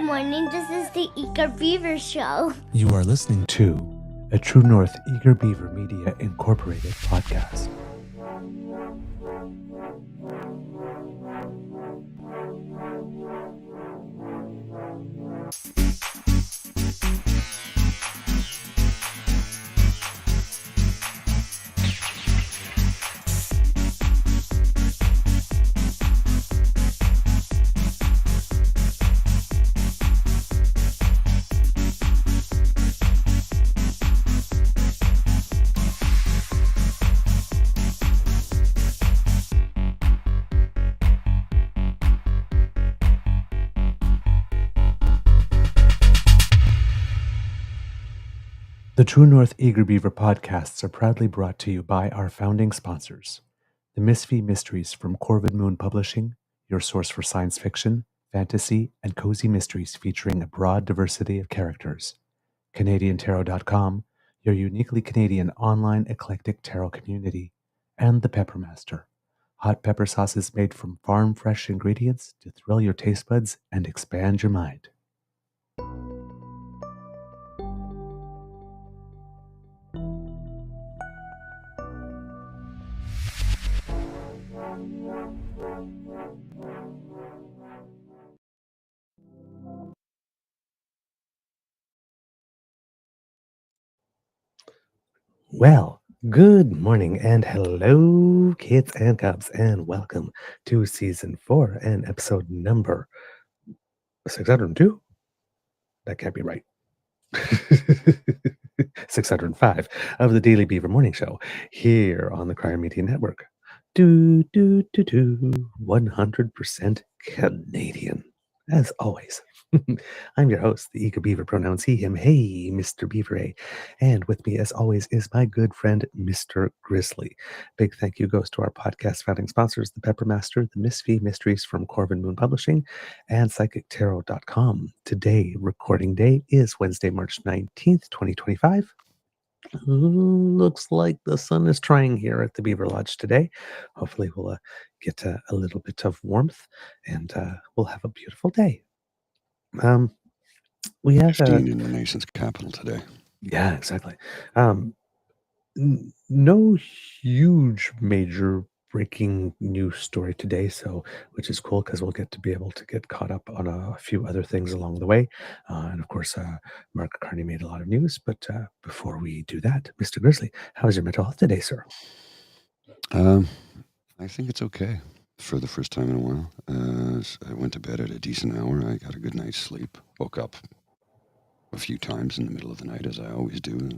morning. This is the Eager Beaver Show. You are listening to a True North Eager Beaver Media Incorporated podcast. The True North Eager Beaver podcasts are proudly brought to you by our founding sponsors, the Misfit Mysteries from Corvid Moon Publishing, your source for science fiction, fantasy, and cozy mysteries featuring a broad diversity of characters, CanadianTarot.com, your uniquely Canadian online eclectic tarot community, and the Pepper Master, hot pepper sauces made from farm-fresh ingredients to thrill your taste buds and expand your mind. Well, good morning and hello, kids and cubs, and welcome to season 4 and episode number 602. That can't be right. 605 of the Daily Beaver Morning Show here on the Cryer Media Network. 100% Canadian, as always. I'm your host, the Eager Beaver, pronouns he, him, hey, Mr. Beaver A. And with me, as always, is my good friend, Mr. Grizzly. Big thank you goes to our podcast founding sponsors, the Pepper Master, the Misfit Mysteries from Corvid Moon Publishing, and PsychicTarot.com. Today, recording day, is Wednesday, March 19th, 2025. Looks like the sun is trying here at the Beaver Lodge today. Hopefully we'll get a little bit of warmth and we'll have a beautiful day. We have 15 in the nation's capital today. Yeah, exactly. No huge major breaking news story today, so which is cool because we'll get to be able to get caught up on a few other things along the way. And of course, Mark Carney made a lot of news. But before we do that, Mr. Grizzly, how is your mental health today, sir? I think it's okay for the first time in a while. I went to bed at a decent hour. I got a good night's sleep. Woke up a few times in the middle of the night, as I always do.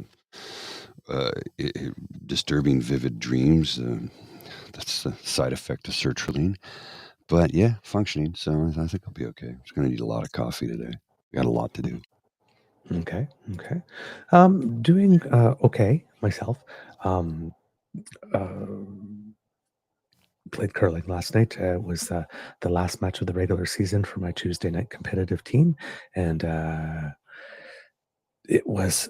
Disturbing, vivid dreams. That's a side effect of sertraline. But yeah, functioning. So I think I'll be okay. I'm just going to need a lot of coffee today. Got a lot to do. Okay. Doing okay myself. Played curling last night. It was the last match of the regular season for my Tuesday night competitive team, and it was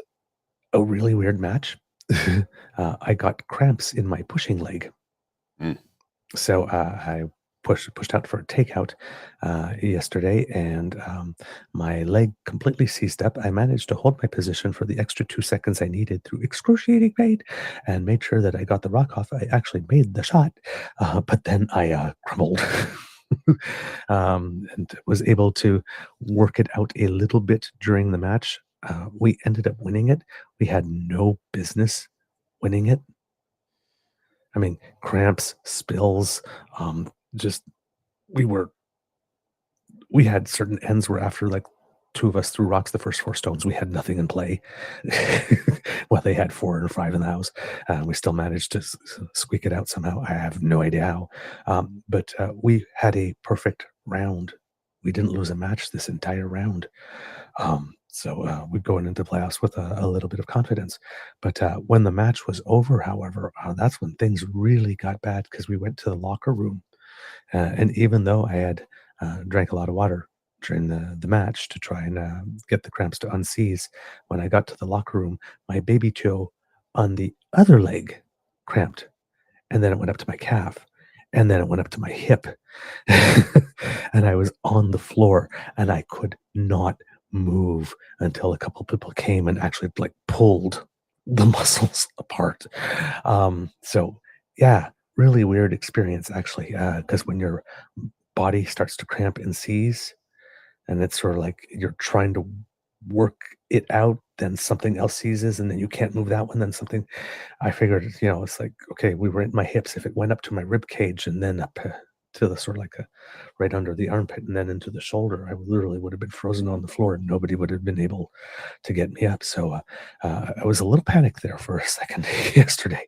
a really weird match. I got cramps in my pushing leg, so I pushed out for a takeout yesterday, and my leg completely seized up. I managed to hold my position for the extra 2 seconds I needed through excruciating pain and made sure that I got the rock off. I actually made the shot, but then I crumbled and was able to work it out a little bit during the match. We ended up winning it. We had no business winning it. I mean, cramps, spills, we had certain ends where after like 2 of us threw rocks the first 4 stones, we had nothing in play. Well, they had 4 or 5 in the house. We still managed to squeak it out somehow. I have no idea how. But we had a perfect round. We didn't lose a match this entire round. So we're going into playoffs with a little bit of confidence. But when the match was over, however, that's when things really got bad because we went to the locker room. And even though I had drank a lot of water during the match to try and get the cramps to unseize, when I got to the locker room, my baby toe on the other leg cramped. And then it went up to my calf. And then it went up to my hip. And I was on the floor and I could not move until a couple people came and actually like pulled the muscles apart. So yeah, really weird experience actually, because when your body starts to cramp and seize, and it's sort of like you're trying to work it out, then something else seizes, and then you can't move that one, then something. I figured, it's like, okay, we were in my hips. If it went up to my rib cage and then up to the sort of like right under the armpit and then into the shoulder, I literally would have been frozen on the floor and nobody would have been able to get me up. So I was a little panicked there for a second yesterday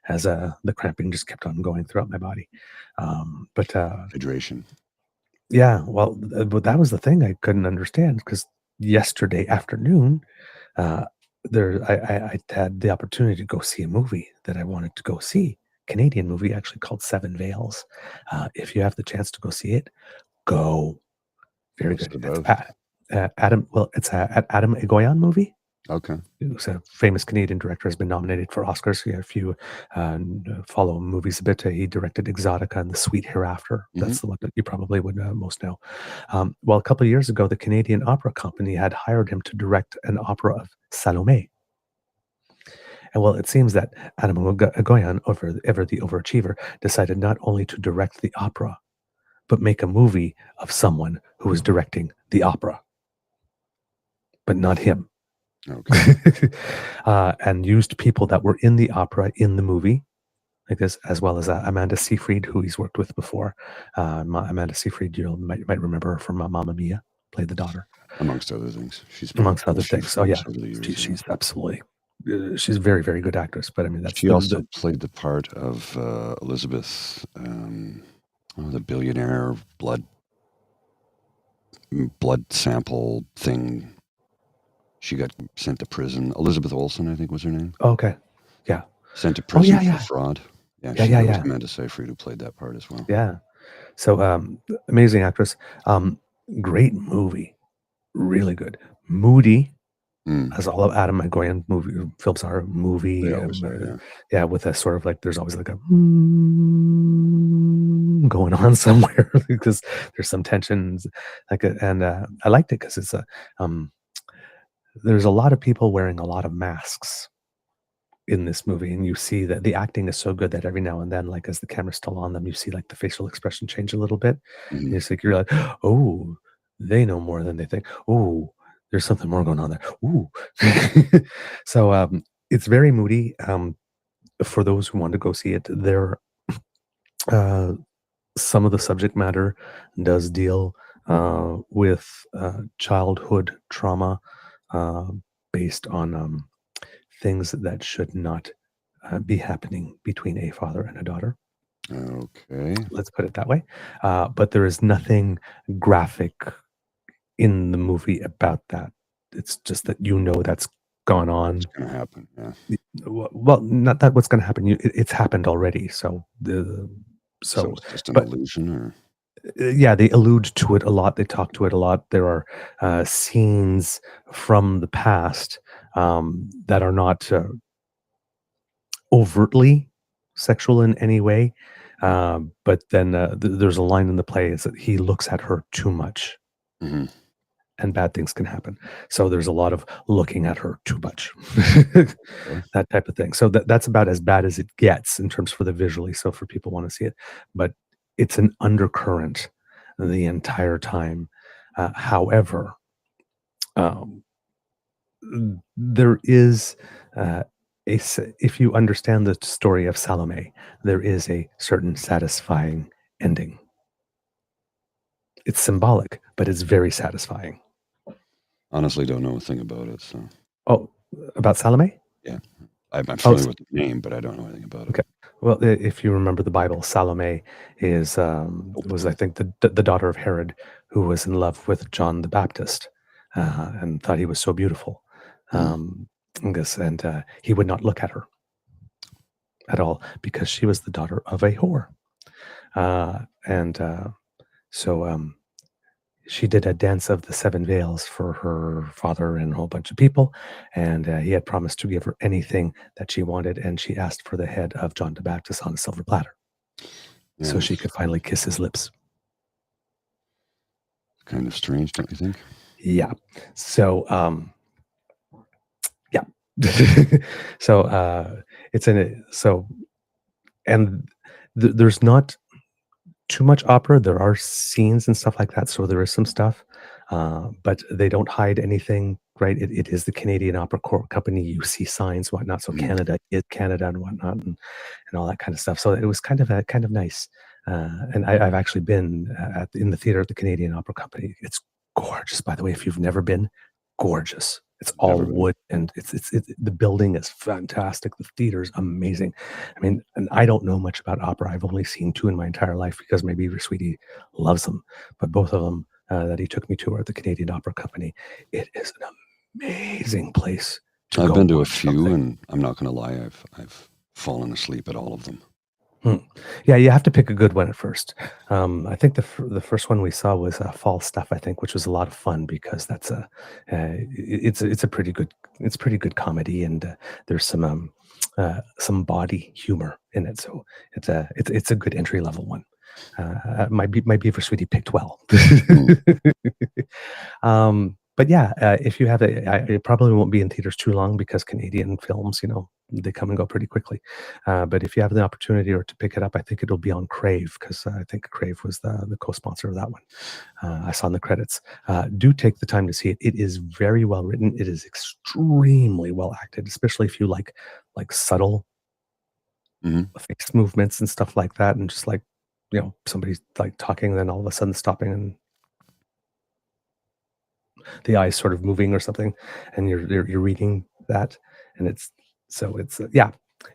as the cramping just kept on going throughout my body. But Hydration. yeah, well, but that was the thing I couldn't understand because yesterday afternoon, uh, I had the opportunity to go see a movie that I wanted to go see. Canadian movie actually called Seven Veils. If you have the chance to go see it, go. Very What's good. it It's about? Adam. Well, it's a Adam Egoyan movie. Okay. Who's a famous Canadian director, has been nominated for Oscars. If you follow movies a bit, he directed Exotica and The Sweet Hereafter. That's the one that you probably would most know. Well, a couple of years ago, the Canadian Opera Company had hired him to direct an opera of Salome. And well, it seems that Adam Egoyan, ever the overachiever, decided not only to direct the opera, but make a movie of someone who was directing the opera, but not him. Okay. And used people that were in the opera in the movie, like this, as well as Amanda Seyfried, who he's worked with before. Amanda Seyfried, you might remember her from Mamma Mia, played the daughter, Amongst other things. She's been amongst in a other few things. Oh yeah, films over the years. she's absolutely, she's a very, very good actress. But I mean, that's She also played the part of Elizabeth, the billionaire blood sample thing. She got sent to prison. Elizabeth Olsen, I think was her name. Okay, yeah. Sent to prison yeah. for fraud. Yeah, Yeah. that was Amanda Seyfried who played that part as well. Yeah. So amazing actress. Great movie. Really good. Moody, as all of Adam Egoyan films are. Movie. They always are, yeah, with a sort of like there's always like a going on somewhere because there's some tensions. And I liked it because it's there's a lot of people wearing a lot of masks in this movie, and you see that the acting is so good that every now and then, like as the camera's still on them, you see like the facial expression change a little bit. And it's like you're like, oh, they know more than they think. Oh, there's something more going on there. Ooh. So it's very moody. For those who want to go see it, there some of the subject matter does deal with childhood trauma based on things that should not be happening between a father and a daughter. Okay. Let's put it that way. But there is nothing graphic in the movie about that. It's just that that's gone on. It's going to happen, yeah. Well, not that what's going to happen. It's happened already. So So it's just an illusion, or? Yeah, they allude to it a lot. They talk to it a lot. There are scenes from the past that are not overtly sexual in any way. But then there's a line in the play is that he looks at her too much. And bad things can happen. So there's a lot of looking at her too much, that type of thing. So that's about as bad as it gets in terms for the visually. So for people who want to see it, but it's an undercurrent the entire time. However, there is if you understand the story of Salome, there is a certain satisfying ending. It's symbolic, but it's very satisfying. Honestly, don't know a thing about it. So. Oh, about Salome? Yeah, I'm familiar with the name, but I don't know anything about it. Okay. Well, if you remember the Bible, Salome was I think the daughter of Herod, who was in love with John the Baptist, and thought he was so beautiful. And he would not look at her at all because she was the daughter of a whore. So she did a dance of the seven veils for her father and a whole bunch of people. And he had promised to give her anything that she wanted. And she asked for the head of John the Baptist on a silver platter. Yes. So she could finally kiss his lips. Kind of strange, don't you think? Yeah. So yeah. So it's in it. So and there's not too much opera. There are scenes and stuff like that, so there is some stuff, but they don't hide anything, right? It is the Canadian Opera Company. You see signs, whatnot. So Mhm. Canada is Canada and whatnot, and all that kind of stuff. So it was kind of nice. And I've actually been in the theater at the Canadian Opera Company. It's gorgeous, by the way. If you've never been, gorgeous. It's all Never been. wood, and it's the building is fantastic. The theater's amazing. I mean, and I don't know much about opera. I've only seen two in my entire life because my beaver sweetie loves them. But both of them that he took me to are at the Canadian Opera Company. It is an amazing place to I've go been to a watch few, something. and I'm not gonna lie, I've fallen asleep at all of them. Hmm. Yeah, you have to pick a good one at first. I think the first one we saw was Fall Stuff, I think, which was a lot of fun because that's it's a pretty good comedy, and there's some body humor in it, so it's a good entry level one. My beaver sweetie picked well. Mm. But yeah, if you have it probably won't be in theaters too long because Canadian films, they come and go pretty quickly. But if you have the opportunity or to pick it up, I think it'll be on Crave because I think Crave was the co-sponsor of that one. I saw in the credits. Do take the time to see it. It is very well written. It is extremely well acted, especially if you like subtle Mhm. face movements and stuff like that, and just like somebody's like talking, then all of a sudden stopping and the eyes sort of moving or something, and you're reading that, and it's yeah,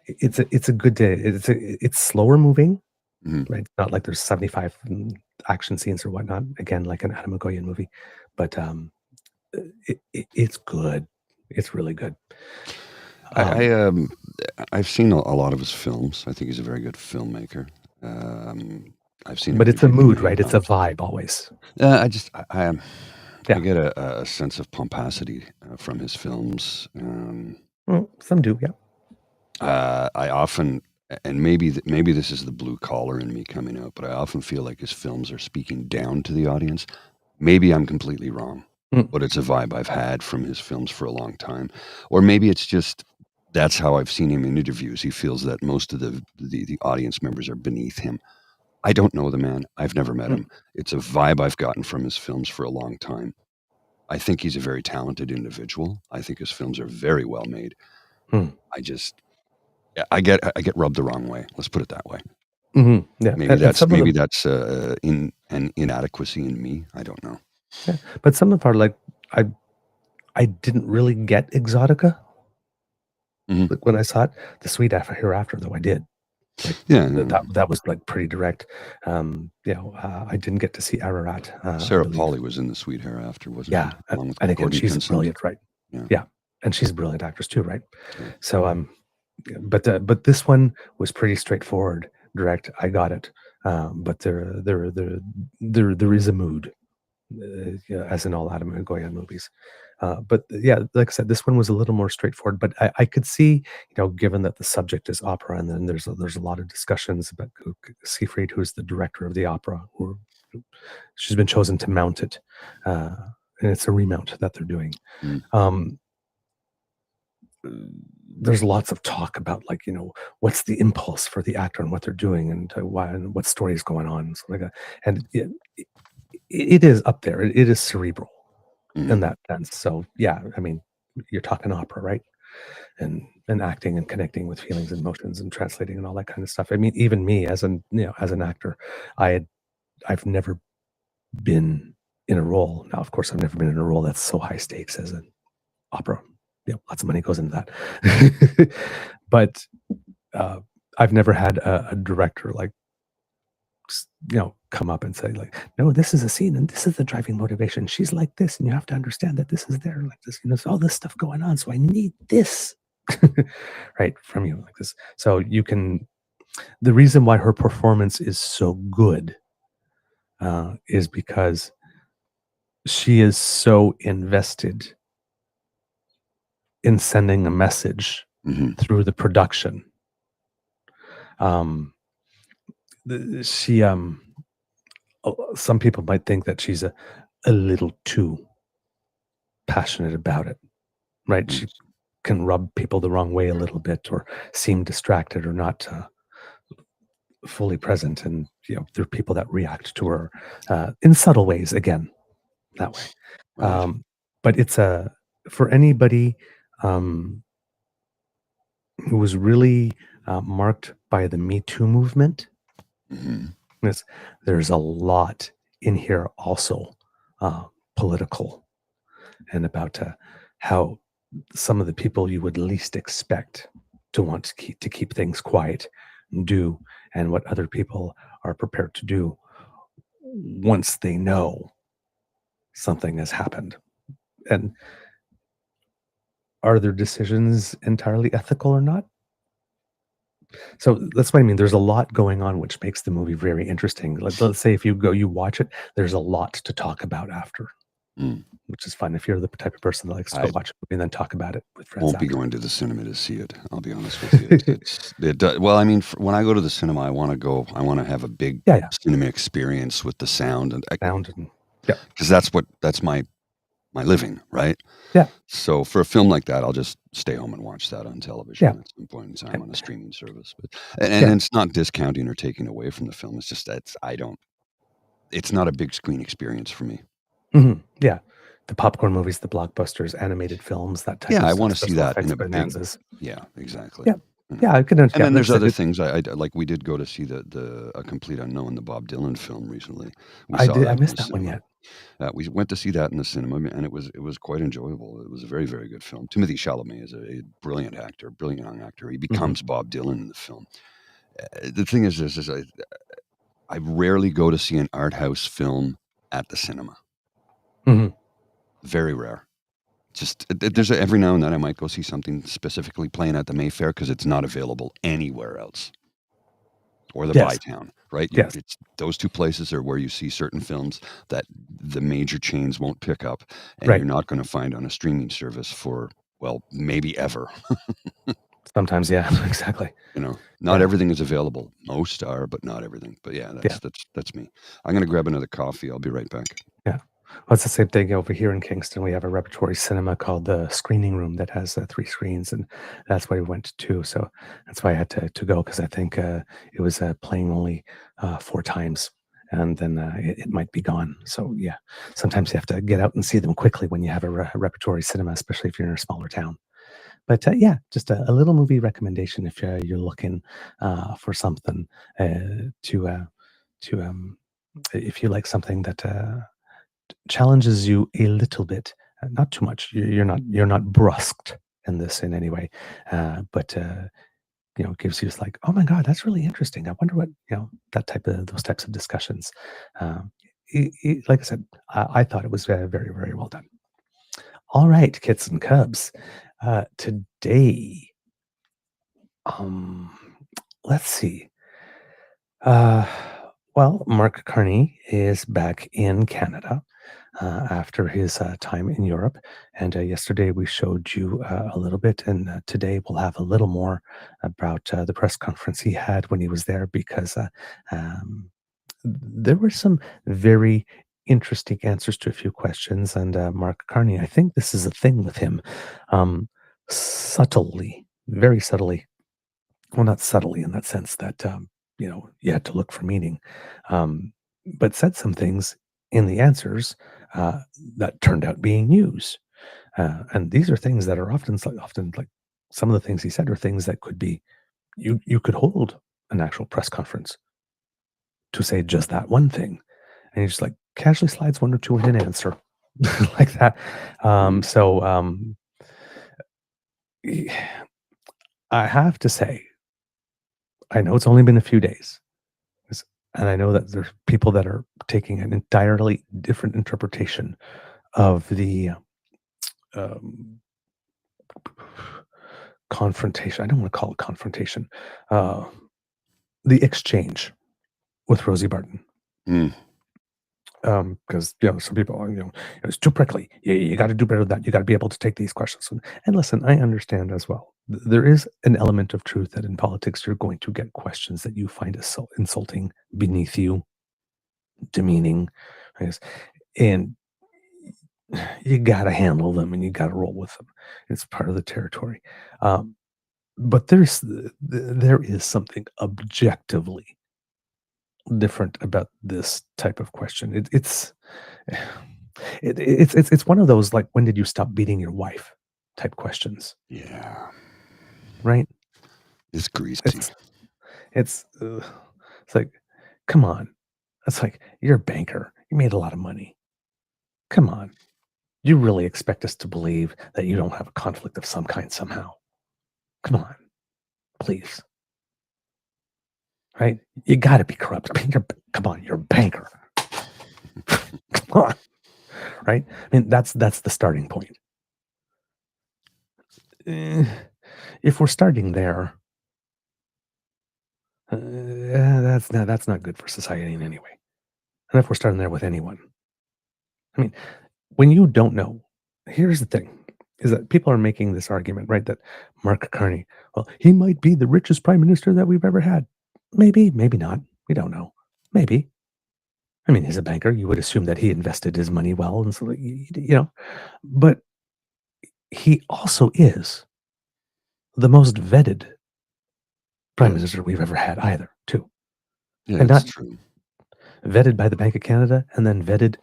it's a good day. It's slower moving, Mhm. right? Not like there's 75 action scenes or whatnot. Again, like an Adam Goyan movie, but it's good. It's really good. I I, Um, um, I've seen a lot of his films. I think he's a very good filmmaker. Um, I've seen him but in a it's a few mood, many right? It's a times. vibe always. I just I Yeah, get a sense of pomposity, from his films. some do. Yeah. I often and maybe this is the blue collar in me coming out, but I often feel like his films are speaking down to the audience. Maybe I'm completely wrong, Mm, but it's a vibe I've had from his films for a long time. Or maybe it's just that's how I've seen him in interviews. He feels that most of the audience members are beneath him. I don't know the man. I've never met mm, him. It's a vibe I've gotten from his films for a long time. I think he's a very talented individual. I think his films are very well made. mm. I just yeah, I get rubbed the wrong way. Let's put it that way. Yeah, Maybe and that's some of them, in an inadequacy in me. I don't know. yeah, but some of them are like I I didn't really get Exotica. Mhm. Like, when I saw it, The Sweet Hereafter, though, I did. Like, Yeah, th no. that was, like, pretty direct. I didn't get to see Ararat, I Sarah believe. Polley was in The Sweet Hereafter, wasn't Yeah, she? Along with and again, Gordon she's Pinsent. brilliant, right? Yeah, Yeah, and she's a brilliant actress too, right? yeah. So, yeah, but this one was pretty straightforward, direct, I got it. But there is a mood. Yeah, as in all Adam and Goyan movies. But yeah, like I said, this one was a little more straightforward. But I could see, given that the subject is opera, and then there's a lot of discussions about Seafried, who's the director of the opera, she's been chosen to mount it, uh, and it's a remount that they're doing. Mm, Um, there's lots of talk about like what's the impulse for the actor and what they're doing and why and what story is going on and stuff like that. And it is up there. It is cerebral mhm, in that sense. So yeah, I mean, you're talking opera, right? And acting and connecting with feelings and emotions and translating and all that kind of stuff. I mean, even me as an actor, I've never been in a role. Now, of course, I've never been in a role that's so high stakes as an opera. Lots of money goes into that. But uh, I've never had a director like come up and say like, no, this is a scene and this is the driving motivation. She's like this, and you have to understand that this is there like this. There's all this stuff going on, so I need this, right, from you like this. So you can. The reason why her performance is so good is because she is so invested in sending a message mhm, through the production. Um, she some people might think that she's a little too passionate about it, right? Mm. She can rub people the wrong way a little bit, or seem distracted, or not fully present, and there are people that react to her in subtle ways. Again, that way. Right. But it's for anybody um, who was really marked by the Me Too movement. Hmm. There's a lot in here also political, and about how some of the people you would least expect to want to keep things quiet do, and what other people are prepared to do once they know something has happened. And are their decisions entirely ethical or not? So that's what I mean. There's a lot going on, which makes the movie very interesting. Let's say if you watch it, there's a lot to talk about after, Mm. which is fun. If you're the type of person that likes to go I watch a movie and then talk about it with friends won't be after. going to the cinema to see it. I'll be honest with you. Well, I mean, when I go to the cinema, I want to have a big Yeah, cinema experience with the sound, and sound and yeah, because that's my living, right? yeah, So for a film like that, I'll just stay home and watch that on television yeah, at some point in time and- on a streaming service. But and yeah. it's not discounting or taking away from the film. It's just it's not a big screen experience for me. Yeah. The popcorn movies, the blockbusters, animated films, that type Yeah, of I want to see special that in effects a big. bonanzas. Yeah, exactly. Yeah, You know. yeah, I can understand. And then Like I there's said, other things. I like we did go to see the A Complete Unknown, the Bob Dylan film recently. We I saw did. I that in the missed that one cinema. yet. We went to see that in the cinema, and it was quite enjoyable. It was a very, very good film. Timothy Chalamet is a brilliant actor, brilliant young actor. He becomes Bob Dylan in the film. The thing is, I rarely go to see an art house film at the cinema. hmm Very rare. Just there's every now and then I might go see something specifically playing at the Mayfair because it's not available anywhere else, or the Yes, Bytown, right? yes, It's those two places are where you see certain films that the major chains won't pick up, and right. you're not going to find on a streaming service for, well, maybe ever. Sometimes, yeah, exactly. Not Yeah, everything is available. Most are, but not everything. But yeah, yeah, that's me. I'm going to grab another coffee. I'll be right back. yeah. Well, it's the same thing over here in Kingston. We have a repertory cinema called the Screening Room that has 3 screens, and that's where we went to. So that's why I had to go, because I think it was playing only 4 times, and then it might be gone. So yeah, sometimes you have to get out and see them quickly when you have a repertory cinema, especially if you're in a smaller town. But yeah, just a little movie recommendation if you're looking for something to if you like something that challenges you a little bit, not too much. You're not brusqued in this in any way, but gives you just like, oh my god, that's really interesting. I wonder what that those types of discussions. Like I said, I thought it was very, very, very well done. All right, kits and cubs. Today, um, let's see. Uh, well, Mark Carney is back in Canada after his time in Europe. And yesterday we showed you a little bit, and today we'll have a little more about the press conference he had when he was there, because um, there were some very interesting answers to a few questions. And Mark Carney, I think this is a thing with him, subtly, very subtly, well, not subtly in that sense that you had to look for meaning, um, but said some things in the answers uh, that turned out being news. And these are things that are often like, some of the things he said are things that could be, you could hold an actual press conference to say just that one thing, and he just like casually slides one or two in an answer like that. I have to say, I know it's only been a few days, s- and I know that there's people that are taking an entirely different interpretation of the um, confrontation. I don't want to call it confrontation. Uh, the exchange with Rosie Barton. Mm. Because some people are, it's too prickly. You got to do better than that. You got to be able to take these questions. And listen, I understand as well. There is an element of truth that in politics you're going to get questions that you find insulting, beneath you, demeaning, I guess. And you got to handle them and you got to roll with them. It's part of the territory. But there is something objectively different about this type of question. It's one of those like, when did you stop beating your wife type questions, Yeah. right? It's greasy. It's like, come on. It's like, you're a banker. You made a lot of money. Come on. You really expect us to believe that you don't have a conflict of some kind somehow? Come on, please. Right? You got to be corrupt. I mean, come on, you're a banker. Come on, right? I mean, that's the starting point. If we're starting there, that's not good for society in any way. And if we're starting there with anyone, I mean, when you don't know, here's the thing: is that people are making this argument, right? That Mark Carney, well, he might be the richest prime minister that we've ever had. Maybe, maybe not. We don't know. Maybe. I mean, he's a banker. You would assume that he invested his money well, and so But he also is the most vetted prime minister we've ever had, either, too, Yeah, and that's not true. vetted by the Bank of Canada and then vetted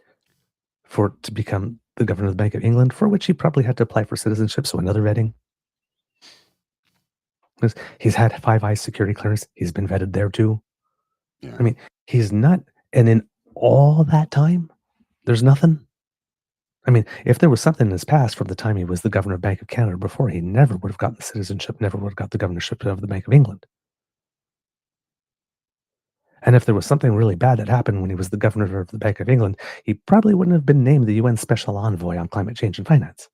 to become the governor of the Bank of England, for which he probably had to apply for citizenship. So another vetting. He's had 5 Eyes security clearance. He's been vetted there too. Yeah. I mean, he's not, and in all that time, there's nothing. I mean, if there was something in his past from the time he was the governor of Bank of Canada before, he never would have gotten the citizenship, never would have got the governorship of the Bank of England. And if there was something really bad that happened when he was the governor of the Bank of England, he probably wouldn't have been named the UN Special Envoy on Climate Change and Finance.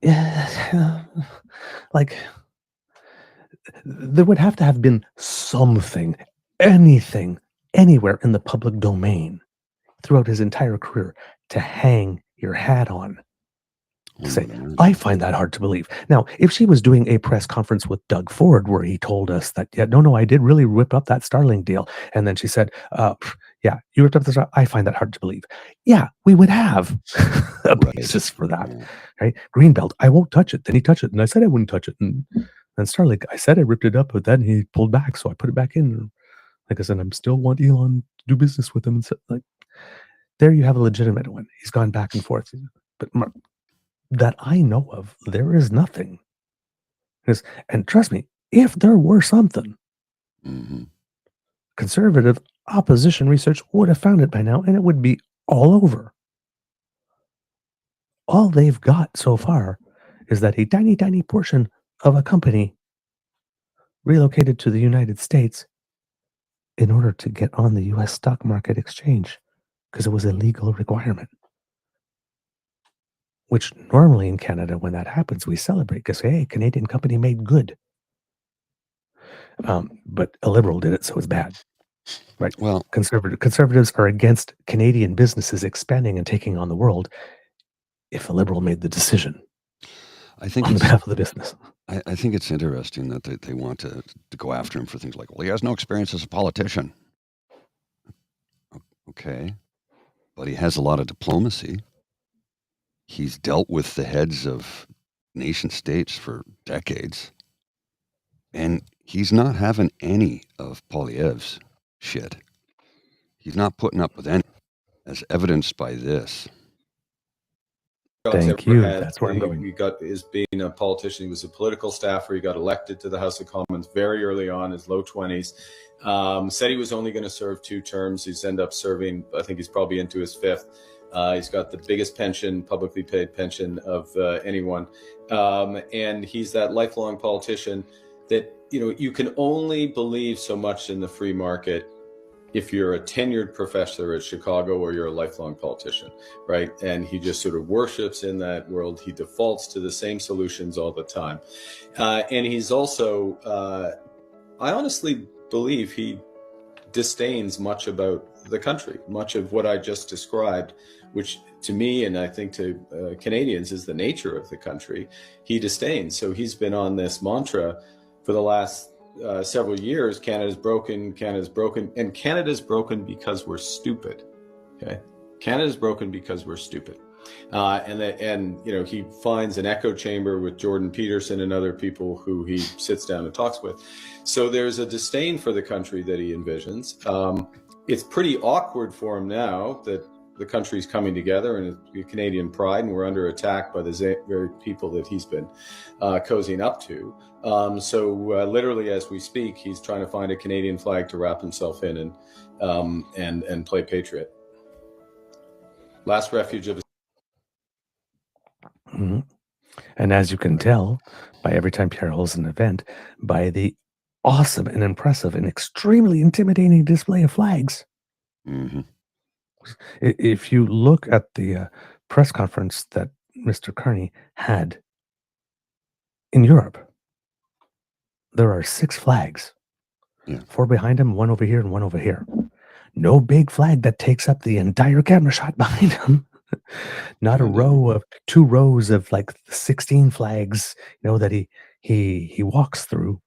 Yeah, like, there would have to have been something, anything, anywhere in the public domain throughout his entire career to hang your hat on. To say, I find that hard to believe. Now, if she was doing a press conference with Doug Ford where he told us that, yeah, no, I did really whip up that Starlink deal. And then she said, yeah, you ripped up the I find that hard to believe. Yeah, we would have a basis for that, right? Greenbelt, I won't touch it. Then he touched it. And I said I wouldn't touch it. And Starlink, I said I ripped it up, but then he pulled back. So I put it back in. Like I said, I'm still want Elon to do business with him. And so, like, there you have a legitimate one. He's gone back and forth. But that I know of, there is nothing. And trust me, if there were something, conservative opposition research would have found it by now, and it would be all over. All they've got so far is that a tiny, tiny portion of a company relocated to the United States in order to get on the U.S. stock market exchange because it was a legal requirement. Which normally in Canada, when that happens, we celebrate because, hey, Canadian company made good. But a liberal did it, so it's bad. Right. Well, conservatives are against Canadian businesses expanding and taking on the world if a liberal made the decision on behalf of the business. I think it's interesting that they want to go after him for things like, well, he has no experience as a politician. Okay. But he has a lot of diplomacy. He's dealt with the heads of nation states for decades. And he's not having any of Poilievre's shit. He's not putting up with any, as evidenced by this. Thank you. That's where I'm going. He got as being a politician. He was a political staffer. He got elected to the House of Commons very early on, his low 20s. Said he was only going to serve 2 terms. He's ended up serving, I think he's probably into his 5th. He's got the biggest pension, publicly paid pension of anyone. And he's that lifelong politician that, you can only believe so much in the free market if you're a tenured professor at Chicago or you're a lifelong politician, right? And he just sort of worships in that world. He defaults to the same solutions all the time. And he's also, I honestly believe he disdains much about the country, much of what I just described, which to me, and I think to Canadians, is the nature of the country, he disdains. So he's been on this mantra for the last several years. Canada's broken, and Canada's broken because we're stupid. Okay, Canada's broken because we're stupid. And he finds an echo chamber with Jordan Peterson and other people who he sits down and talks with. So there's a disdain for the country that he envisions. It's pretty awkward for him now that the country's coming together and Canadian pride, and we're under attack by the very people that he's been cozying up to. So literally, as we speak, he's trying to find a Canadian flag to wrap himself in and play patriot. Last refuge of his. Mm-hmm. And as you can tell by every time Pierre holds an event, by the awesome and impressive and extremely intimidating display of flags. Mm-hmm. If you look at the press conference that Mr. Carney had in Europe, there are 6 flags. Yeah. 4 behind him, 1 over here, and 1 over here. No big flag that takes up the entire camera shot behind him. Not a row of 2 rows of like 16 flags, that he walks through.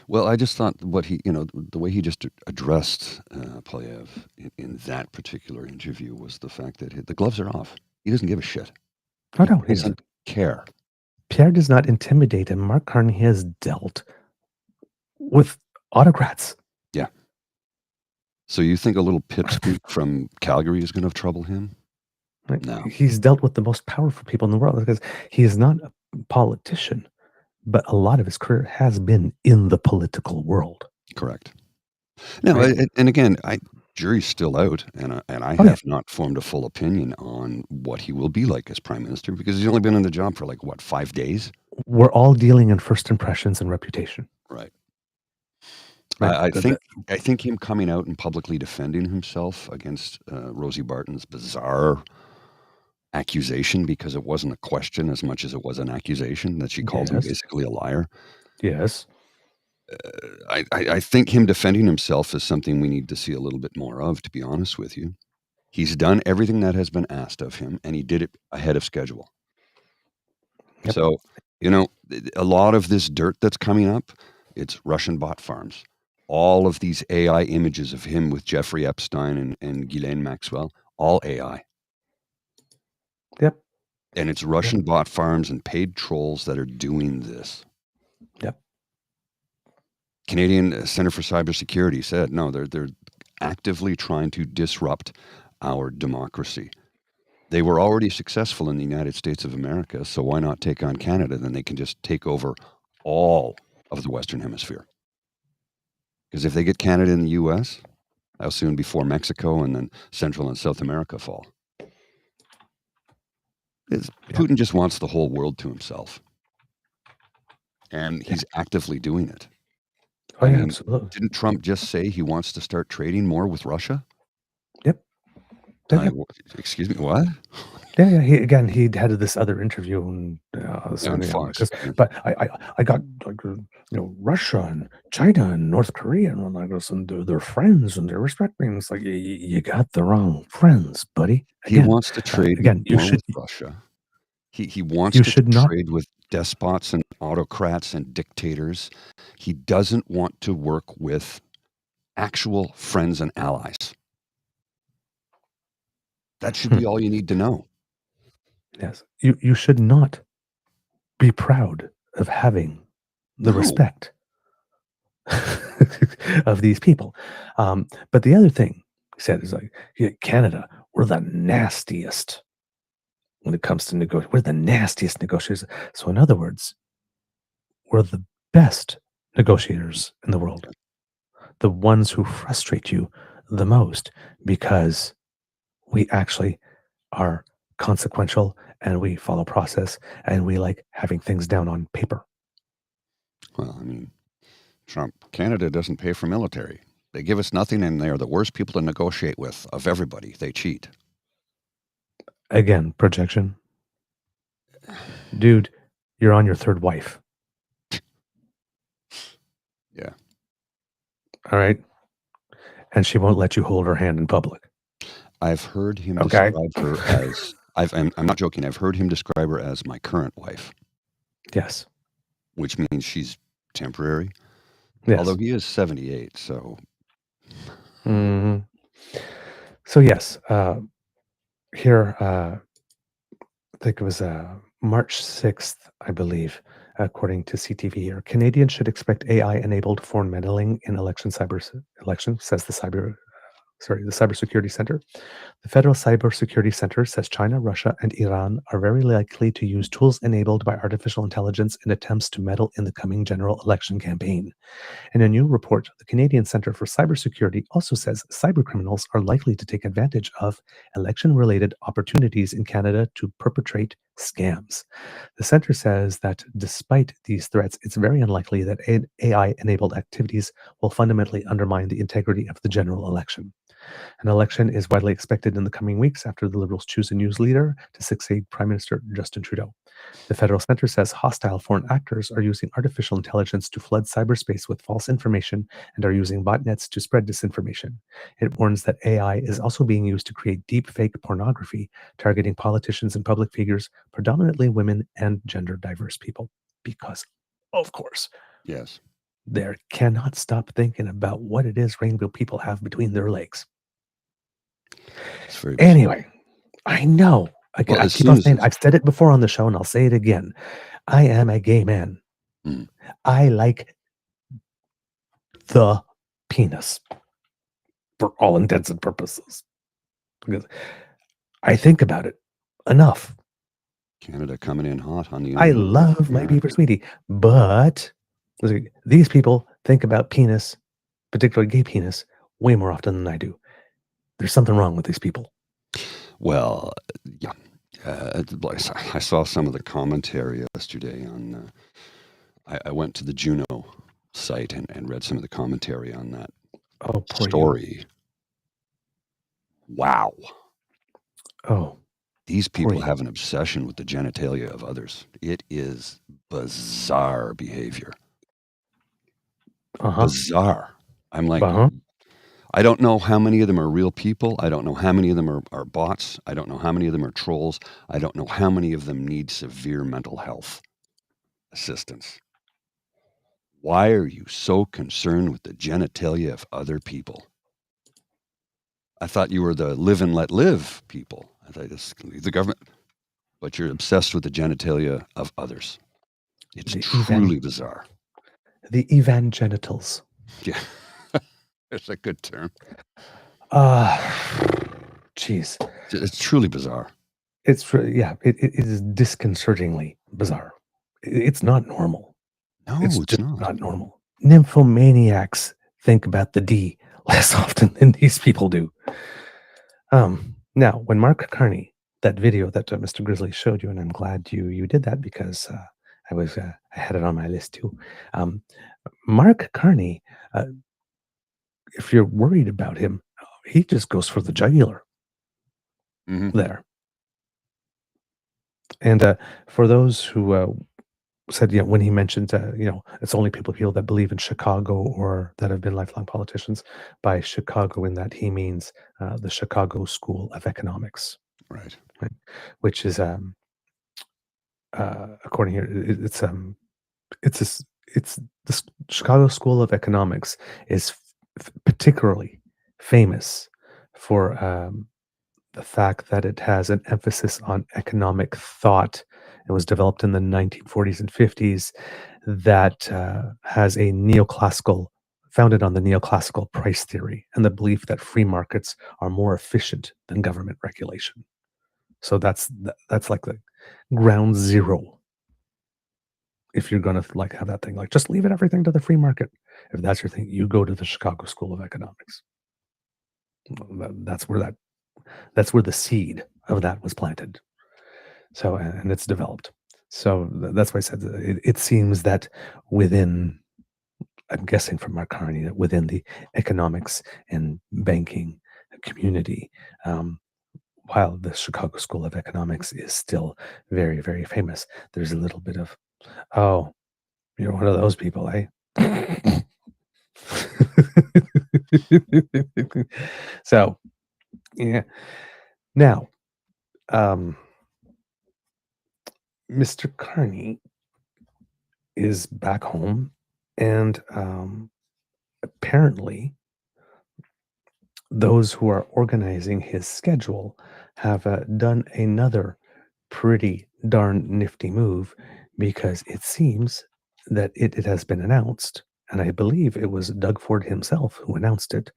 Well, I just thought what he, the way he just addressed Polyev in that particular interview was the fact that the gloves are off. He doesn't give a shit. Oh, no, He doesn't care. Pierre does not intimidate him. Mark Carney has dealt with autocrats. Yeah. So you think a little pipsqueak from Calgary is going to trouble him? Right? No. He's dealt with the most powerful people in the world because he is not a politician, but a lot of his career has been in the political world. Correct. No, Right. and again, jury's still out, and I have not formed a full opinion on what he will be like as prime minister because he's only been in the job for 5 days. We're all dealing in first impressions and reputation. Right. Right. I think him coming out and publicly defending himself against Rosie Barton's bizarre accusation, because it wasn't a question as much as it was an accusation that she called him basically a liar. Yes. I think him defending himself is something we need to see a little bit more of, to be honest with you. He's done everything that has been asked of him, and he did it ahead of schedule. Yep. So, a lot of this dirt that's coming up, it's Russian bot farms. All of these AI images of him with Jeffrey Epstein and Ghislaine Maxwell, all AI. Yep. And it's Russian bot farms and paid trolls that are doing this. Yep. Canadian Center for Cybersecurity said, no, they're actively trying to disrupt our democracy. They were already successful in the United States of America, so why not take on Canada? Then they can just take over all of the Western Hemisphere. Because if they get Canada and the U.S., how soon before Mexico and then Central and South America fall? Putin just wants the whole world to himself. And he's actively doing it. Oh, yeah, absolutely. Didn't Trump just say he wants to start trading more with Russia? Yep. Excuse me, what? Yeah. He had this other interview on Fox. But I got Russia and China and North Korea and they're friends and they're respecting. It's like you got the wrong friends, buddy. Again, he wants to trade with Russia. He wants to trade with despots and autocrats and dictators. He doesn't want to work with actual friends and allies. That should be all you need to know. Yes. You should not be proud of having the respect of these people. But the other thing he said is Canada, we're the nastiest when it comes to negotiate. We're the nastiest negotiators. So in other words, we're the best negotiators in the world. The ones who frustrate you the most because we actually are consequential and we follow process and we like having things down on paper. Well, Canada doesn't pay for military. They give us nothing and they're the worst people to negotiate with of everybody. They cheat. Again, projection. Dude, you're on your 3rd wife. Yeah. All right. And she won't let you hold her hand in public. I've heard him describe her as, I'm not joking, I've heard him describe her as my current wife. Yes. Which means she's temporary. Yes. Although he is 78, so. Mm-hmm. So yes, here, I think it was March 6th, I believe, according to CTV here. Canadians should expect AI-enabled foreign meddling in election, says the Cybersecurity Center. The Federal Cybersecurity Center says China, Russia, and Iran are very likely to use tools enabled by artificial intelligence in attempts to meddle in the coming general election campaign. In a new report, the Canadian Centre for Cybersecurity also says cybercriminals are likely to take advantage of election-related opportunities in Canada to perpetrate scams. The center says that despite these threats, it's very unlikely that AI-enabled activities will fundamentally undermine the integrity of the general election. An election is widely expected in the coming weeks after the Liberals choose a new leader to succeed Prime Minister Justin Trudeau. The Federal Center says hostile foreign actors are using artificial intelligence to flood cyberspace with false information and are using botnets to spread disinformation. It warns that AI is also being used to create deep-fake pornography, targeting politicians and public figures, predominantly women and gender-diverse people. Because, of course, Yes. they cannot stop thinking about what it is rainbow people have between their legs. It's very bizarre. Anyway, I know. I keep on saying, I've said it before on the show and I'll say it again. I am a gay man. Mm. I like the penis for all intents and purposes. Because I think about it enough. Canada coming in hot on the I internet. love my beaver sweetie, but these people think about penis, particularly gay penis, way more often than I do. There's something wrong with these people. Well, yeah. I saw some of the commentary yesterday on. I went to the Juno site and read some of the commentary on that story. Wow. Oh. These people have an obsession with the genitalia of others. It is bizarre behavior. Bizarre. I'm like, I don't know how many of them are real people. I don't know how many of them are bots. I don't know how many of them are trolls. I don't know how many of them need severe mental health assistance. Why are you so concerned with the genitalia of other people? I thought you were the live and let live people. I thought just leave the government. But you're obsessed with the genitalia of others. It's truly bizarre. The evangenitals. Yeah. It's a good term. Jeez. It's truly bizarre. It is disconcertingly bizarre. It's not normal. No, it's just not normal. Nymphomaniacs think about the D less often than these people do. Now, when Mark Carney, that video that Mr. Grizzly showed you, and I'm glad you did that because I had it on my list too. Mark Carney, if you're worried about him, he just goes for the jugular there. And for those who said, when he mentioned, it's only people that believe in Chicago or that have been lifelong politicians. By Chicago, in that he means the Chicago School of Economics, right? Which is, according here, it's the Chicago School of Economics is particularly famous for the fact that it has an emphasis on economic thought. It was developed in the 1940s and 50s that has a founded on the neoclassical price theory and the belief that free markets are more efficient than government regulation. So that's like the ground zero. If you're going to have that thing, just leave everything to the free market. If that's your thing, you go to the Chicago School of Economics. That's where the seed of that was planted. So, and it's developed. So that's why I said it seems that within, I'm guessing from Mark Carney, that within the economics and banking community, while the Chicago School of Economics is still very, very famous, there's a little bit of, oh, you're one of those people, eh? So, yeah. Now, Mr. Carney is back home, and apparently those who are organizing his schedule have done another pretty darn nifty move, because it seems that it has been announced, and I believe it was Doug Ford himself who announced it,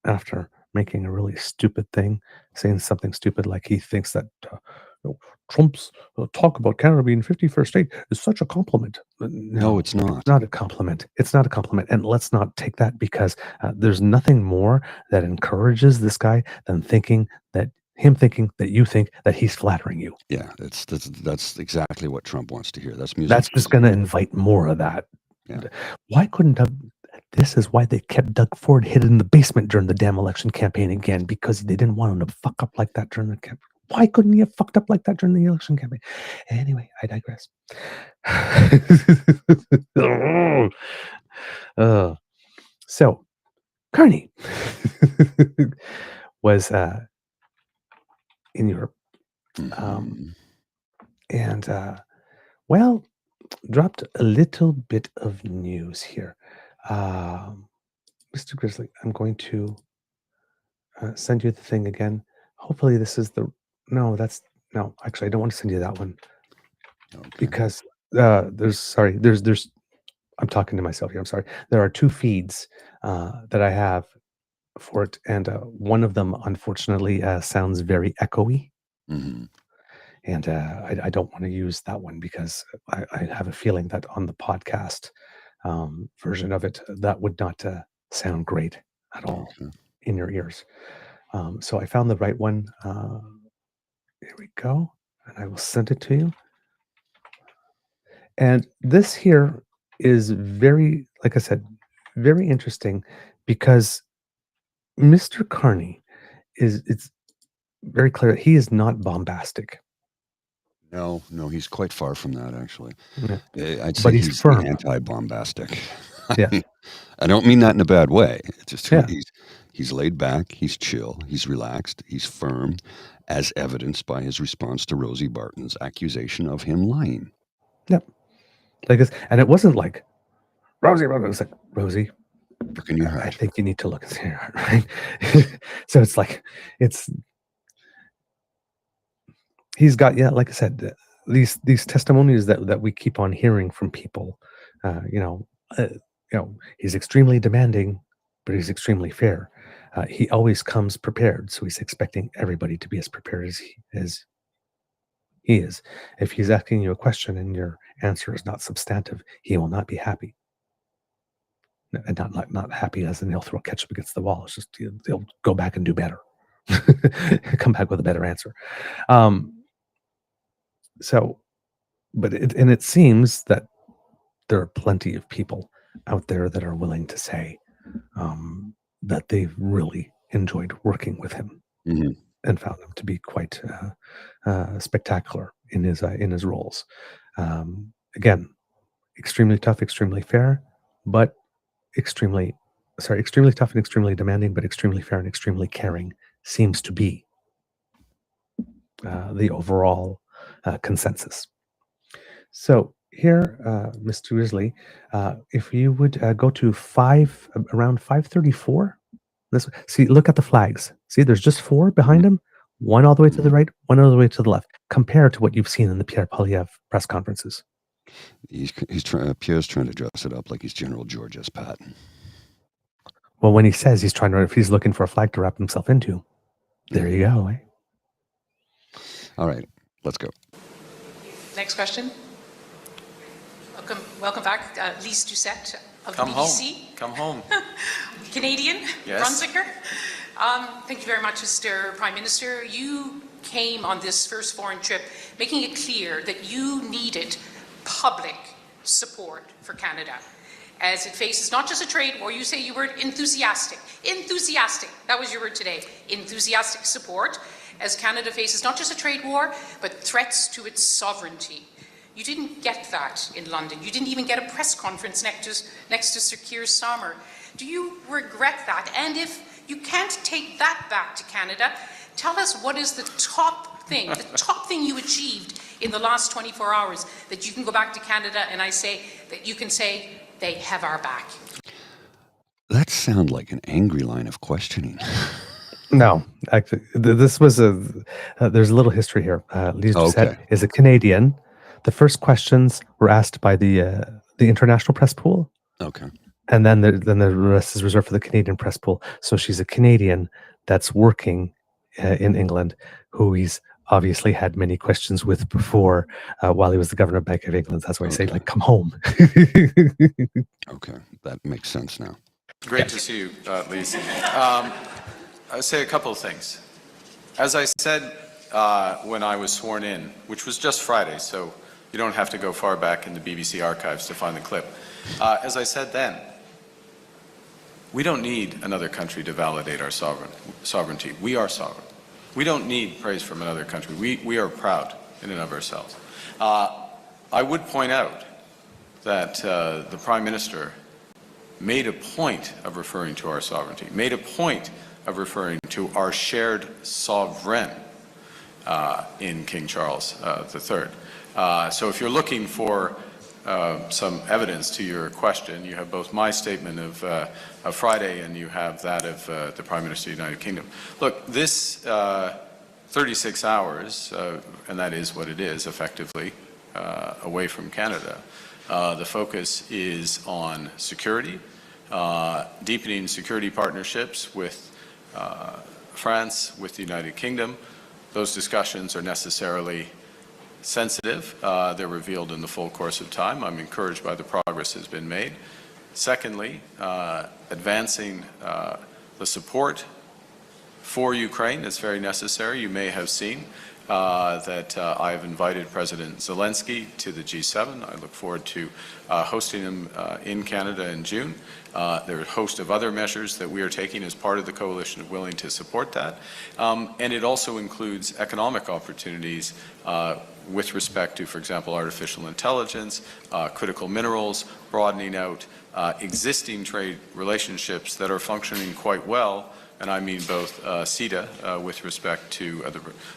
after making a really stupid thing, saying something stupid like he thinks that Trump's talk about Canada being 51st state is such a compliment. No, it's not. Not a compliment. It's not a compliment. And let's not take that, because there's nothing more that encourages this guy than thinking that you think that he's flattering you. Yeah, that's exactly what Trump wants to hear. That's music. That's just going to invite more of that. Yeah. Why couldn't this is why they kept Doug Ford hidden in the basement during the damn election campaign again, because they didn't want him to fuck up like that during the campaign. Why couldn't he have fucked up like that during the election campaign? Anyway, I digress. So, Carney was in Europe, and well, dropped a little bit of news here. Mr. Grizzly, I'm going to send you the thing again. Hopefully this is the... No, actually, I don't want to send you that one. Okay. Because there's I'm talking to myself here. I'm sorry. There are two feeds that I have for it, and one of them, unfortunately, sounds very echoey. Mm-hmm. And I don't want to use that one, because I have a feeling that on the podcast version of it, that would not sound great at all in your ears. So I found the right one. Here we go. And I will send it to you. And this here is very, like I said, very interesting, because Mr. Carney it's very clear he is not bombastic. No, he's quite far from that, actually. Yeah. I'd say But he's firm. Anti-bombastic. Yeah. I don't mean that in a bad way. It's just Yeah. he's laid back, he's chill, he's relaxed, he's firm, as evidenced by his response to Rosie Barton's accusation of him lying. Yep. Like this, and it wasn't like Rosie. It was like, Rosie, look in your heart. I think you need to look in your heart, right? So it's like he's got, yeah, like I said, these testimonies that we keep on hearing from people. He's extremely demanding, but he's extremely fair. He always comes prepared, so he's expecting everybody to be as prepared as he is. If he's asking you a question and your answer is not substantive, he will not be happy. And not happy as in he'll throw ketchup against the wall. It's just he'll go back and do better. Come back with a better answer. It seems that there are plenty of people out there that are willing to say that they've really enjoyed working with him. Mm-hmm. And found him to be quite spectacular in his roles. Again, extremely tough, extremely fair, but extremely tough and extremely demanding, but extremely fair and extremely caring seems to be the overall consensus. So here, Mr. Grizzly, if you would go to around 534. Look at the flags. See, there's just 4 behind him, one all the way to the right, one all the way to the left, compared to what you've seen in the Pierre Poilievre press conferences. Pierre's trying to dress it up like he's General George S. Patton. Well, when he says if he's looking for a flag to wrap himself into, there you go. Eh? All right, let's go. Next question. Welcome back, Lise Doucette of the BBC. Home. Come home. Canadian, yes. Brunswicker. Thank you very much, Mr. Prime Minister. You came on this first foreign trip making it clear that you needed public support for Canada as it faces not just a trade war. You say you were enthusiastic. That was your word today. Enthusiastic support as Canada faces not just a trade war, but threats to its sovereignty. You didn't get that in London. You didn't even get a press conference next to Sir Keir Starmer. Do you regret that? And if you can't take that back to Canada, tell us what is the top thing you achieved in the last 24 hours that you can go back to Canada and you can say, they have our back. That sounds like an angry line of questioning. No, actually, this was there's a little history here. Lise Doucette Okay. is a Canadian. The first questions were asked by the international press pool, Okay. and then the rest is reserved for the Canadian press pool. So she's a Canadian that's working in England, who he's obviously had many questions with before while he was the governor of Bank of England. That's why I say, Okay. like, come home. Okay. That makes sense now. Great to see you, Lise. I'll say a couple of things. As I said when I was sworn in, which was just Friday, so you don't have to go far back in the BBC archives to find the clip. As I said then, we don't need another country to validate our sovereignty. We are sovereign. We don't need praise from another country. We are proud in and of ourselves. I would point out that the Prime Minister made a point of referring to our sovereignty, made a point of referring to our shared sovereign in King Charles III. So if you're looking for some evidence to your question, you have both my statement of Friday and you have that of the Prime Minister of the United Kingdom. Look, this 36 hours, and that is what it is effectively, away from Canada, the focus is on security, deepening security partnerships with France, with the United Kingdom. Those discussions are necessarily sensitive. They're revealed in the full course of time. I'm encouraged by the progress that's been made. Secondly, advancing the support for Ukraine is very necessary. You may have seen that I have invited President Zelensky to the G7. I look forward to hosting him in Canada in June. There are a host of other measures that we are taking as part of the coalition willing to support that. And it also includes economic opportunities with respect to, for example, artificial intelligence, critical minerals, broadening out existing trade relationships that are functioning quite well. And I mean both CETA with respect to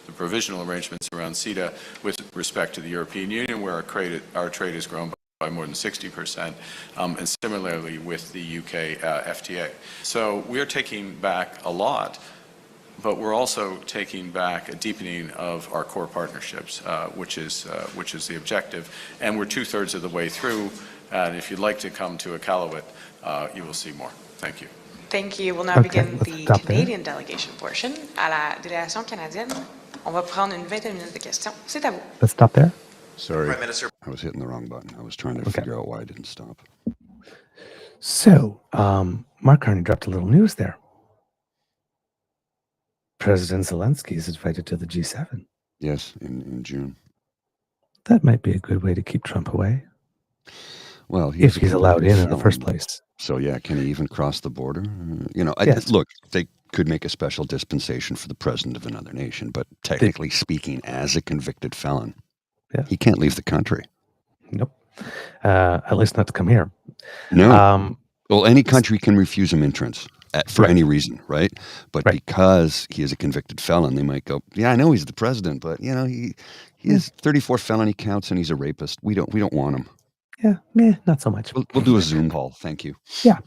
the provisional arrangements around CETA with respect to the European Union, where our trade has grown by more than 60%, and similarly with the UK FTA. So we're taking back a lot, but we're also taking back a deepening of our core partnerships, which is the objective. And we're 2/3 of the way through. And if you'd like to come to Iqaluit, you will see more. Thank you. Thank you. We'll now Okay, begin let's the stop there. Canadian delegation portion. À la délégation canadienne, on va prendre une vingtaine de minutes de questions. C'est à vous. Let's stop there. Sorry. Prime Minister. I was hitting the wrong button. I was trying to figure out why I didn't stop. So, Mark Carney dropped a little news there. President Zelensky is invited to the G7. Yes, in June. That might be a good way to keep Trump away, Well, if he's allowed in the felon. first place. So yeah, can he even cross the border? Yes. Look, they could make a special dispensation for the president of another nation, but technically speaking, as a convicted felon, Yeah. he can't leave the country. Nope. At least not to come here. No. Well, any country can refuse him entrance for Right. any reason, right? But Right. because he is a convicted felon, they might go, yeah, I know he's the president, but he has 34 felony counts and he's a rapist. We don't want him. Yeah, not so much. We'll do a Zoom call. Thank you. Yeah,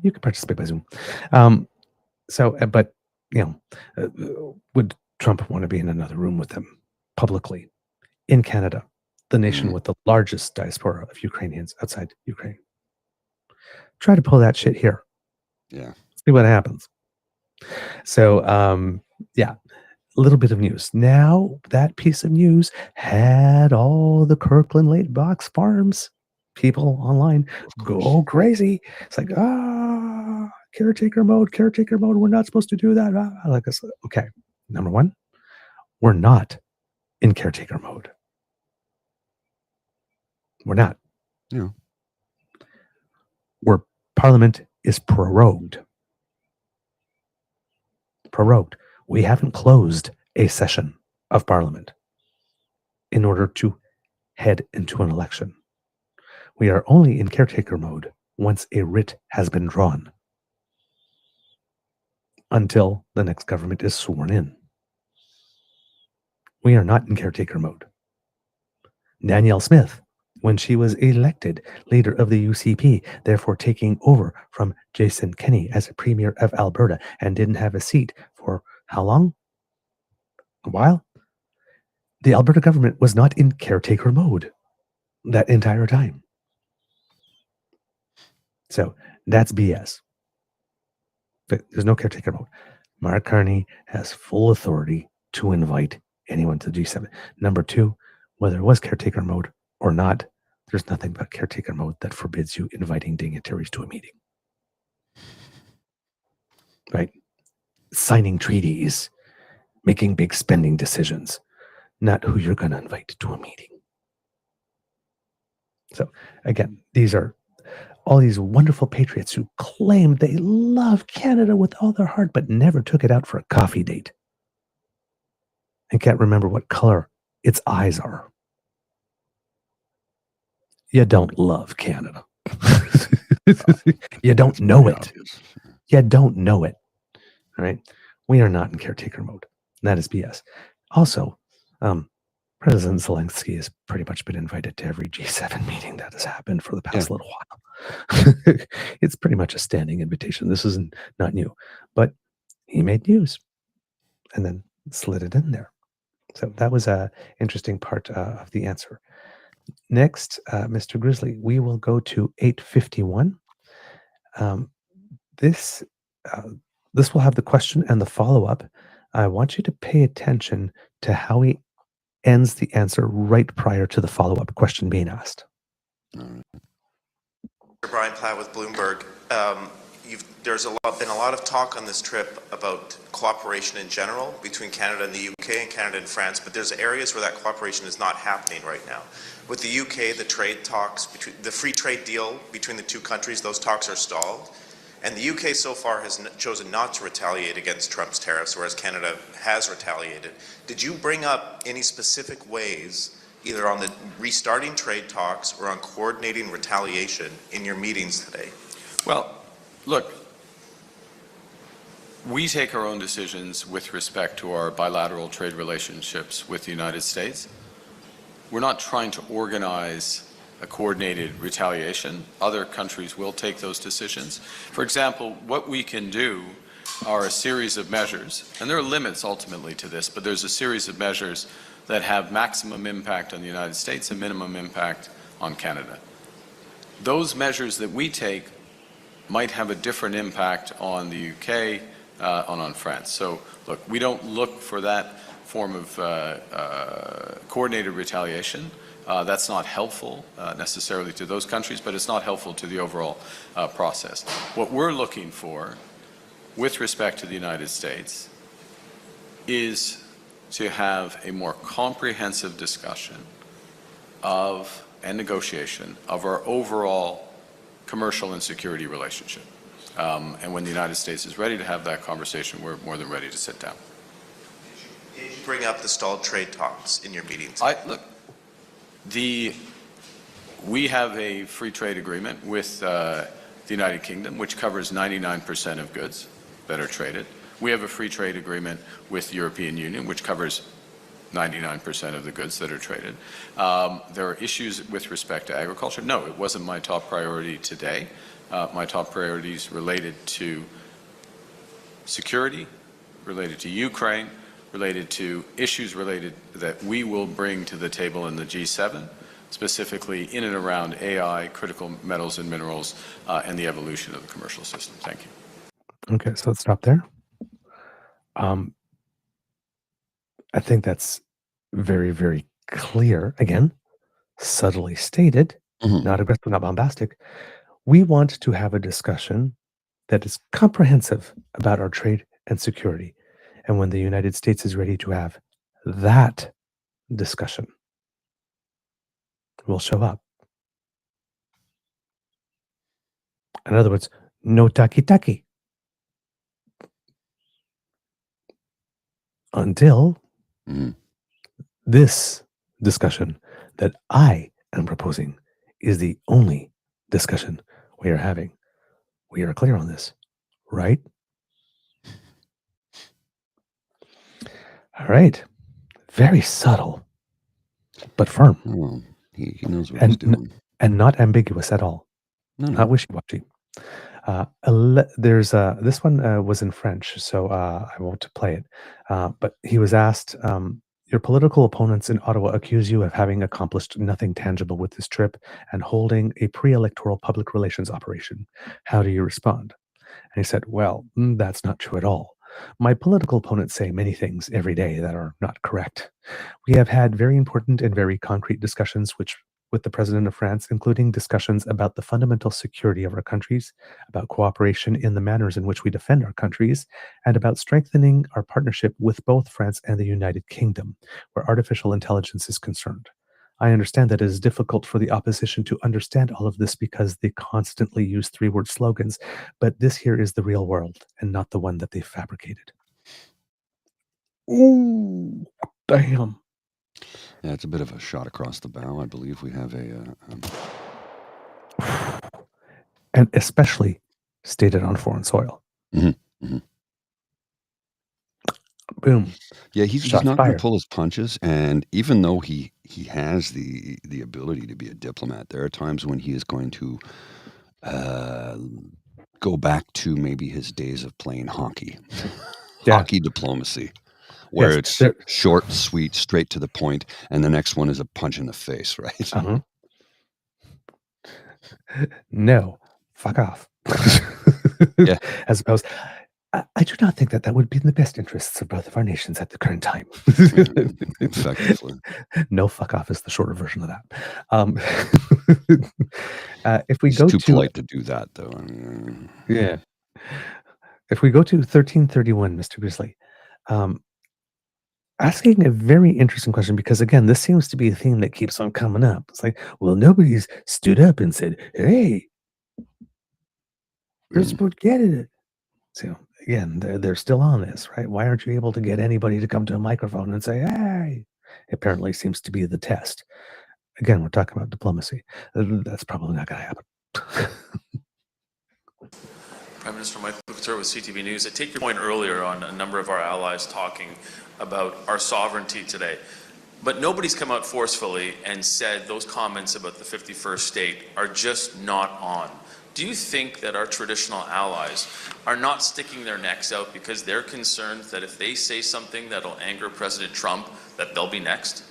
you can participate by Zoom. But would Trump want to be in another room with them publicly in Canada, the nation with the largest diaspora of Ukrainians outside Ukraine? Try to pull that shit here. Yeah. See what happens. So, a little bit of news. Now, that piece of news had all the Kirkland Lake Box Farms people online go crazy. It's like, caretaker mode. We're not supposed to do that. Like I said, okay. Number one, we're not in caretaker mode. We're not. Yeah. Parliament is prorogued. We haven't closed a session of Parliament in order to head into an election. We are only in caretaker mode once a writ has been drawn until the next government is sworn in. We are not in caretaker mode. Danielle Smith when she was elected leader of the UCP, therefore taking over from Jason Kenney as a premier of Alberta, and didn't have a seat for how long? A while. The Alberta government was not in caretaker mode that entire time. So that's BS. There's no caretaker mode. Mark Carney has full authority to invite anyone to the G7. Number two, whether it was caretaker mode or not, there's nothing but caretaker mode that forbids you inviting dignitaries to a meeting. Right? Signing treaties, making big spending decisions, not who you're going to invite to a meeting. So again, these are all these wonderful patriots who claim they love Canada with all their heart, but never took it out for a coffee date and can't remember what color its eyes are. You don't love Canada. You don't know it. You don't know it. All right. We are not in caretaker mode. That is BS. Also, President Zelensky has pretty much been invited to every G7 meeting that has happened for the past little while. It's pretty much a standing invitation. This isn't not new, but he made news and then slid it in there. So that was an interesting part of the answer. Next, Mr. Grizzly, we will go to 851. This will have the question and the follow-up. I want you to pay attention to how he ends the answer right prior to the follow-up question being asked. Brian Platt with Bloomberg. There's been a lot of talk on this trip about cooperation in general between Canada and the UK and Canada and France, but there's areas where that cooperation is not happening right now. With the UK, the trade talks, the free trade deal between the two countries, those talks are stalled. And the UK so far has chosen not to retaliate against Trump's tariffs, whereas Canada has retaliated. Did you bring up any specific ways, either on the restarting trade talks or on coordinating retaliation in your meetings today? Well, look, we take our own decisions with respect to our bilateral trade relationships with the United States. We're not trying to organize a coordinated retaliation. Other countries will take those decisions. For example, what we can do are a series of measures, and there are limits ultimately to this, but there's a series of measures that have maximum impact on the United States and minimum impact on Canada. Those measures that we take might have a different impact on the UK and on France. So look, we don't look for that form of coordinated retaliation. That's not helpful necessarily to those countries, but it's not helpful to the overall process. What we're looking for with respect to the United States is to have a more comprehensive discussion of and negotiation of our overall commercial and security relationship. And when the United States is ready to have that conversation, we're more than ready to sit down. Did you bring up the stalled trade talks in your meetings? We have a free trade agreement with the United Kingdom, which covers 99% of goods that are traded. We have a free trade agreement with the European Union, which covers 99% of the goods that are traded. There are issues with respect to agriculture. No, it wasn't my top priority today. My top priorities related to security, related to Ukraine, related to issues related that we will bring to the table in the G7, specifically in and around AI, critical metals and minerals, and the evolution of the commercial system. Thank you. Okay, so let's stop there. I think that's very, very clear. Again, subtly stated, not aggressive, not bombastic. We want to have a discussion that is comprehensive about our trade and security. And when the United States is ready to have that discussion, we'll show up. In other words, no taki-taki. Until this discussion that I am proposing is the only discussion we are having. We are clear on this, right? All right. Very subtle, but firm. He knows what he's doing. And not ambiguous at all. No. Not wishy-washy. There's this one was in French, so I won't play it. But he was asked, your political opponents in Ottawa accuse you of having accomplished nothing tangible with this trip and holding a pre-electoral public relations operation. How do you respond? And he said, well, that's not true at all. My political opponents say many things every day that are not correct. We have had very important and very concrete discussions with the President of France, including discussions about the fundamental security of our countries, about cooperation in the manners in which we defend our countries, and about strengthening our partnership with both France and the United Kingdom, where artificial intelligence is concerned. I understand that it is difficult for the opposition to understand all of this because they constantly use three-word slogans, but this here is the real world and not the one that they fabricated. Ooh, damn. Yeah, it's a bit of a shot across the bow. I believe we have a... And especially stated on foreign soil. Boom. Yeah, he's not going to pull his punches, and even though he has the ability to be a diplomat, there are times when he is going to go back to maybe his days of playing hockey. Hockey diplomacy. Where it's short, sweet, straight to the point, and the next one is a punch in the face, right? No, fuck off. Yeah. As opposed, I do not think that would be in the best interests of both of our nations at the current time. Effectively. No, fuck off is the shorter version of that. If we He's go too to polite to do that, though. Yeah. If we go to 1331, Mr. Grizzly, asking a very interesting question, because again, this seems to be a theme that keeps on coming up. It's like, well, nobody's stood up and said, hey, we're supposed to get it. So again, they're still on this, right? Why aren't you able to get anybody to come to a microphone and say, hey? Apparently seems to be the test. Again, we're talking about diplomacy. That's probably not going to happen. Prime Minister Michael Couture with CTV News. I take your point earlier on a number of our allies talking about our sovereignty today, but nobody's come out forcefully and said those comments about the 51st state are just not on. Do you think that our traditional allies are not sticking their necks out because they're concerned that if they say something that'll anger President Trump, that they'll be next?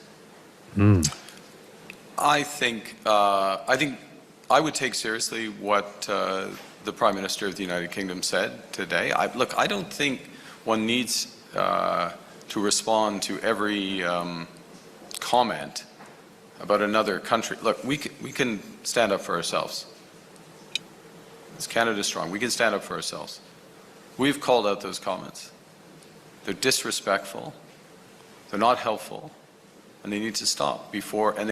I think I would take seriously what the Prime Minister of the United Kingdom said today. Look, I don't think one needs to respond to every comment about another country. Look, we can stand up for ourselves. As Canada strong, we can stand up for ourselves. We've called out those comments. They're disrespectful. They're not helpful, and they need to stop before. And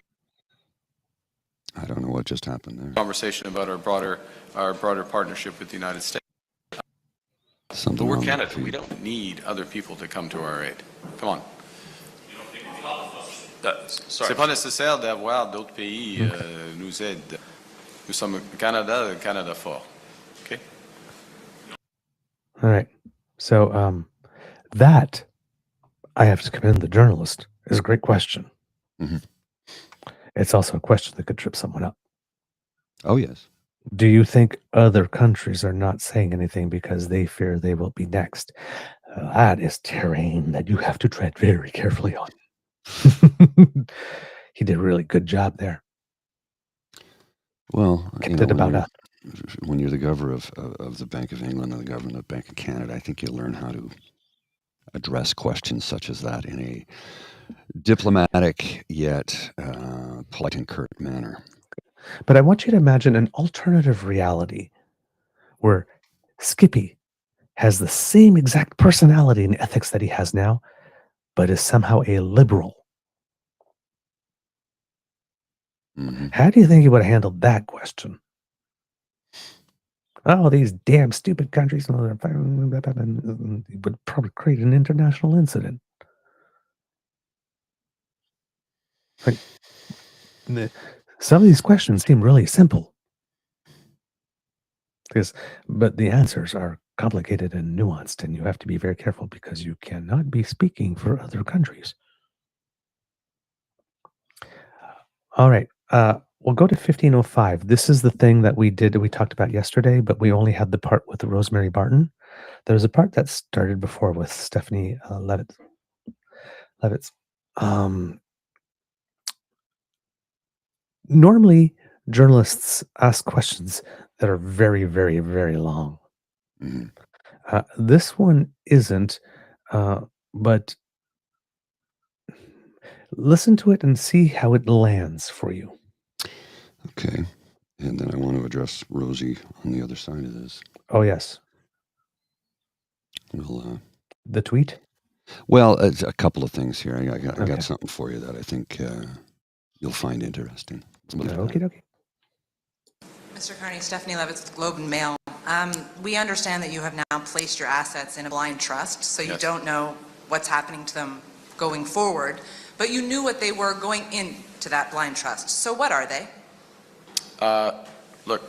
I don't know what just happened there. Conversation about our broader partnership with the United States. Something But we're wrong with Canada. the We don't need other people to come to our aid. Come on. C'est pas nécessaire d'avoir d'autres pays nous aident. Nous sommes Canada, Canada fort. Okay. All right. So that, I have to commend the journalist, is a great question. It's also a question that could trip someone up. Oh, yes. Do you think other countries are not saying anything because they fear they will be next? That is terrain that you have to tread very carefully on. He did a really good job there. Well, Kept it about up. When you're the governor of the Bank of England and the governor of the Bank of Canada, I think you learn how to address questions such as that in a diplomatic yet polite and curt manner. But I want you to imagine an alternative reality where Skippy has the same exact personality and ethics that he has now, but is somehow a liberal. How do you think he would have handled that question? Oh, these damn stupid countries. He would probably create an international incident. Like, some of these questions seem really simple. But the answers are complicated and nuanced, and you have to be very careful because you cannot be speaking for other countries. All right. We'll go to 1505. This is the thing that we talked about yesterday, but we only had the part with Rosemary Barton. There's a part that started before with Stephanie Levitz. Normally, journalists ask questions that are very, very, very long. This one isn't, but listen to it and see how it lands for you. Okay. And then I want to address Rosie on the other side of this. Oh, yes. Well, the tweet? Well, a couple of things here. I got Okay. something for you that I think you'll find interesting. Okie dokie. Mr. Carney, Stephanie Levitz with Globe and Mail. We understand that you have now placed your assets in a blind trust, so you Yes. don't know what's happening to them going forward, but you knew what they were going into that blind trust. So what are they? Look,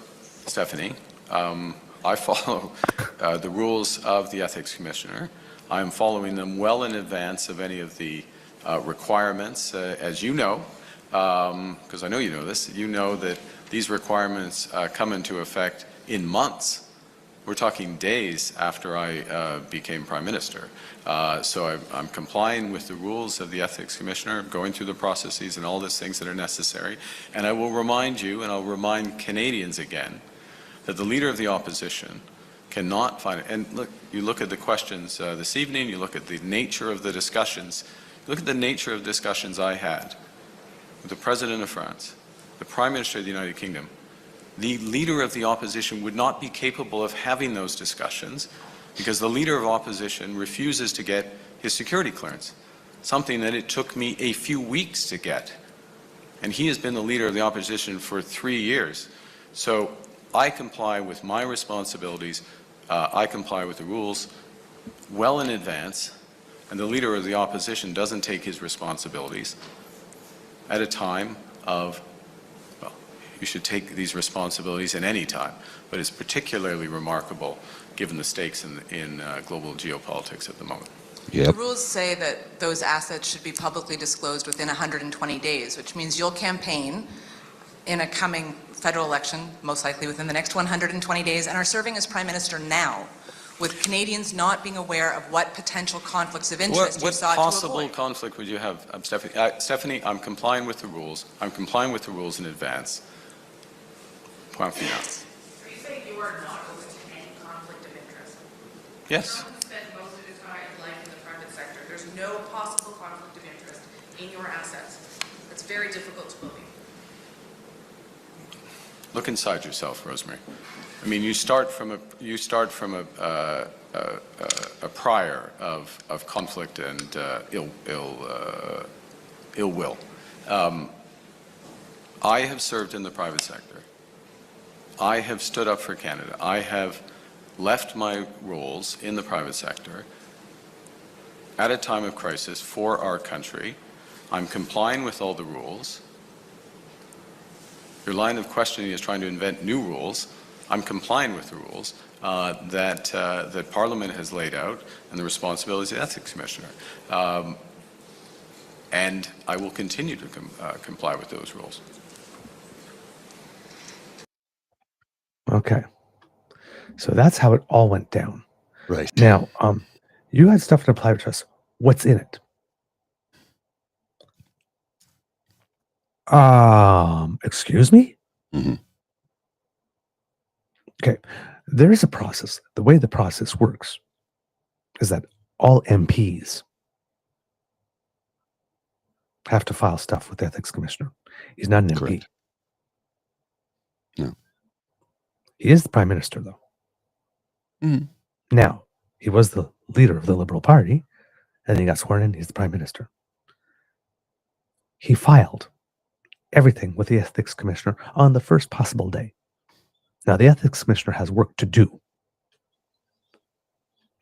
Stephanie, I follow the rules of the Ethics Commissioner. I'm following them well in advance of any of the requirements, as you know, because I know you know this. You know that these requirements come into effect in months. We're talking days after I became Prime Minister. So I'm complying with the rules of the Ethics Commissioner, going through the processes and all these things that are necessary. And I will remind you, and I'll remind Canadians again, that the Leader of the Opposition cannot find it. And look, you look at the questions this evening, you look at the nature of the discussions, you look at the nature of discussions I had with the President of France, the Prime Minister of the United Kingdom. The Leader of the Opposition would not be capable of having those discussions because the Leader of Opposition refuses to get his security clearance, something that it took me a few weeks to get. And he has been the Leader of the Opposition for 3 years. So I comply with my responsibilities, I comply with the rules well in advance, and the Leader of the Opposition doesn't take his responsibilities at a time of, well, you should take these responsibilities at any time, but it's particularly remarkable given the stakes in global geopolitics at the moment. The rules say that those assets should be publicly disclosed within 120 days, which means you'll campaign in a coming federal election, most likely within the next 120 days, and are serving as Prime Minister now, with Canadians not being aware of what potential conflicts of interest you sought to avoid. What possible conflict would you have, Stephanie? Stephanie, I'm complying with the rules. I'm complying with the rules in advance. Point final. Are you saying you are not open to any conflict of interest? Yes. Trump spent most of his life in the private sector. There's no possible conflict of interest in your assets. It's very difficult to believe. Look inside yourself, Rosemary. I mean, you start from a prior of conflict and ill will. I have served in the private sector. I have stood up for Canada. I have left my roles in the private sector at a time of crisis for our country. I'm complying with all the rules. Your line of questioning is trying to invent new rules. I'm complying with the rules that Parliament has laid out and the responsibilities of the Ethics Commissioner. And I will continue to comply with those rules. Okay. So that's how it all went down. Right. Now, you had stuff in a private trust. What's in it? Excuse me? Mm-hmm. Okay. There is a process. The way the process works is that all MPs have to file stuff with the Ethics Commissioner. He's not an MP. Correct. No. He is the Prime Minister, though. Mm-hmm. Now, he was the leader of the Liberal Party, and then he got sworn in. He's the Prime Minister. He filed everything with the Ethics Commissioner on the first possible day. Now, the Ethics Commissioner has work to do.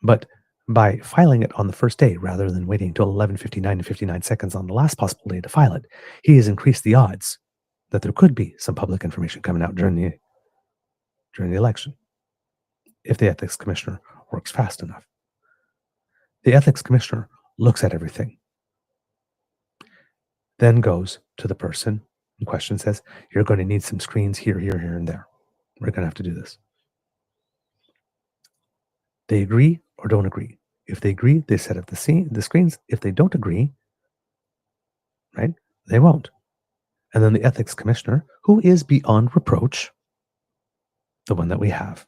But by filing it on the first day, rather than waiting until 11:59 and 59 seconds on the last possible day to file it, he has increased the odds that there could be some public information coming out during the election, if the Ethics Commissioner works fast enough. The Ethics Commissioner looks at everything, then goes to the person in question says, you're going to need some screens here, here, here, and there. We're going to have to do this. They agree or don't agree. If they agree, they set up the screens. If they don't agree, right, they won't. And then the ethics commissioner, who is beyond reproach, the one that we have,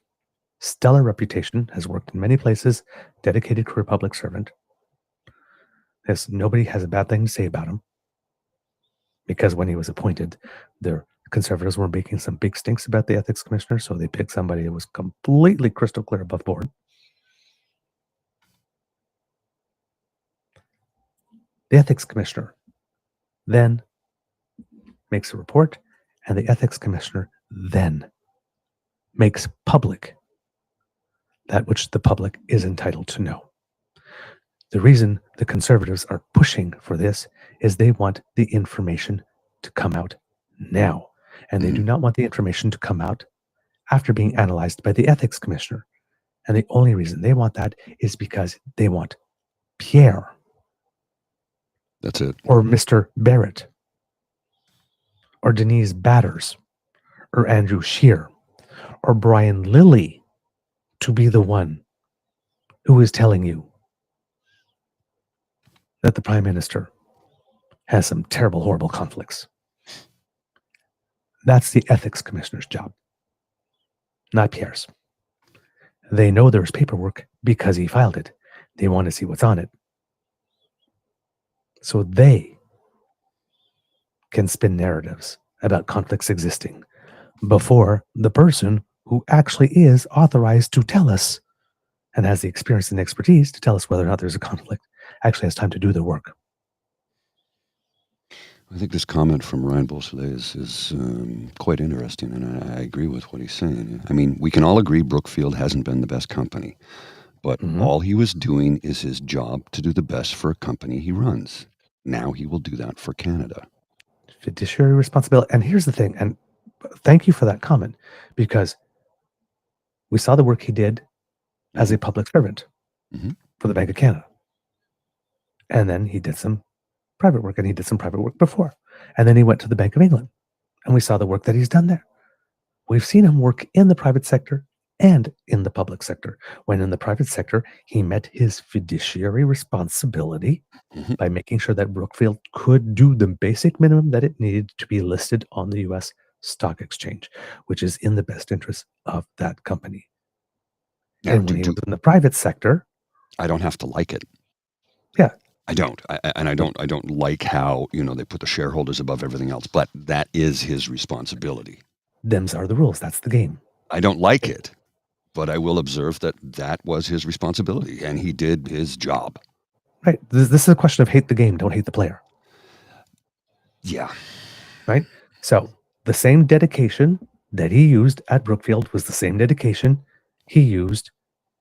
stellar reputation, has worked in many places, dedicated career public servant. Nobody has a bad thing to say about him. Because when he was appointed, the Conservatives were making some big stinks about the ethics commissioner, so they picked somebody who was completely crystal clear above board. The ethics commissioner then makes a report, and the ethics commissioner then makes public that which the public is entitled to know. The reason the Conservatives are pushing for this is they want the information to come out now. And they do not want the information to come out after being analyzed by the ethics commissioner. And the only reason they want that is because they want Pierre. That's it. Or Mr. Barrett. Or Denise Batters. Or Andrew Scheer. Or Brian Lilly to be the one who is telling you that the Prime Minister has some terrible, horrible conflicts. That's the ethics commissioner's job, not Pierre's. They know there's paperwork because he filed it. They want to see what's on it. So they can spin narratives about conflicts existing before the person who actually is authorized to tell us and has the experience and expertise to tell us whether or not there's a conflict actually has time to do their work. I think this comment from Ryan Beausoleil is quite interesting, and I agree with what he's saying. I mean, we can all agree Brookfield hasn't been the best company, but all he was doing is his job to do the best for a company he runs. Now he will do that for Canada. Fiduciary responsibility. And here's the thing, and thank you for that comment, because we saw the work he did as a public servant for the Bank of Canada. And then he did some private work, and he did some private work before. And then he went to the Bank of England, and we saw the work that he's done there. We've seen him work in the private sector and in the public sector. When in the private sector, he met his fiduciary responsibility by making sure that Brookfield could do the basic minimum that it needed to be listed on the U.S. Stock Exchange, which is in the best interest of that company. Now, and when he was in the private sector, I don't have to like it. Yeah. I don't. I don't like how, they put the shareholders above everything else, but that is his responsibility. Them's are the rules. That's the game. I don't like it, but I will observe that was his responsibility, and he did his job. Right. This is a question of hate the game, don't hate the player. Yeah. Right? So the same dedication that he used at Brookfield was the same dedication he used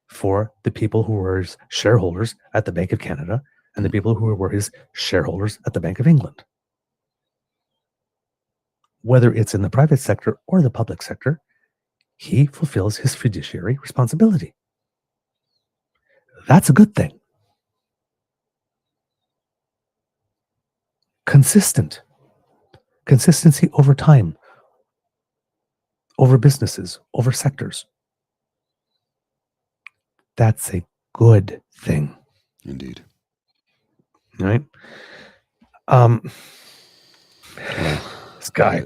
for the people who were his shareholders at the Bank of Canada and the people who were his shareholders at the Bank of England. Whether it's in the private sector or the public sector, he fulfills his fiduciary responsibility. That's a good thing. Consistency over time, over businesses, over sectors. That's a good thing. Indeed. Right? This guy.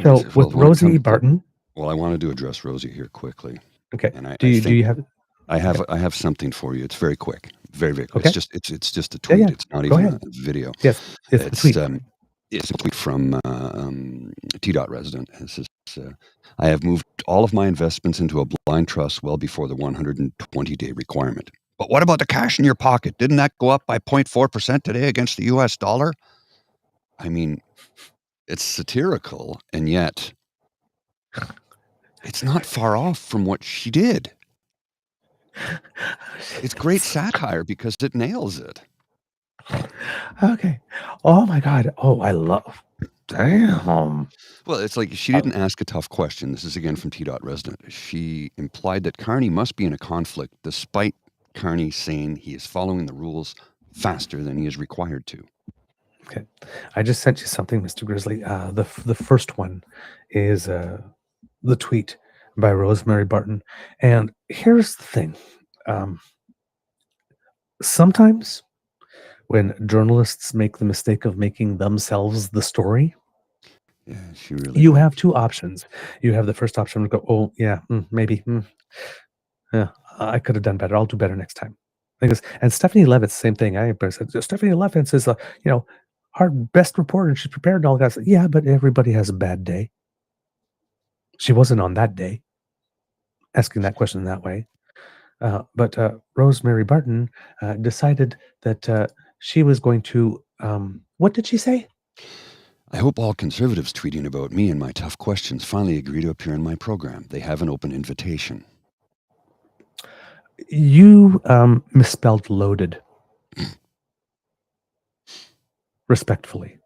So with Rosie Barton. Well, I wanted to address Rosie here quickly. Okay. And Do you have? I have something for you. It's very quick, very quick. Okay. It's just a tweet. Yeah. It's not even a video. Yes, it's a tweet. It's a tweet from T-Dot resident. It says, I have moved all of my investments into a blind trust well before the 120-day requirement. But what about the cash in your pocket? Didn't that go up by 0.4% today against the US dollar? I mean, it's satirical, and yet it's not far off from what she did. It's great satire because it nails it. Okay. Oh my God. Oh, I love. Damn. Well, it's like she didn't ask a tough question. This is again from T-Dot resident. She implied that Carney must be in a conflict despite Carney saying he is following the rules faster than he is required to. Okay. I just sent you something, Mr. Grizzly. The first one is the tweet by Rosemary Barton. And here's the thing. Sometimes when journalists make the mistake of making themselves the story, Yeah, she really. you have two options. You have the first option to go, oh, yeah, maybe. Yeah, I could have done better. I'll do better next time. And Stephanie Levitt's same thing. I said, Stephanie Levitt is our best reporter. She's prepared and all that. Yeah, but everybody has a bad day. She wasn't on that day asking that question that way. But Rosemary Barton decided that she was going to, what did she say? I hope all conservatives tweeting about me and my tough questions finally agree to appear in my program. They have an open invitation. You misspelled loaded. Respectfully,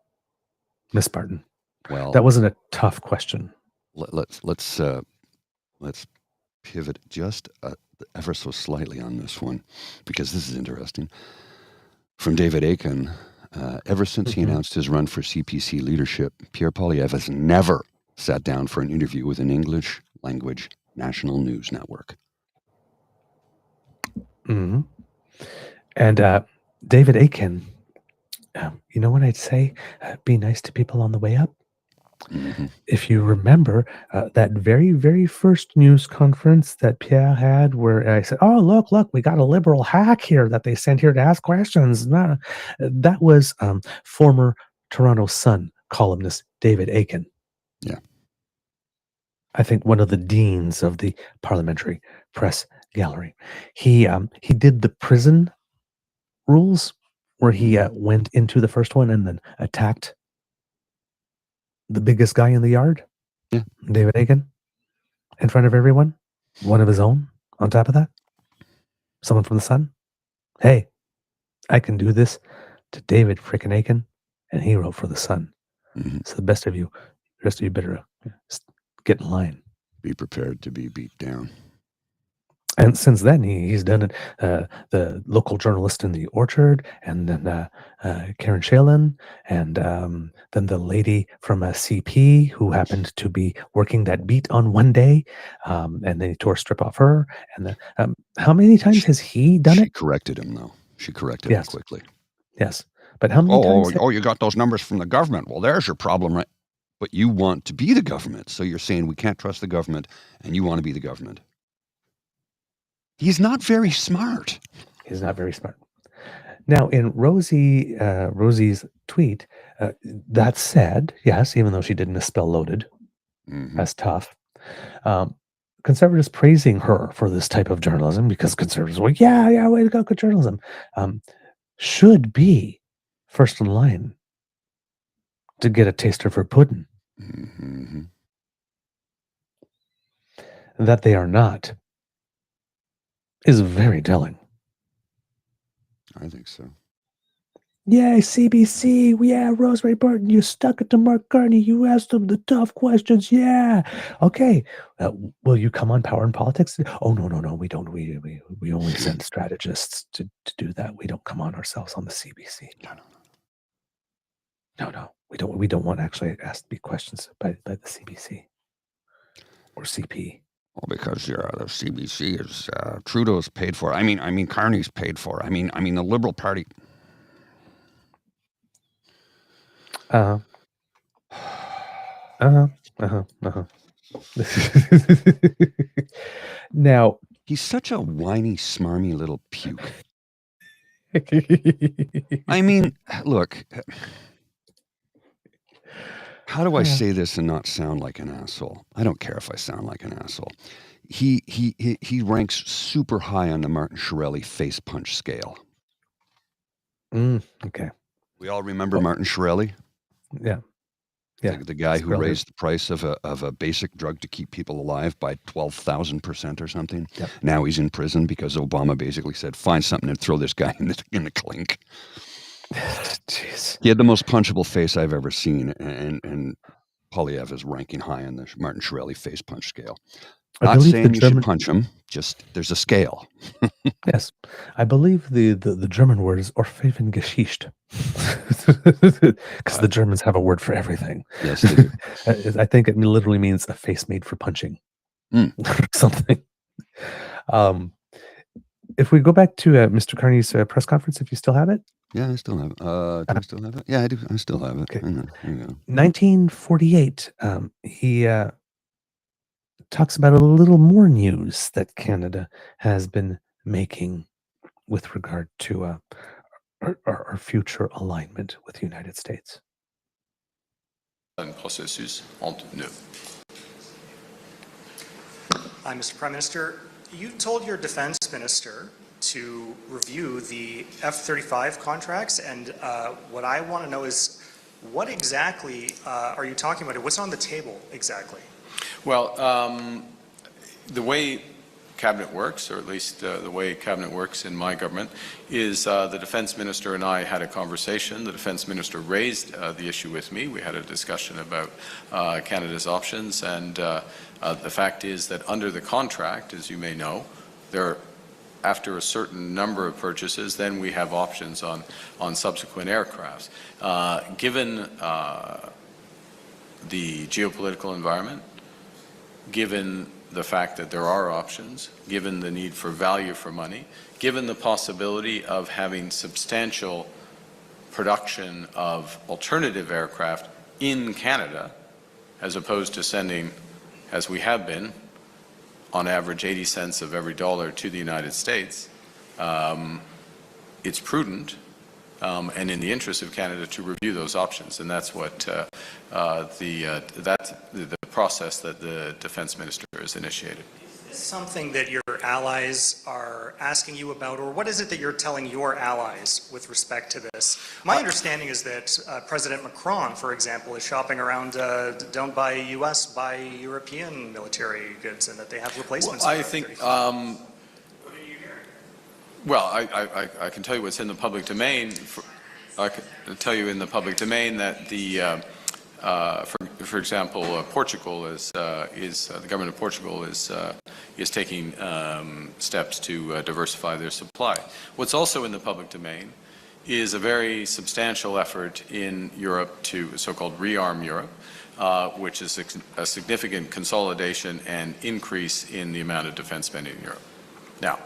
Miss Barton. Well, that wasn't a tough question. Let's pivot just ever so slightly on this one, because this is interesting. From David Aiken, ever since he announced his run for CPC leadership, Pierre Poilievre has never sat down for an interview with an English language national news network. Mm-hmm. And David Aiken, you know what I'd say? Be nice to people on the way up. Mm-hmm. If you remember that very, very first news conference that Pierre had, where I said, oh, look, we got a liberal hack here that they sent here to ask questions. That was former Toronto Sun columnist David Aiken. Yeah. I think one of the deans of the Parliamentary Press Gallery. He did the prison rules where he went into the first one and then attacked the biggest guy in the yard, David Aiken, in front of everyone, one of his own, on top of that, someone from the Sun. Hey, I can do this to David frickin' Aiken, and he wrote for the Sun. Mm-hmm. So the rest of you better get in line. Be prepared to be beat down. And since then, he's done it. The local journalist in the Orchard, and then Karen Shalin, and then the lady from a CP who happened to be working that beat on one day, and then he tore a strip off her. And how many times has he done it? She corrected him, though. She corrected him quickly. Yes, but how many times? You got those numbers from the government. Well, there's your problem, right? But you want to be the government, so you're saying we can't trust the government, and you want to be the government. He's not very smart. He's not very smart. Now, in Rosie's tweet, that said, yes, even though she did misspell loaded, that's tough. Conservatives praising her for this type of journalism, because conservatives were like, yeah, way to go, good journalism, should be first in line to get a taster for Putin. Mm-hmm. That they are not is very telling. I think so. Yeah, CBC. Yeah, Rosemary Barton, you stuck it to Mark Carney. You asked him the tough questions. Yeah. Okay. Will you come on Power and Politics? Oh, no. We don't. We only send strategists to do that. We don't come on ourselves on the CBC. No. We don't want actually asked to be questions by the CBC or CP. Well, because the CBC is Trudeau's paid for. I mean, Carney's paid for. I mean, the Liberal Party. Now, he's such a whiny, smarmy little puke. I mean, look. How do I say this and not sound like an asshole? I don't care if I sound like an asshole. He ranks super high on the Martin Shkreli face punch scale. Okay. We all remember Martin Shkreli? Yeah. The guy who raised the price of a basic drug to keep people alive by 12,000% or something. Yep. Now he's in prison because Obama basically said, find something and throw this guy in the clink. Jeez. He had the most punchable face I've ever seen, and Poilievre is ranking high on the Martin Shkreli face punch scale. Not believe saying the you should German. punch them. Just there's a scale. Yes, I believe the German word is Orphevengeschichte, because the Germans have a word for everything. Yes, they do. I think it literally means a face made for punching, Mm. or something. If we go back to Mr. Carney's press conference, if you still have it. Yeah, I still have it. Do I still have it? Yeah, I do. I still have it. Okay. Here we go. 1948. He talks about a little more news that Canada has been making with regard to our future alignment with the United States. Processus entre nous. Mr. Prime Minister, you told your defense minister to review the F-35 contracts, and what I want to know is what exactly are you talking about? What's on the table exactly? Well, the way Cabinet works, or at least the way Cabinet works in my government, is the Defence Minister and I had a conversation. The Defence Minister raised the issue with me. We had a discussion about Canada's options, and the fact is that under the contract, as you may know, after a certain number of purchases, then we have options on subsequent aircrafts. Given the geopolitical environment, given the fact that there are options, given the need for value for money, given the possibility of having substantial production of alternative aircraft in Canada, as opposed to sending, as we have been, on average 80 cents of every dollar to the United States, it's prudent and in the interest of Canada to review those options, and that's what that's the process that the Defence Minister has initiated. Is this something that your allies are asking you about, or what is it that you're telling your allies with respect to this? My understanding is that President Macron, for example, is shopping around, don't buy US, buy European military goods, and that they have replacements. Well, I think, well, I can tell you what's in the public domain. I can tell you in the public domain that the, for example, Portugal is the government of Portugal is taking steps to diversify their supply. What's also in the public domain is a very substantial effort in Europe to so-called rearm Europe, which is a significant consolidation and increase in the amount of defense spending in Europe. Now,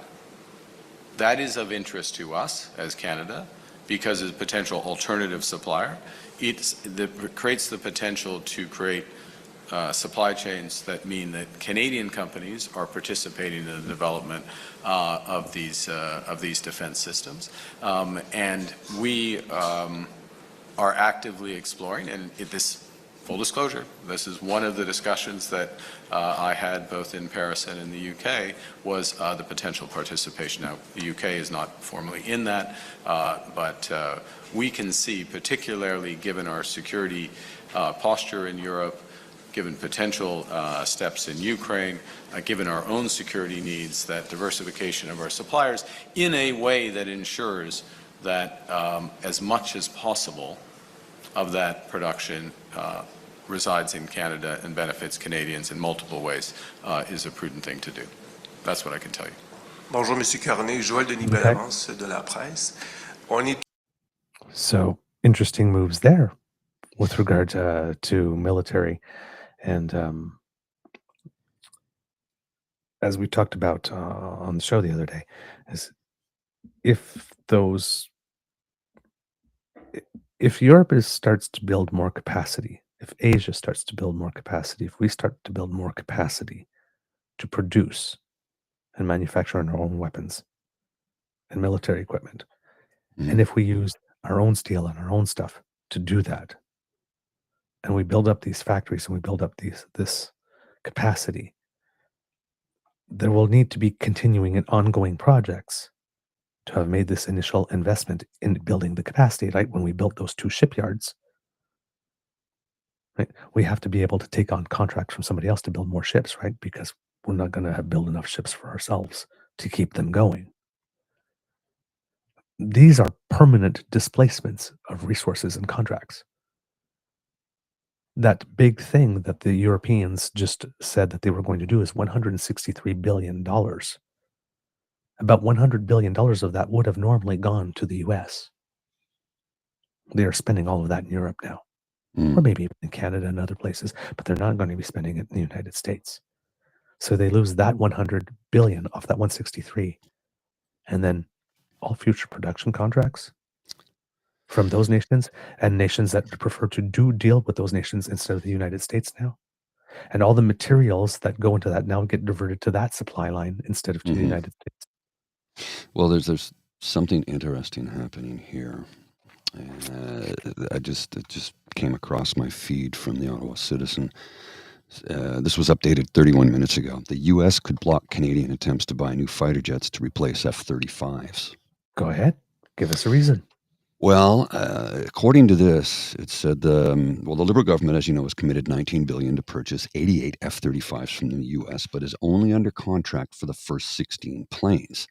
that is of interest to us as Canada because as a potential alternative supplier. It creates the potential to create supply chains that mean that Canadian companies are participating in the development of these defense systems, and we are actively exploring. And this, full disclosure, this is one of the discussions that I had both in Paris and in the UK, was the potential participation. Now, the UK is not formally in that, but we can see, particularly given our security posture in Europe, given potential steps in Ukraine, given our own security needs, that diversification of our suppliers in a way that ensures that as much as possible of that production resides in Canada and benefits Canadians in multiple ways is a prudent thing to do. That's what I can tell you. Bonjour, Monsieur Carnet. Joël Denis Bellavance de la Presse. So interesting moves there with regard to military. And as we talked about on the show the other day, is if Europe starts to build more capacity, if Asia starts to build more capacity, if we start to build more capacity to produce and manufacture our own weapons and military equipment, and if we use our own steel and our own stuff to do that, and we build up these factories and we build up this capacity, there will need to be continuing and ongoing projects to have made this initial investment in building the capacity. Like when we built those 2 shipyards, right? We have to be able to take on contracts from somebody else to build more ships, right? Because we're not going to build enough ships for ourselves to keep them going. These are permanent displacements of resources and contracts. that big thing that the Europeans just said that they were going to do is $163 billion. About $100 billion of that would have normally gone to the US. They are spending all of that in Europe now, or maybe even in Canada and other places, but they're not going to be spending it in the United States. So they lose that 100 billion off that 163, and then all future production contracts from those nations and nations that prefer to deal with those nations instead of the United States now. And all the materials that go into that now get diverted to that supply line instead of to the United States. Well, there's something interesting happening here. It just came across my feed from the Ottawa Citizen. This was updated 31 minutes ago. The U.S. could block Canadian attempts to buy new fighter jets to replace F-35s. Go ahead. Give us a reason. Well, according to this, it said the Liberal government, as you know, has committed $19 billion to purchase 88 F-35s from the U.S., but is only under contract for the first 16 planes.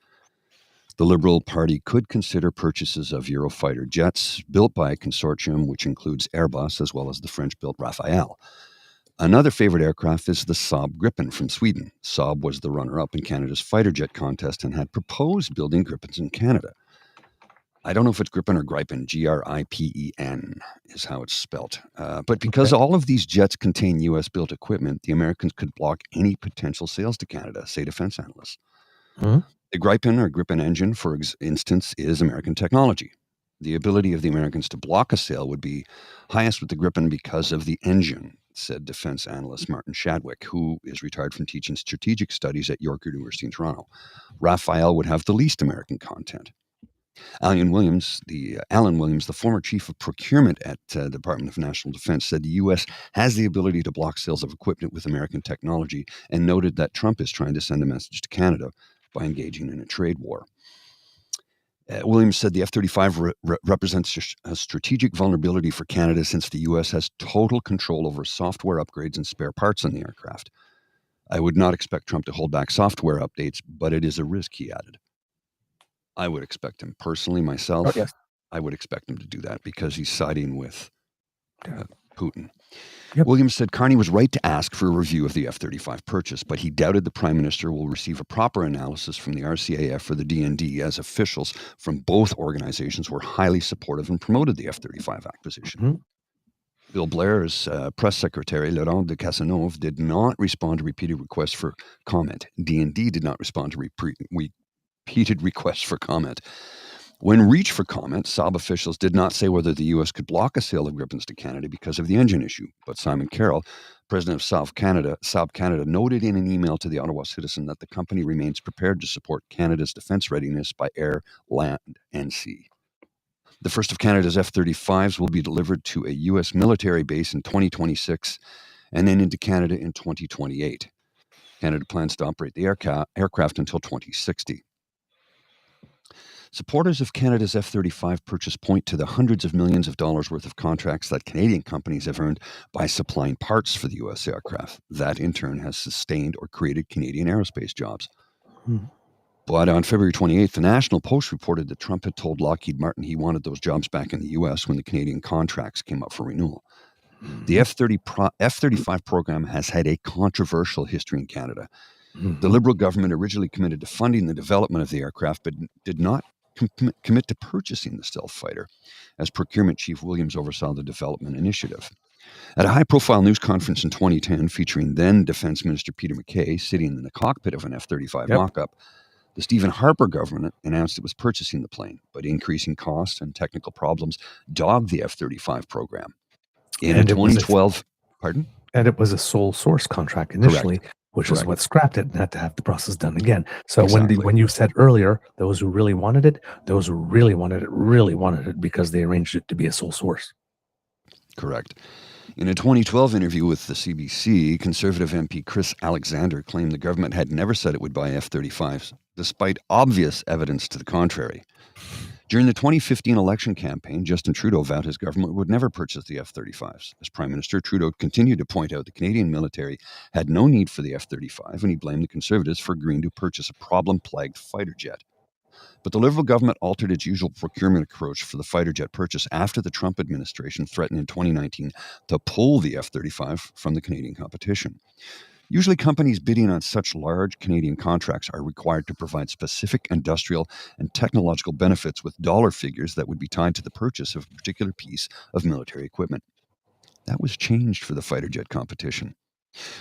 The Liberal Party could consider purchases of Eurofighter jets built by a consortium which includes Airbus as well as the French-built Rafale. Another favorite aircraft is the Saab Gripen from Sweden. Saab was the runner-up in Canada's fighter jet contest and had proposed building Gripens in Canada. I don't know if it's Gripen or Gripen, Gripen is how it's spelt. But because all of these jets contain U.S.-built equipment, the Americans could block any potential sales to Canada, say defense analysts. The Gripen or Gripen engine, for instance, is American technology. The ability of the Americans to block a sale would be highest with the Gripen because of the engine, said defense analyst Martin Shadwick, who is retired from teaching strategic studies at York University in Toronto. Rafale would have the least American content. Alan Williams, the former chief of procurement at the Department of National Defense, said the U.S. has the ability to block sales of equipment with American technology and noted that Trump is trying to send a message to Canada by engaging in a trade war. Williams said the F-35 represents a strategic vulnerability for Canada since the U.S. has total control over software upgrades and spare parts on the aircraft. I would not expect Trump to hold back software updates, but it is a risk, he added. I would expect him personally, myself. I would expect him to do that because he's siding with Putin. Williams said Carney was right to ask for a review of the F-35 purchase, but he doubted the Prime Minister will receive a proper analysis from the RCAF or the DND, as officials from both organizations were highly supportive and promoted the F-35 acquisition. Bill Blair's press secretary, Laurent de Cazeneuve, did not respond to repeated requests for comment. DND did not respond to repeated requests for comment. When reached for comment, Saab officials did not say whether the U.S. could block a sale of Gripens to Canada because of the engine issue. But Simon Carroll, president of Saab Canada, noted in an email to the Ottawa Citizen that the company remains prepared to support Canada's defense readiness by air, land, and sea. The first of Canada's F-35s will be delivered to a U.S. military base in 2026 and then into Canada in 2028. Canada plans to operate the aircraft until 2060. Supporters of Canada's F-35 purchase point to the hundreds of millions of dollars worth of contracts that Canadian companies have earned by supplying parts for the U.S. aircraft. That, in turn, has sustained or created Canadian aerospace jobs. But on February 28th, the National Post reported that Trump had told Lockheed Martin he wanted those jobs back in the U.S. when the Canadian contracts came up for renewal. The F-35 program has had a controversial history in Canada. The Liberal government originally committed to funding the development of the aircraft, but did not commit to purchasing the stealth fighter, as Procurement Chief Williams oversaw the development initiative. At a high-profile news conference in 2010 featuring then Defense Minister Peter MacKay sitting in the cockpit of an F-35 mock-up, the Stephen Harper government announced it was purchasing the plane, but increasing costs and technical problems dogged the F-35 program. In 2012, pardon? And it was a sole source contract initially, which is what scrapped it and had to have the process done again. So when you said earlier, those who really wanted it, those who really wanted it because they arranged it to be a sole source. Correct. In a 2012 interview with the CBC, Conservative MP Chris Alexander claimed the government had never said it would buy F-35s, despite obvious evidence to the contrary. During the 2015 election campaign, Justin Trudeau vowed his government would never purchase the F-35s. As Prime Minister, Trudeau continued to point out the Canadian military had no need for the F-35, and he blamed the Conservatives for agreeing to purchase a problem-plagued fighter jet. But the Liberal government altered its usual procurement approach for the fighter jet purchase after the Trump administration threatened in 2019 to pull the F-35 from the Canadian competition. Usually, companies bidding on such large Canadian contracts are required to provide specific industrial and technological benefits with dollar figures that would be tied to the purchase of a particular piece of military equipment. That was changed for the fighter jet competition.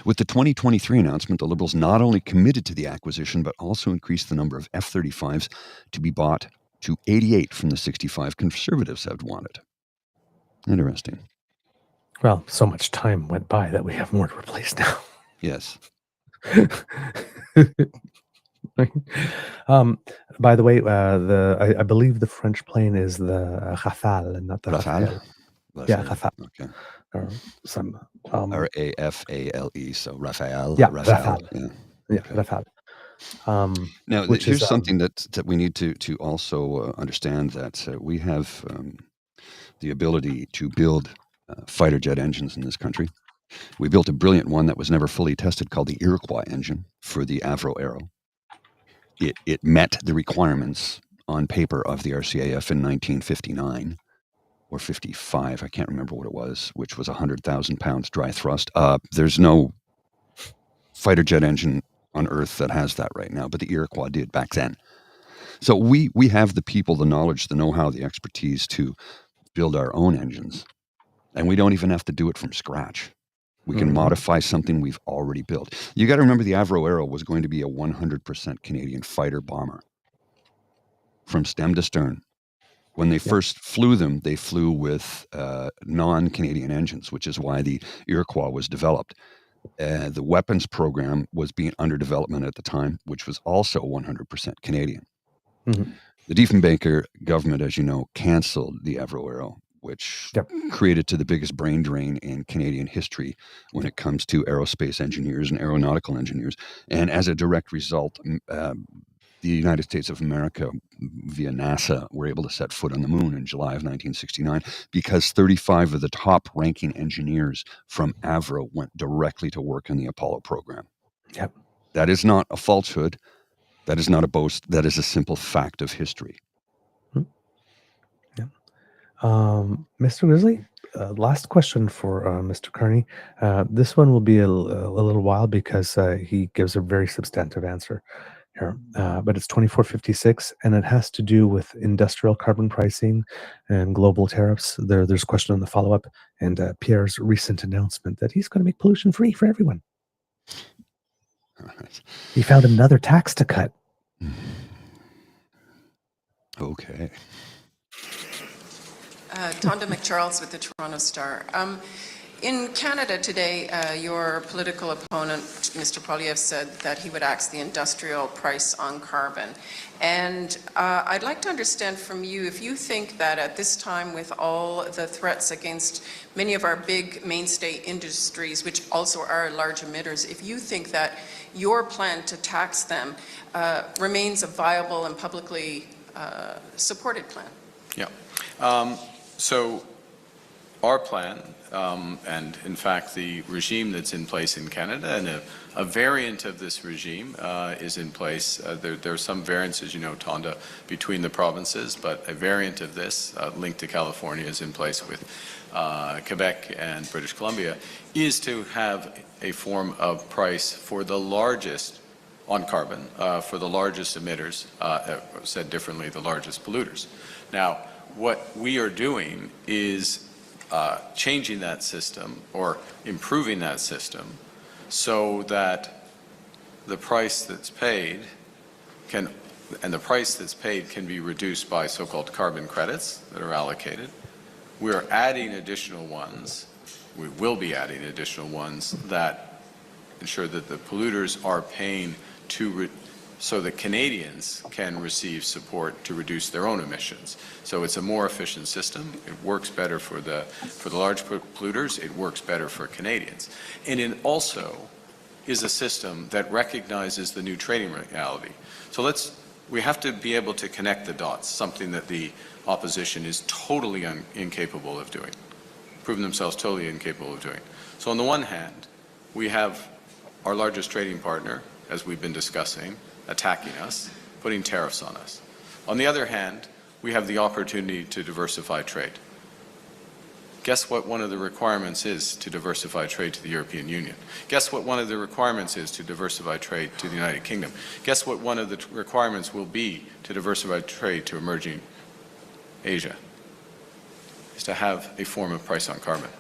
With the 2023 announcement, the Liberals not only committed to the acquisition, but also increased the number of F-35s to be bought to 88 from the 65 Conservatives had wanted. Interesting. Well, so much time went by that we have more to replace now. Yes. By the way, I believe the French plane is the Rafale and not the Rafale. Yeah, Rafale. Okay. Or some R-A-F-A-L-E, so Raphael. Yeah, Rafale. Yeah, Okay. Rafale. Now, which here's is, something that we need to also understand, that we have the ability to build fighter jet engines in this country. We built a brilliant one that was never fully tested called the Iroquois engine for the Avro Arrow. It met the requirements on paper of the RCAF in 1959 or 55. I can't remember what it was, which was 100,000 pounds dry thrust. There's no fighter jet engine on Earth that has that right now, but the Iroquois did back then. So we have the people, the knowledge, the know-how, the expertise to build our own engines. And we don't even have to do it from scratch. We can modify something we've already built. You got to remember the Avro Arrow was going to be a 100% Canadian fighter bomber from stem to stern. When they first flew them, they flew with non-Canadian engines, which is why the Iroquois was developed. The weapons program was being under development at the time, which was also 100% Canadian. Mm-hmm. The Diefenbaker government, as you know, canceled the Avro Arrow, which created to the biggest brain drain in Canadian history when it comes to aerospace engineers and aeronautical engineers. And as a direct result, the United States of America, via NASA, were able to set foot on the moon in July of 1969 because 35 of the top-ranking engineers from Avro went directly to work in the Apollo program. Yep. That is not a falsehood. That is not a boast. That is a simple fact of history. Mr. Grizzly, last question for Mr. Kearney. This one will be a little while because he gives a very substantive answer here. But it's 2456, and it has to do with industrial carbon pricing and global tariffs. There's a question on the follow-up, and Pierre's recent announcement that he's going to make pollution-free for everyone. He found another tax to cut. Okay. Tonda McCharles with the Toronto Star. In Canada today, your political opponent, Mr. Poilievre, said that he would axe the industrial price on carbon. And I'd like to understand from you if you think that at this time, with all the threats against many of our big mainstay industries, which also are large emitters, if you think that your plan to tax them remains a viable and publicly supported plan. Yeah. So our plan, and in fact the regime that's in place in Canada, and a variant of this regime is in place. There are some variances, you know, Tonda, between the provinces, but a variant of this linked to California is in place with Quebec and British Columbia, is to have a form of price for the largest on carbon, for the largest emitters, said differently, the largest polluters. Now, what we are doing is changing that system or improving that system so that the price that's paid can be reduced by so-called carbon credits that are allocated. We are adding additional ones. We will be adding additional ones that ensure that the polluters are paying so that Canadians can receive support to reduce their own emissions. So it's a more efficient system. It works better for the large polluters. It works better for Canadians. And it also is a system that recognizes the new trading reality. So we have to be able to connect the dots, something that the opposition is totally incapable of doing, proven themselves totally incapable of doing. So on the one hand, we have our largest trading partner, as we've been discussing, attacking us, putting tariffs on us. On the other hand, we have the opportunity to diversify trade. Guess what one of the requirements is to diversify trade to the European Union? Guess what one of the requirements is to diversify trade to the United Kingdom? Guess what one of the requirements will be to diversify trade to emerging Asia? Is to have a form of price on carbon.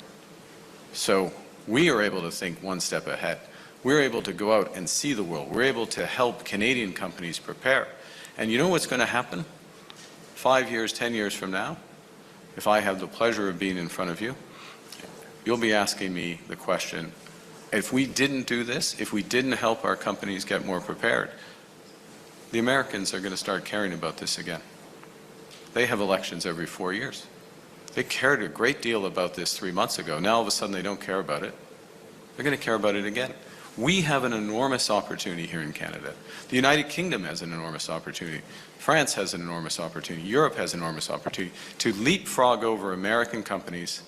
So we are able to think one step ahead. We're able to go out and see the world. We're able to help Canadian companies prepare. And you know what's going to happen 5 years, 10 years from now? If I have the pleasure of being in front of you, you'll be asking me the question, if we didn't do this, if we didn't help our companies get more prepared, the Americans are going to start caring about this again. They have elections every 4 years. They cared a great deal about this 3 months ago. Now all of a sudden they don't care about it. They're going to care about it again. We have an enormous opportunity here in Canada. The United Kingdom has an enormous opportunity. France has an enormous opportunity. Europe has an enormous opportunity to leapfrog over American companies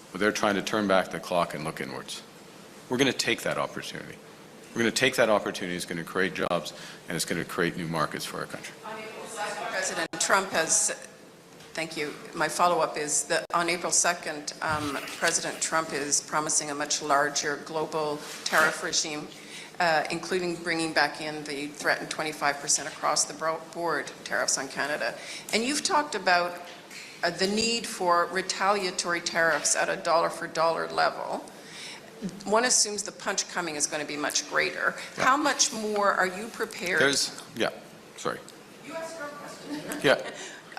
where they're trying to turn back the clock and look inwards. We're going to take that opportunity. We're going to take that opportunity. It's going to create jobs and it's going to create new markets for our country. President Trump has, thank you. My follow-up is that on April 2nd, President Trump is promising a much larger global tariff regime, including bringing back in the threatened 25% across the board tariffs on Canada. And you've talked about the need for retaliatory tariffs at a dollar-for-dollar level. One assumes the punch coming is going to be much greater. Yeah. How much more are you prepared? Sorry. You asked your own question. Yeah.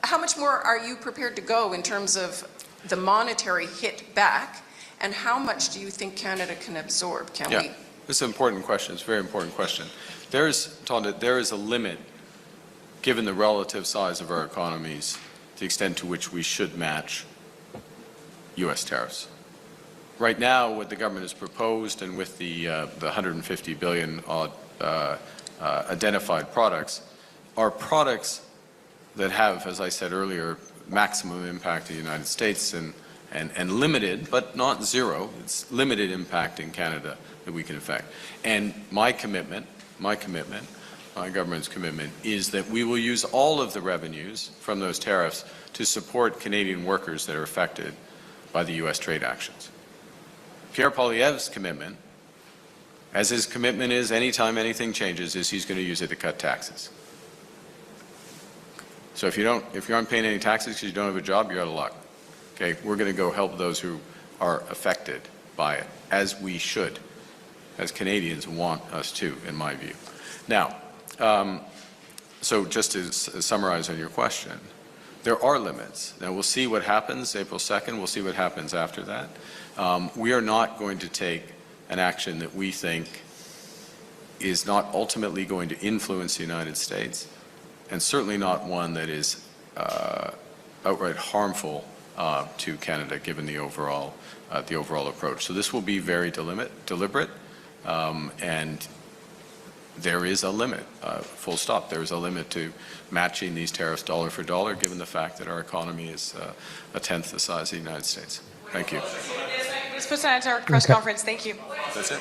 How much more are you prepared to go in terms of the monetary hit back, and how much do you think Canada can absorb? Can we? This is an important question. It's a very important question. There is a limit, given the relative size of our economies, the extent to which we should match U.S. tariffs. Right now, what the government has proposed, and with the 150 billion odd identified products, are products that have, as I said earlier, maximum impact in the United States and limited, but not zero, it's limited impact in Canada that we can affect. And my government's commitment is that we will use all of the revenues from those tariffs to support Canadian workers that are affected by the U.S. trade actions. Pierre Poilievre's commitment, as his commitment is anytime anything changes, is he's going to use it to cut taxes. So if you aren't paying any taxes because you don't have a job, you're out of luck. Okay, we're going to go help those who are affected by it, as we should, as Canadians want us to, in my view. Now, so just to summarize on your question, there are limits. Now we'll see what happens April 2nd. We'll see what happens after that. We are not going to take an action that we think is not ultimately going to influence the United States, and certainly not one that is outright harmful to Canada, given the overall approach. So this will be very deliberate, and there is a limit, full stop. There is a limit to matching these tariffs dollar for dollar, given the fact that our economy is a tenth the size of the United States. Thank you. Let's put that into our press conference. Thank you. That's it.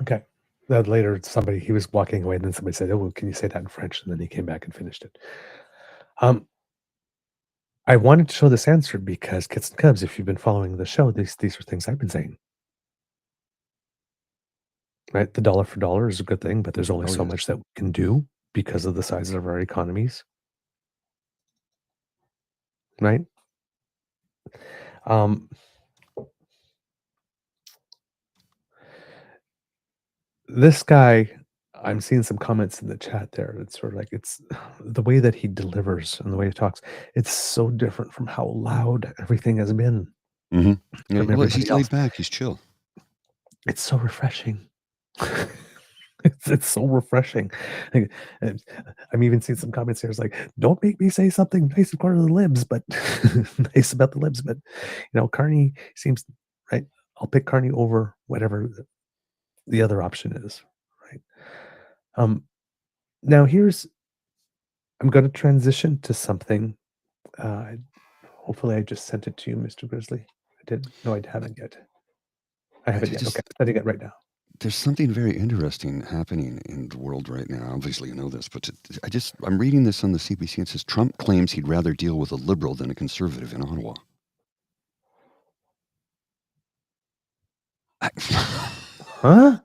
Okay. Then later, he was walking away, and then somebody said, "Oh, well, can you say that in French?" And then he came back and finished it. I wanted to show this answer because, Kits and Cubs, if you've been following the show, these are things I've been saying. Right? The dollar for dollar is a good thing, but there's only so much that we can do because of the size of our economies. Right? This guy, I'm seeing some comments in the chat there. It's sort of like, it's the way that he delivers and the way he talks. It's so different from how loud everything has been. Mm-hmm. Yeah, From well, he's everybody else. laid back. He's chill. It's so refreshing. It's so refreshing. I'm even seeing some comments here. It's like, don't make me say something nice about the libs, but nice about the libs. But Carney seems right. I'll pick Carney over whatever the other option is. Right. Now I'm going to transition to something. Hopefully, I just sent it to you, Mr. Grizzly. I did. No, I haven't yet. I haven't yet. Okay, I'm sending it right now. there's something very interesting happening in the world right now. Obviously, you know this, but I'm reading this on the CBC. And it says Trump claims he'd rather deal with a liberal than a conservative in Ottawa. Huh?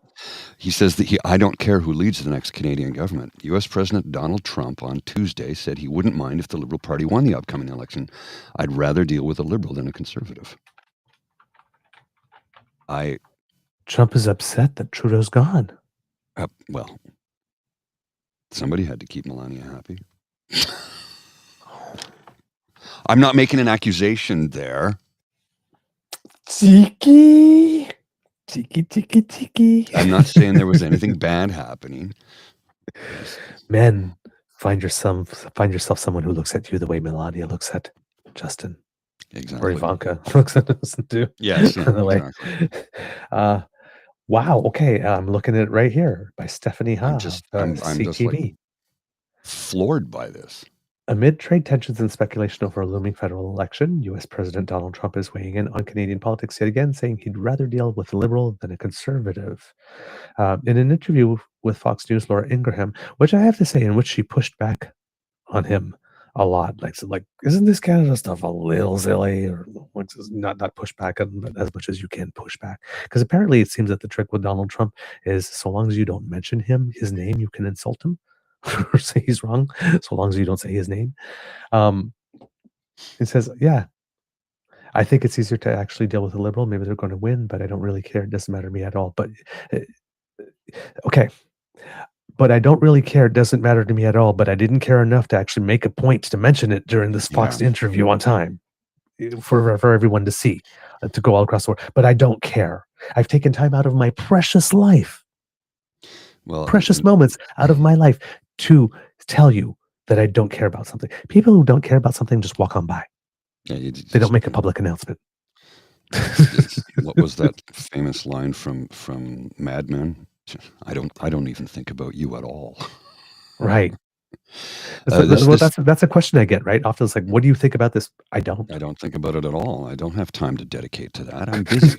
He says that I don't care who leads the next Canadian government. U.S. President Donald Trump on Tuesday said he wouldn't mind if the Liberal Party won the upcoming election. I'd rather deal with a liberal than a conservative. Trump is upset that Trudeau's gone. Well, somebody had to keep Melania happy. I'm not making an accusation there. Tiki. I'm not saying there was anything bad happening. Men, find yourself someone who looks at you the way Melania looks at Justin. Exactly. Or Ivanka looks at us too. Yes. Yeah, the way. Exactly. Wow. Okay. I'm looking at it right here by Stephanie Ha. I'm just like floored by this. Amid trade tensions and speculation over a looming federal election, U.S. President Donald Trump is weighing in on Canadian politics yet again, saying he'd rather deal with a liberal than a conservative. In an interview with Fox News' Laura Ingraham, which I have to say, in which she pushed back on him a lot, like isn't this Canada stuff a little silly, or not push back as much as you can push back? Because apparently it seems that the trick with Donald Trump is so long as you don't mention his name, you can insult him. Or say he's wrong, so long as you don't say his name. It says, yeah, I think it's easier to actually deal with a liberal. Maybe they're going to win, but I don't really care. It doesn't matter to me at all. But okay, but I don't really care. It doesn't matter to me at all. But I didn't care enough to actually make a point to mention it during this Fox interview on time for everyone to see, to go all across the world. But I don't care. I've taken time out of my precious life. Precious moments out of my life to tell you that I don't care about something. People who don't care about something just walk on by. Yeah, they don't make a public announcement. What was that famous line from Mad Men? I don't even think about you at all. Right. That's a question I get, right? Often it's like, what do you think about this? I don't think about it at all. I don't have time to dedicate to that. I'm busy.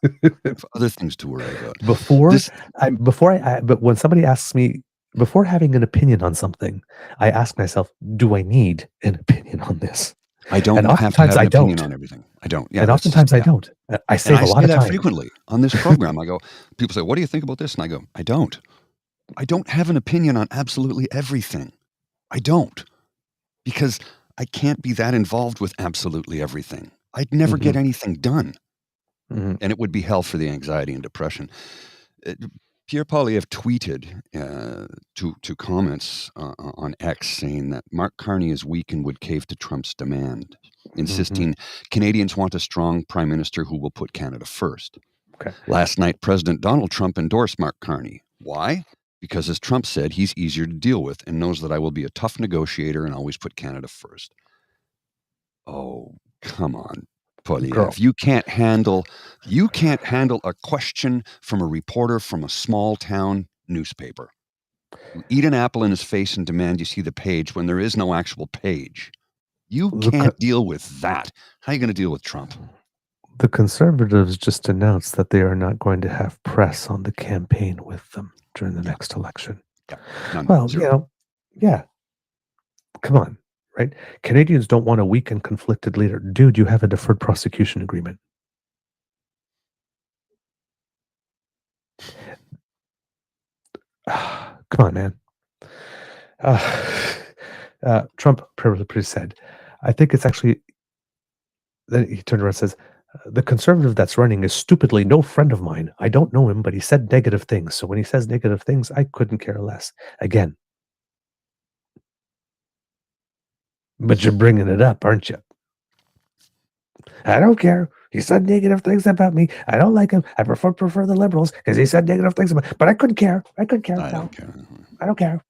I have other things to worry about. But when somebody asks me, before having an opinion on something, I ask myself, do I need an opinion on this? I don't have to have an opinion on everything. I don't. Yeah, and oftentimes I don't. I save a lot of time. Frequently on this program. I go, people say, what do you think about this? And I go, I don't have an opinion on absolutely everything. I don't, because I can't be that involved with absolutely everything. I'd never get anything done. And it would be hell for the anxiety and depression. Pierre Poilievre tweeted to comments on X saying that Mark Carney is weak and would cave to Trump's demand, insisting Canadians want a strong prime minister who will put Canada first. Okay. Last night, President Donald Trump endorsed Mark Carney. Why? Because as Trump said, he's easier to deal with and knows that I will be a tough negotiator and always put Canada first. Oh, come on, Poilievre. You can't handle a question from a reporter from a small town newspaper. You eat an apple in his face and demand you see the page when there is no actual page. You can't deal with that. How are you going to deal with Trump? The Conservatives just announced that they are not going to have press on the campaign with them during the next election. Yeah. Zero. Come on, right? Canadians don't want a weak and conflicted leader. Dude, you have a deferred prosecution agreement. Come on, man. Trump pretty said, I think it's actually, then he turned around and says, the conservative that's running is stupidly no friend of mine. I don't know him, but he said negative things. So when he says negative things, I couldn't care less. Again. But you're bringing it up, aren't you? I don't care. He said negative things about me. I don't like him. I prefer the Liberals because he said negative things about me. But I couldn't care. I don't care. I don't care.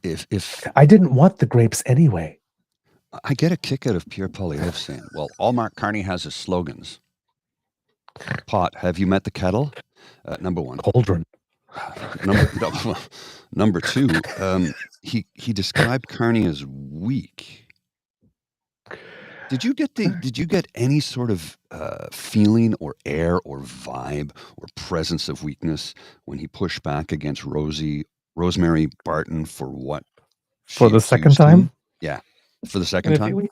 If I didn't want the grapes anyway. I get a kick out of Pierre Poilievre saying, well, all Mark Carney has is slogans. Pot, have you met the kettle? Number one. Cauldron. Number two, he described Carney as weak. Did you get any sort of feeling or air or vibe or presence of weakness when he pushed back against Rosemary Barton for what? For the second time? Yeah, for the second time.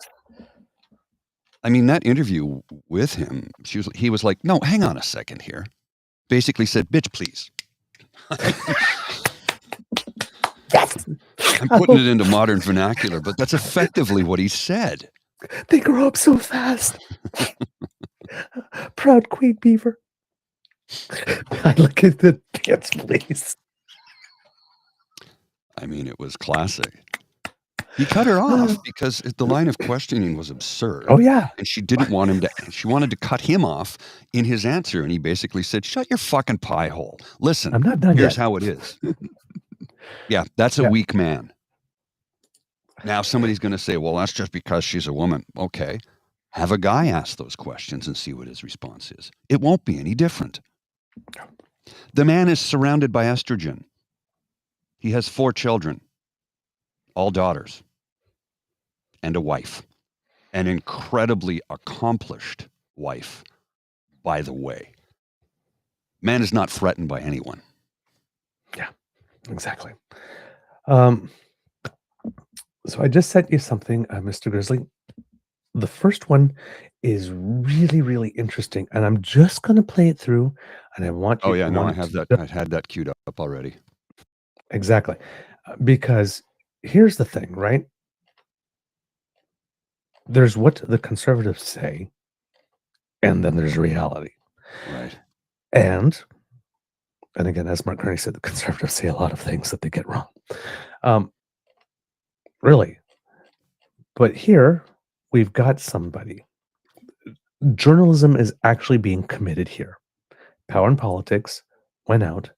I mean, that interview with him, he was like, "No, hang on a second here." Basically said, "Bitch, please." I'm putting it into modern vernacular, but that's effectively what he said. They grow up so fast. Proud Queen Beaver. I look at the pants, please. I mean, it was classic. He cut her off because the line of questioning was absurd. Oh, yeah. And she didn't want him to, she wanted to cut him off in his answer. And he basically said, "Shut your fucking pie hole. Listen, I'm not done here's yet." how it is. Yeah, that's a weak man. Now somebody's going to say, "Well, that's just because she's a woman." Okay. Have a guy ask those questions and see what his response is. It won't be any different. The man is surrounded by estrogen. He has 4 children, all daughters, and a wife. An incredibly accomplished wife, by the way. Man is not threatened by anyone. Yeah, exactly. So I just sent you something, Mr. Grizzly. The first one is really, really interesting, and I'm just going to play it through, and I want you. Oh yeah, no, I have that. I had that queued up already. Exactly, because here's the thing, right? There's what the conservatives say, and then there's reality. Right. And again, as Mark Carney said, the conservatives say a lot of things that they get wrong. Really. But here, we've got somebody. Journalism is actually being committed here. Power and Politics went out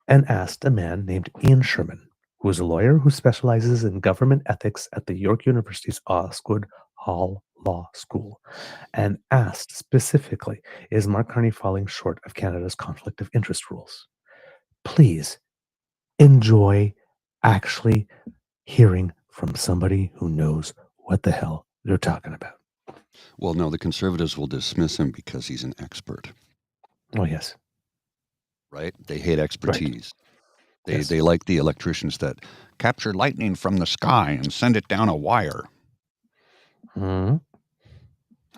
and asked a man named Ian Sherman, who is a lawyer who specializes in government ethics at the York University's Osgood Hall Law School, and asked specifically, is Mark Carney falling short of Canada's conflict of interest rules? Please enjoy actually hearing from somebody who knows what the hell they're talking about. Well, no, the conservatives will dismiss him because he's an expert. Oh, yes. Right? They hate expertise. Right. They like the electricians that capture lightning from the sky and send it down a wire. Mm-hmm.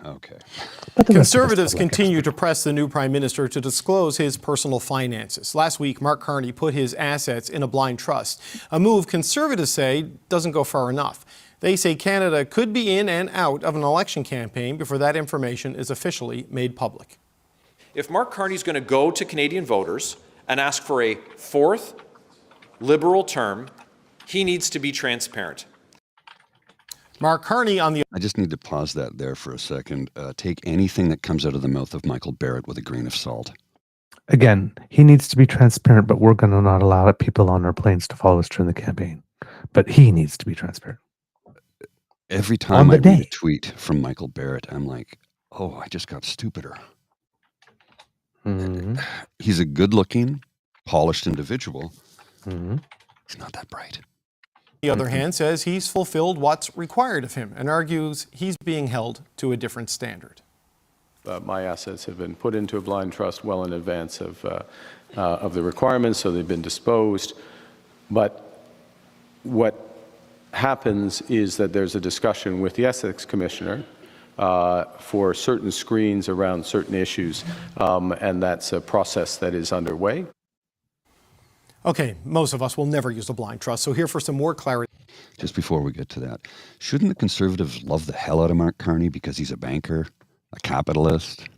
Okay. Conservatives continue to press the new prime minister to disclose his personal finances. Last week, Mark Carney put his assets in a blind trust, a move conservatives say doesn't go far enough. They say Canada could be in and out of an election campaign before that information is officially made public. If Mark Carney's going to go to Canadian voters and ask for a 4th Liberal term, he needs to be transparent. Mark Carney on the... I just need to pause that there for a second. Take anything that comes out of the mouth of Michael Barrett with a grain of salt. Again, he needs to be transparent, but we're going to not allow people on our planes to follow us during the campaign. But he needs to be transparent. Every time I read a tweet from Michael Barrett, I'm like, oh, I just got stupider. Mm-hmm. He's a good-looking, polished individual. Mm-hmm. He's not that bright. On the other hand, says he's fulfilled what's required of him and argues he's being held to a different standard. My assets have been put into a blind trust well in advance of the requirements, so they've been disposed. But what happens is that there's a discussion with the ethics commissioner for certain screens around certain issues, and that's a process that is underway. Okay, most of us will never use a blind trust, so here for some more clarity. Just before we get to that, shouldn't the Conservatives love the hell out of Mark Carney because he's a banker, a capitalist?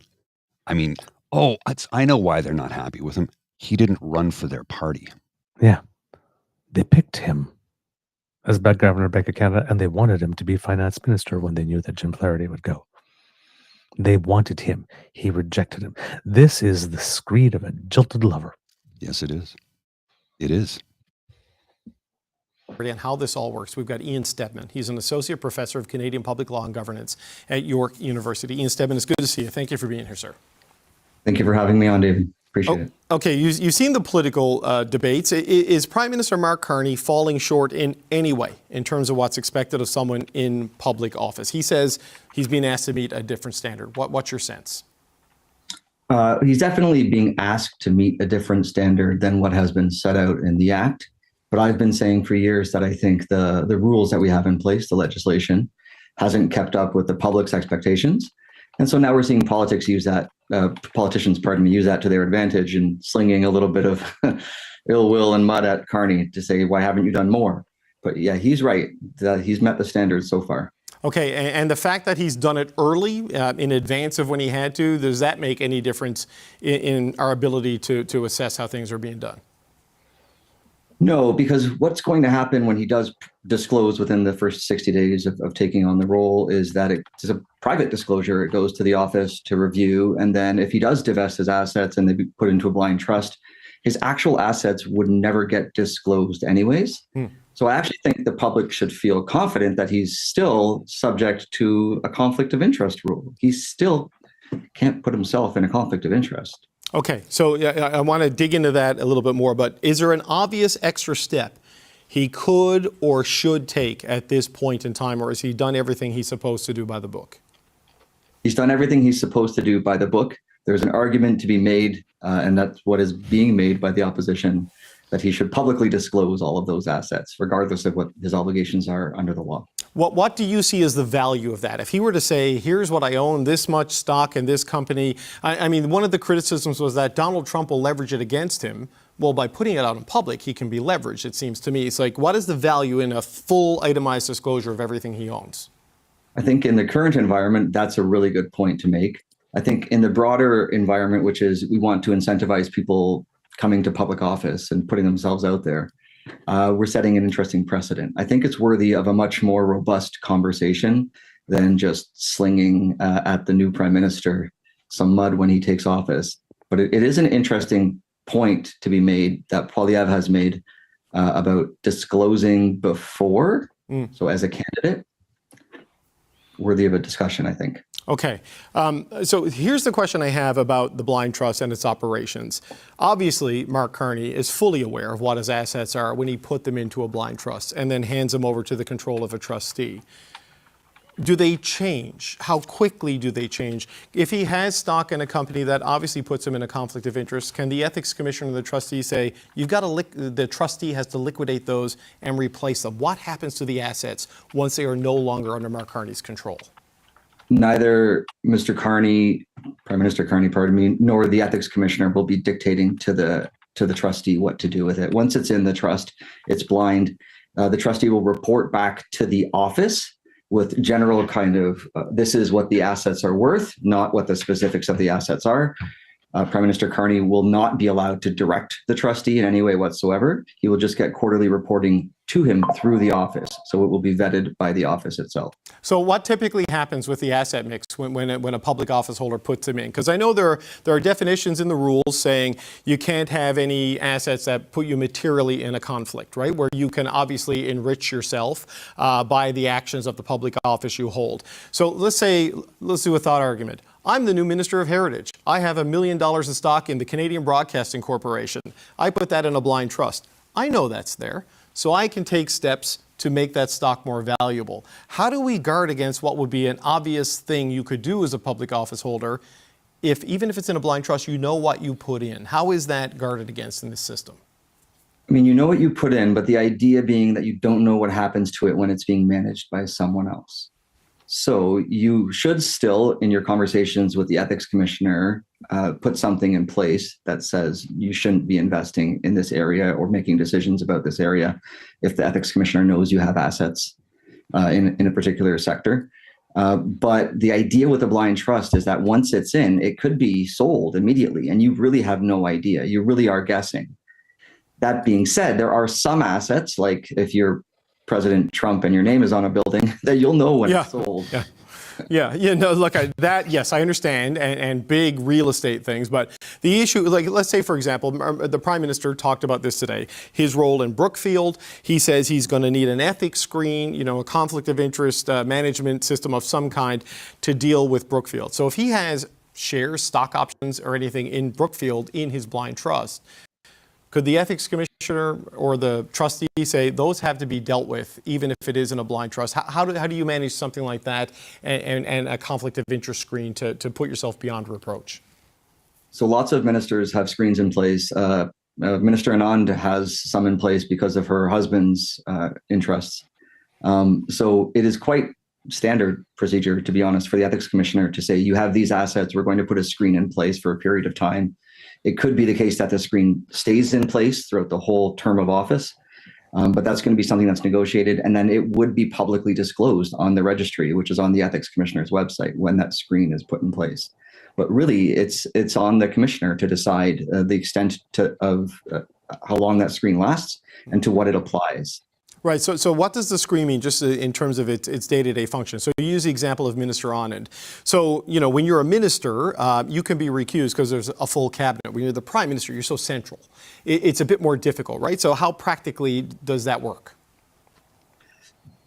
I mean, I know why they're not happy with him. He didn't run for their party. Yeah. They picked him as bad governor of Bank of Canada, and they wanted him to be finance minister when they knew that Jim Flaherty would go. They wanted him. He rejected him. This is the screed of a jilted lover. Yes, it is. It is. And how this all works. We've got Ian Stedman. He's an associate professor of Canadian public law and governance at York University. Ian Stedman, it's good to see you. Thank you for being here, sir. Thank you for having me on, David. Appreciate it. Okay, you've seen the political debates. Is Prime Minister Mark Carney falling short in any way in terms of what's expected of someone in public office? He says he's being asked to meet a different standard. What's your sense? He's definitely being asked to meet a different standard than what has been set out in the Act. But I've been saying for years that I think the rules that we have in place, the legislation, hasn't kept up with the public's expectations. And so now we're seeing politicians use that to their advantage and slinging a little bit of ill will and mud at Carney to say, why haven't you done more? But yeah, he's right. He's met the standards so far. Okay, and the fact that he's done it early, in advance of when he had to, does that make any difference in our ability to assess how things are being done? No, because what's going to happen when he does disclose within the first 60 days of taking on the role is that it's a private disclosure. It goes to the office to review. And then if he does divest his assets and they be put into a blind trust, his actual assets would never get disclosed anyways. So I actually think the public should feel confident that he's still subject to a conflict of interest rule. He still can't put himself in a conflict of interest. Okay, so I want to dig into that a little bit more, but is there an obvious extra step he could or should take at this point in time, or has he done everything he's supposed to do by the book? He's done everything he's supposed to do by the book. There's an argument to be made, and that's what is being made by the opposition, that he should publicly disclose all of those assets, regardless of what his obligations are under the law. What do you see as the value of that? If he were to say, here's what I own, this much stock in this company, I mean, one of the criticisms was that Donald Trump will leverage it against him. Well, by putting it out in public, he can be leveraged, it seems to me. It's like, what is the value in a full itemized disclosure of everything he owns? I think in the current environment, that's a really good point to make. I think in the broader environment, which is we want to incentivize people coming to public office and putting themselves out there, we're setting an interesting precedent. I think it's worthy of a much more robust conversation than just slinging at the new prime minister some mud when he takes office. But it is an interesting point to be made that Poilievre has made about disclosing before. So as a candidate, worthy of a discussion, I think. Okay, so here's the question I have about the blind trust and its operations. Obviously, Mark Carney is fully aware of what his assets are when he put them into a blind trust and then hands them over to the control of a trustee. Do they change? How quickly do they change? If he has stock in a company that obviously puts him in a conflict of interest, can the ethics commissioner and the trustee say, the trustee has to liquidate those and replace them? What happens to the assets once they are no longer under Mark Carney's control? Neither Mr. Carney, Prime Minister Carney, pardon me, nor the ethics commissioner will be dictating to the trustee what to do with it. Once it's in the trust, it's blind. The trustee will report back to the office with general kind of, this is what the assets are worth, not what the specifics of the assets are. Prime Minister Carney will not be allowed to direct the trustee in any way whatsoever. He will just get quarterly reporting to him through the office. So it will be vetted by the office itself. So what typically happens with the asset mix when a public office holder puts them in? Because I know there are definitions in the rules saying you can't have any assets that put you materially in a conflict, right? Where you can obviously enrich yourself by the actions of the public office you hold. So let's do a thought argument. I'm the new Minister of Heritage. I have $1 million in stock in the Canadian Broadcasting Corporation. I put that in a blind trust. I know that's there, so I can take steps to make that stock more valuable. How do we guard against what would be an obvious thing you could do as a public office holder even if it's in a blind trust, you know what you put in? How is that guarded against in this system? I mean, you know what you put in, but the idea being that you don't know what happens to it when it's being managed by someone else. So you should still, in your conversations with the ethics commissioner, put something in place that says you shouldn't be investing in this area or making decisions about this area if the ethics commissioner knows you have assets in a particular sector. But the idea with a blind trust is that once it's in, it could be sold immediately, and you really have no idea. You really are guessing. That being said, there are some assets, like if you're President Trump and your name is on a building, that you'll know when it's sold. No, look, yes, I understand, and big real estate things, but the issue, like, let's say, for example, the Prime Minister talked about this today, his role in Brookfield. He says he's going to need an ethics screen, a conflict of interest management system of some kind to deal with Brookfield. So if he has shares, stock options, or anything in Brookfield in his blind trust. Could the ethics commissioner or the trustee say those have to be dealt with, even if it is in a blind trust? How do you manage something like that and a conflict of interest screen to put yourself beyond reproach? So lots of ministers have screens in place. Minister Anand has some in place because of her husband's interests. So it is quite standard procedure, to be honest, for the ethics commissioner to say, you have these assets, we're going to put a screen in place for a period of time. It could be the case that the screen stays in place throughout the whole term of office, but that's going to be something that's negotiated, and then it would be publicly disclosed on the registry, which is on the ethics commissioner's website when that screen is put in place. But really, it's on the commissioner to decide the extent of how long that screen lasts and to what it applies. Right. So what does the screen mean, just in terms of its day-to-day function? So you use the example of Minister Anand. So, when you're a minister, you can be recused because there's a full cabinet. When you're the prime minister, you're so central. It's a bit more difficult, right? So how practically does that work?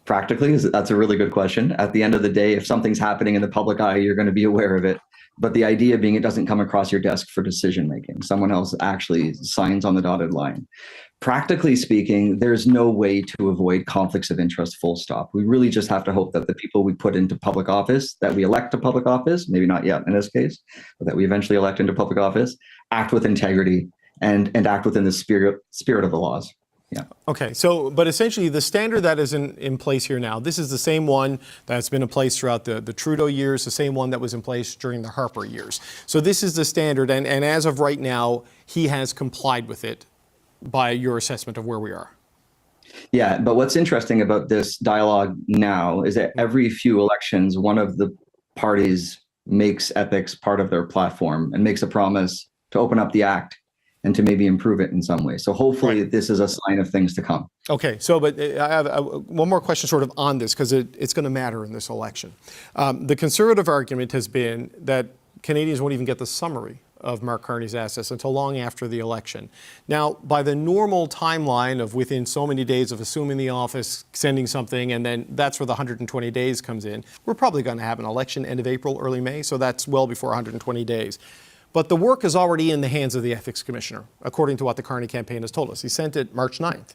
Practically, that's a really good question. At the end of the day, if something's happening in the public eye, you're going to be aware of it. But the idea being it doesn't come across your desk for decision making. Someone else actually signs on the dotted line. Practically speaking, there's no way to avoid conflicts of interest, full stop. We really just have to hope that the people we put into public office, that we elect to public office, maybe not yet in this case, but that we eventually elect into public office, act with integrity and act within the spirit of the laws. Yeah. Okay. So, but essentially the standard that is in place here now, this is the same one that's been in place throughout the Trudeau years, the same one that was in place during the Harper years. So this is the standard. And as of right now, he has complied with it by your assessment of where we are. Yeah. But what's interesting about this dialogue now is that every few elections, one of the parties makes ethics part of their platform and makes a promise to open up the act and to maybe improve it in some way. So hopefully this is a sign of things to come. Okay, so but I have one more question sort of on this because it's going to matter in this election. The Conservative argument has been that Canadians won't even get the summary of Mark Carney's assets until long after the election. Now, by the normal timeline of within so many days of assuming the office, sending something, and then that's where the 120 days comes in, we're probably going to have an election end of April, early May, so that's well before 120 days. But the work is already in the hands of the ethics commissioner, according to what the Carney campaign has told us. He sent it March 9th.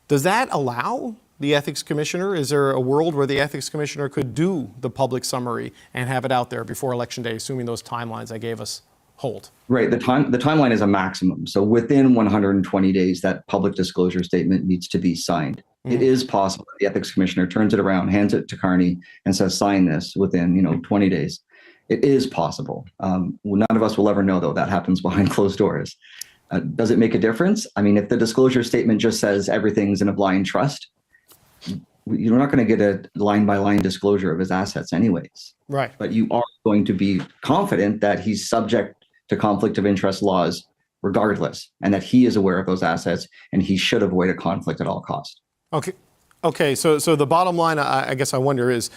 Does that allow the ethics commissioner? Is there a world where the ethics commissioner could do the public summary and have it out there before election day, assuming those timelines I gave us hold? Right. The timeline is a maximum. So within 120 days, that public disclosure statement needs to be signed. It is possible that the ethics commissioner turns it around, hands it to Carney, and says, sign this within 20 days. It is possible. None of us will ever know, though. That happens behind closed doors. Does it make a difference? I mean, if the disclosure statement just says everything's in a blind trust, you're not going to get a line-by-line disclosure of his assets anyways. Right. But you are going to be confident that he's subject to conflict of interest laws regardless, and that he is aware of those assets, and he should avoid a conflict at all costs. Okay. So the bottom line, I guess I wonder is,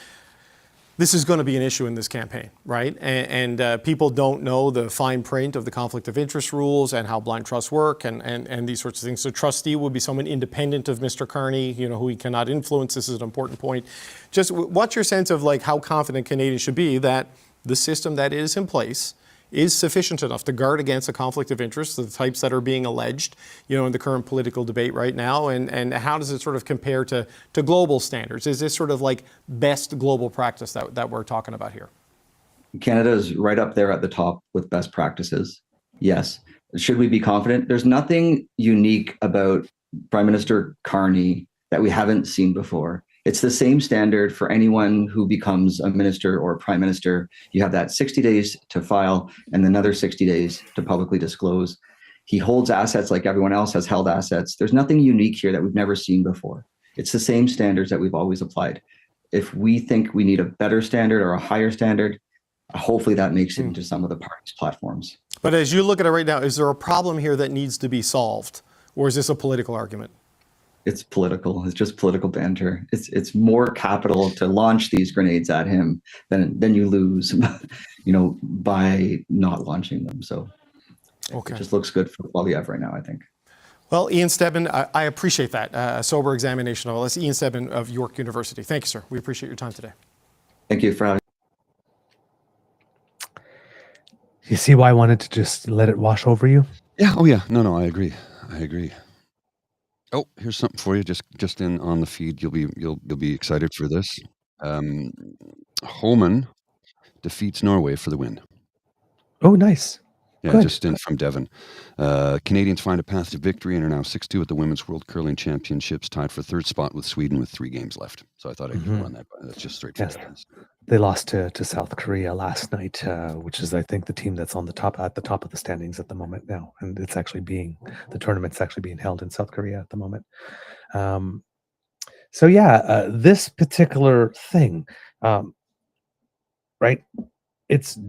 this is going to be an issue in this campaign, right? And people don't know the fine print of the conflict of interest rules and how blind trusts work and these sorts of things. So trustee will be someone independent of Mr. Carney, who he cannot influence. This is an important point. Just what's your sense of how confident Canadians should be that the system that is in place is sufficient enough to guard against a conflict of interest, the types that are being alleged, in the current political debate right now, and how does it sort of compare to global standards? Is this sort of best global practice that we're talking about here? Canada is right up there at the top with best practices. Yes. Should we be confident? There's nothing unique about Prime Minister Carney that we haven't seen before. It's the same standard for anyone who becomes a minister or a prime minister. You have that 60 days to file and another 60 days to publicly disclose. He holds assets like everyone else has held assets. There's nothing unique here that we've never seen before. It's the same standards that we've always applied. If we think we need a better standard or a higher standard, hopefully that makes it into some of the parties' platforms. But as you look at it right now, is there a problem here that needs to be solved? Or is this a political argument? It's political. It's just political banter. It's more capital to launch these grenades at him than you lose, by not launching them. So it just looks good for Poilievre right now, I think. Well, Ian Stebbin, I appreciate that. A sober examination of all this. Ian Stebbin of York University. Thank you, sir. We appreciate your time today. Thank you for having me. You see why I wanted to just let it wash over you? Yeah. Oh, yeah. No, I agree. Oh, here's something for you. Just in on the feed. You'll be excited for this. Homan defeats Norway for the win. Oh, nice. Yeah, Good. just in from Devon. Canadians find a path to victory and are now 6-2 at the Women's World Curling Championships, tied for third spot with Sweden with 3 games left. So I thought I'd run that by. That's just straightforward. Yes. They lost to South Korea last night, which is, I think, the team that's on the top of the standings at the moment now, and the tournament's actually being held in South Korea at the moment. So yeah, this particular thing, right? It's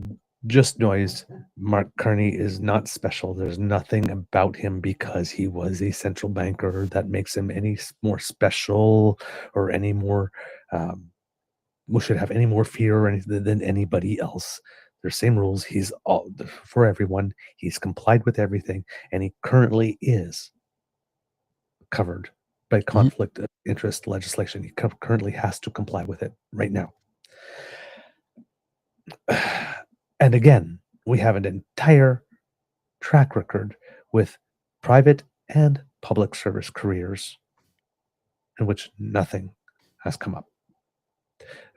just noise. Mark Carney is not special. There's nothing about him because he was a central banker that makes him any more special or any more. We should have any more fear or anything than anybody else. There's same rules. He's all for everyone. He's complied with everything, and he currently is covered by conflict of interest legislation. He currently has to comply with it right now. And again, we have an entire track record with private and public service careers in which nothing has come up,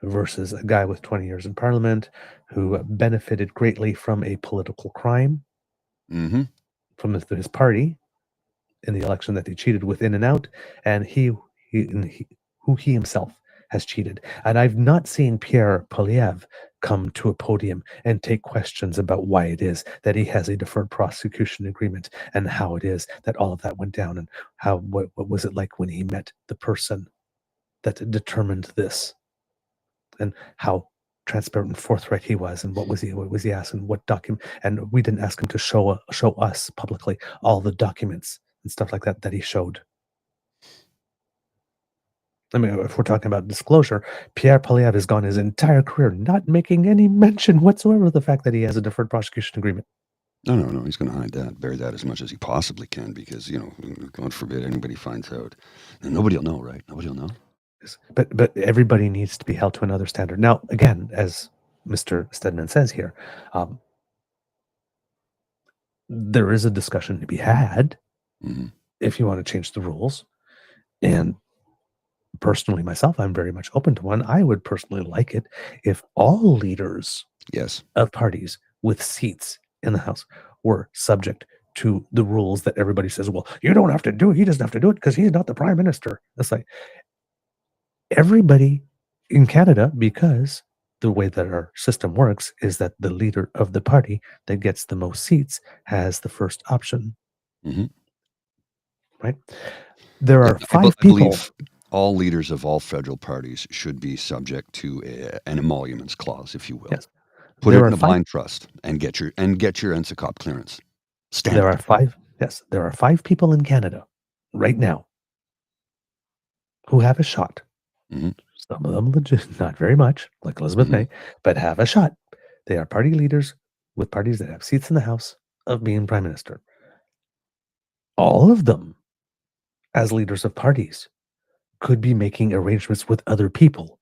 versus a guy with 20 years in Parliament who benefited greatly from a political crime from his party in the election that he cheated with in and out, and who he himself has cheated. And I've not seen Pierre Poilievre come to a podium and take questions about why it is that he has a deferred prosecution agreement and how it is that all of that went down and what was it like when he met the person that determined this, and how transparent and forthright he was, and what was he asked, and what document, and we didn't ask him to show us publicly all the documents and stuff like that he showed. I mean, if we're talking about disclosure, Pierre Poilievre has gone his entire career not making any mention whatsoever of the fact that he has a deferred prosecution agreement. No. He's going to hide that, bury that as much as he possibly can, because, God forbid anybody finds out. And nobody will know, right? Nobody will know. But everybody needs to be held to another standard. Now, again, as Mr. Stedman says here, there is a discussion to be had if you want to change the rules. And personally, myself, I'm very much open to one. I would personally like it if all leaders of parties with seats in the House were subject to the rules that everybody says, well, you don't have to do it. He doesn't have to do it because he's not the prime minister. It's like everybody in Canada, because the way that our system works is that the leader of the party that gets the most seats has the first option. Right? There are 5 people. I believe all leaders of all federal parties should be subject to an emoluments clause, if you will. Yes. Put it in a blind trust and get your NCCOP clearance. There are 5. Yes, there are 5 people in Canada right now who have a shot. Some of them legit, not very much, like Elizabeth May, but have a shot. They are party leaders with parties that have seats in the House of being prime minister. All of them, as leaders of parties, could be making arrangements with other people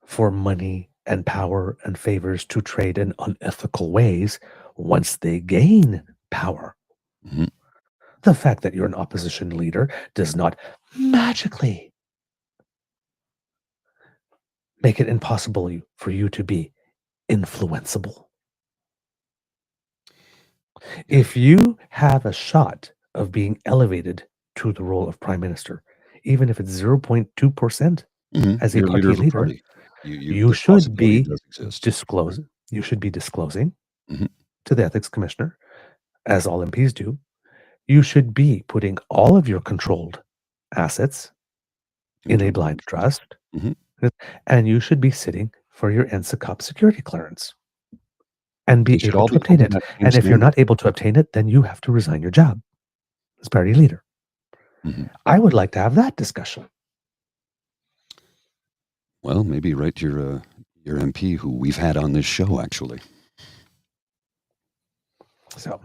for money and power and favors to trade in unethical ways once they gain power. The fact that you're an opposition leader does not magically make it impossible for you to be influenceable. If you have a shot of being elevated to the role of prime minister, even if it's 0.2% as a party leader, you should be disclosing. You should be disclosing to the ethics commissioner, as all MPs do. You should be putting all of your controlled assets in a blind trust, and you should be sitting for your NCCOP security clearance and be able to obtain it. And if you're not able to obtain it, then you have to resign your job as party leader. I would like to have that discussion. Well, maybe write your MP, who we've had on this show, actually. So,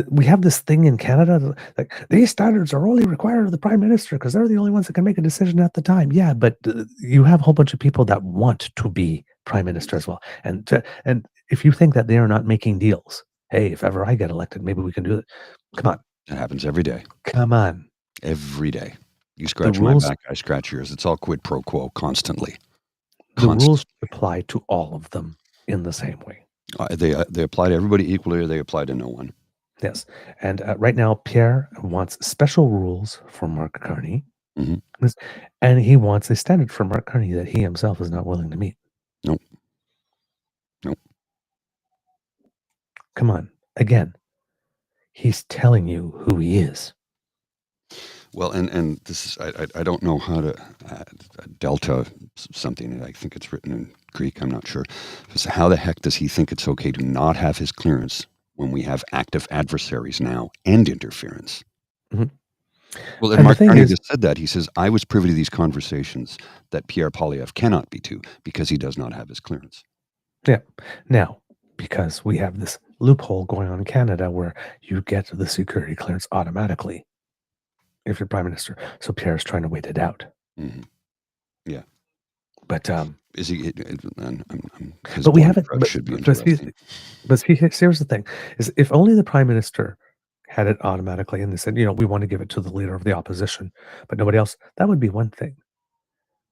we have this thing in Canada, like these standards are only required of the prime minister because they're the only ones that can make a decision at the time. Yeah, but you have a whole bunch of people that want to be prime minister as well. And if you think that they are not making deals, hey, if ever I get elected, maybe we can do it. Come on. It happens every day. Come on. Every day. You scratch The my rules- back, I scratch yours. It's all quid pro quo constantly. The rules apply to all of them in the same way. They apply to everybody equally, or they apply to no one. Yes. And right now, Pierre wants special rules for Mark Carney. Mm-hmm. And he wants a standard for Mark Carney that he himself is not willing to meet. Nope. Come on. Again, he's telling you who he is. Well, and this is, I don't know how to, delta something, I think it's written in Greek, I'm not sure. So how the heck does he think it's okay to not have his clearance when we have active adversaries now and interference? Mm-hmm. Well, and Mark Carney just said that. He says, I was privy to these conversations that Pierre Poilievre cannot be to because he does not have his clearance. Yeah. Now, because we have this loophole going on in Canada where you get the security clearance automatically if you're prime minister. So Pierre's trying to wait it out. Mm-hmm. Yeah. But is he? But we haven't. Should be but here's the thing: is if only the prime minister had it automatically, and they said, we want to give it to the leader of the opposition, but nobody else, that would be one thing.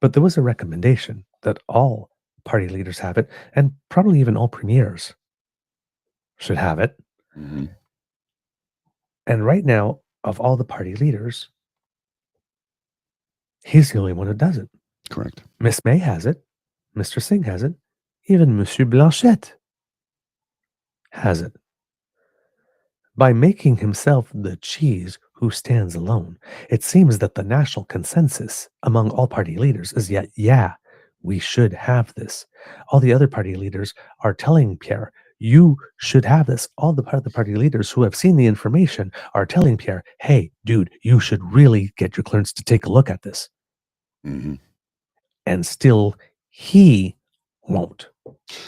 But there was a recommendation that all party leaders have it, and probably even all premiers should have it. Mm-hmm. And right now, of all the party leaders, he's the only one who doesn't. Correct. Miss May has it. Mr. Singh has it. Even Monsieur Blanchet has it. By making himself the cheese who stands alone, it seems that the national consensus among all party leaders is we should have this. All the other party leaders are telling Pierre, you should have this. All the party leaders who have seen the information are telling Pierre, hey, dude, you should really get your clearance to take a look at this. Mm-hmm. And still, he won't.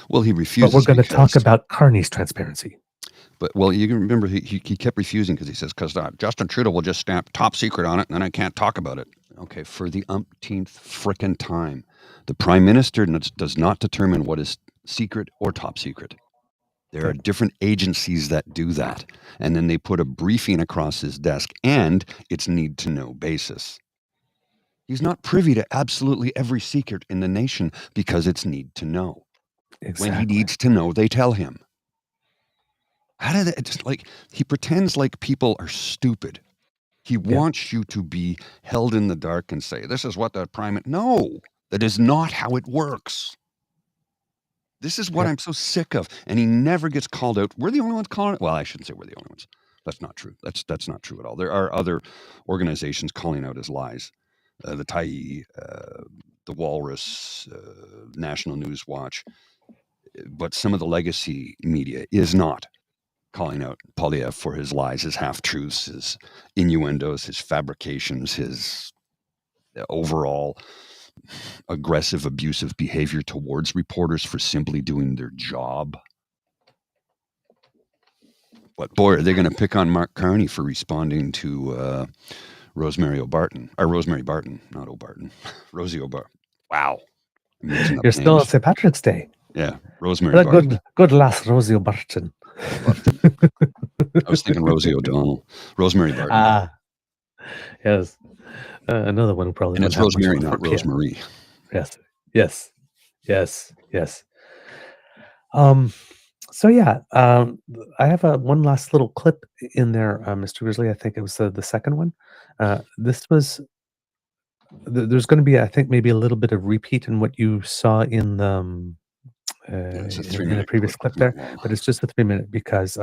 Well, he refuses. But we're going to talk about Carney's transparency. But, well, you can remember he kept refusing because he says, because Justin Trudeau will just stamp top secret on it, and then I can't talk about it. Okay, for the umpteenth frickin' time, the prime minister does not determine what is secret or top secret. There are different agencies that do that, and then they put a briefing across his desk, and it's need-to-know basis. He's not privy to absolutely every secret in the nation because it's need-to-know. Exactly. When he needs to know, they tell him. How did it just he pretends like people are stupid. He wants you to be held in the dark and say, this is what the prime... No, that is not how it works. This is what I'm so sick of. And he never gets called out. We're the only ones calling it. Well, I shouldn't say we're the only ones. That's not true. That's not true at all. There are other organizations calling out his lies. The Tyee, the Walrus, National News Watch. But some of the legacy media is not calling out Poilievre for his lies, his half-truths, his innuendos, his fabrications, his overall aggressive, abusive behavior towards reporters for simply doing their job. But boy, are they going to pick on Mark Carney for responding to Rosemary Barton, not O'Barton, Rosie O'Barton. Wow. You're still on St. Patrick's Day. Yeah, Rosemary Barton. Good lass, Rosie O'Barton. I was thinking Rosie O'Donnell. Rosemary Barton. Yes. Another one probably. And it's Rosemary, not Rosemary. Yes. So yeah, I have one last little clip in there, Mr. Grizzly. I think it was the second one. This was. There's going to be, I think, maybe a little bit of repeat in what you saw in the in the previous clip there, but it's just a 3-minute because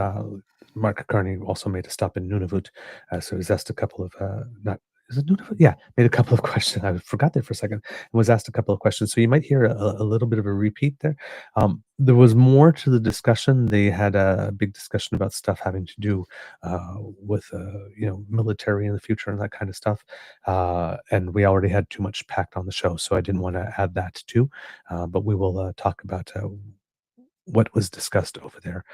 Mark Carney also made a stop in Nunavut, so he's asked a couple of is it Nunavut? Yeah, made a couple of questions. I forgot that for a second. And was asked a couple of questions, so you might hear a little bit of a repeat there. There was more to the discussion. They had a big discussion about stuff having to do with military in the future and that kind of stuff. And we already had too much packed on the show, so I didn't want to add that too. But we will talk about what was discussed over there.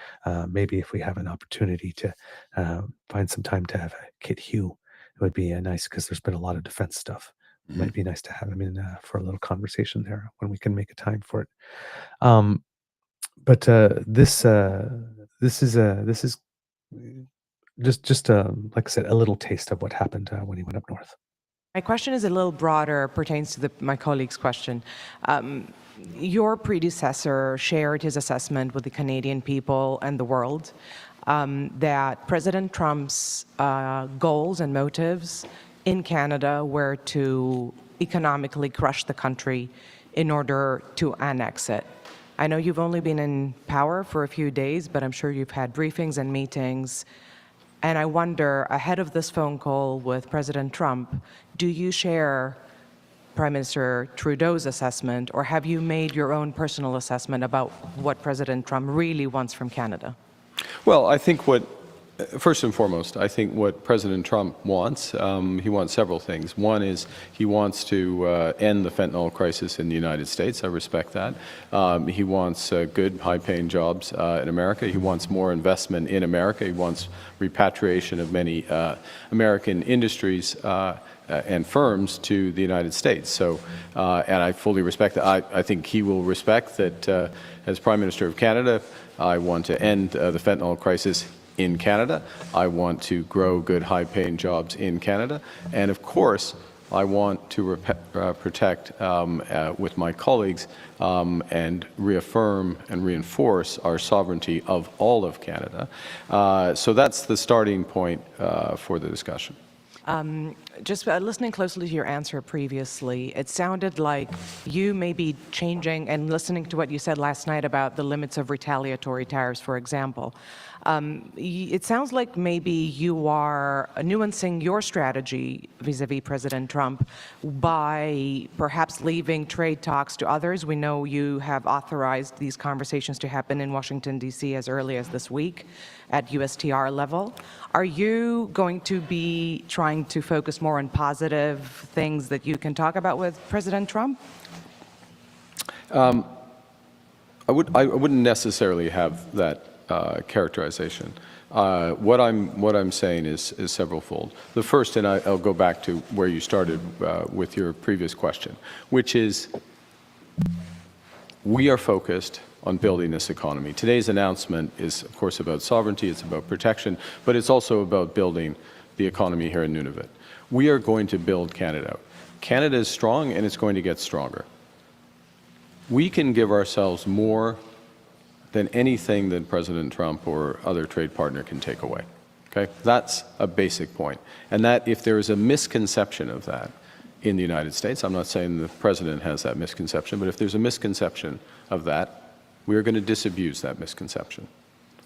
Maybe if we have an opportunity to find some time to have Kit Hugh, it would be nice because there's been a lot of defense stuff It might be nice to have him in for a little conversation there when we can make a time for it. But this is just like I said, a little taste of what happened when he went up north. My question is a little broader, pertains to my colleague's question. Your predecessor shared his assessment with the Canadian people and the world that President Trump's goals and motives in Canada were to economically crush the country in order to annex it. I know you've only been in power for a few days, but I'm sure you've had briefings and meetings. And I wonder, ahead of this phone call with President Trump, do you share Prime Minister Trudeau's assessment, or have you made your own personal assessment about what President Trump really wants from Canada? Well, I think first and foremost, I think what President Trump wants, he wants several things. One is he wants to end the fentanyl crisis in the United States. I respect that. He wants good, high-paying jobs in America. He wants more investment in America. He wants repatriation of many American industries and firms to the United States. So, and I fully respect that. I think he will respect that as Prime Minister of Canada, I want to end the fentanyl crisis in Canada. I want to grow good, high-paying jobs in Canada. And of course, I want to protect with my colleagues and reaffirm and reinforce our sovereignty of all of Canada. So that's the starting point for the discussion. Just listening closely to your answer previously, it sounded like you may be changing, and listening to what you said last night about the limits of retaliatory tariffs, for example. It sounds like maybe you are nuancing your strategy vis-a-vis President Trump by perhaps leaving trade talks to others. We know you have authorized these conversations to happen in Washington, D.C. as early as this week at USTR level. Are you going to be trying to focus more on positive things that you can talk about with President Trump? I wouldn't necessarily have that characterization. What I'm saying is severalfold. The first, and I'll go back to where you started with your previous question, which is we are focused on building this economy. Today's announcement is, of course, about sovereignty, it's about protection, but it's also about building the economy here in Nunavut. We are going to build Canada. Canada is strong, and it's going to get stronger. We can give ourselves more than anything that President Trump or other trade partner can take away. Okay? That's a basic point. And that if there is a misconception of that in the United States, I'm not saying the President has that misconception, but if there's a misconception of that, we are going to disabuse that misconception.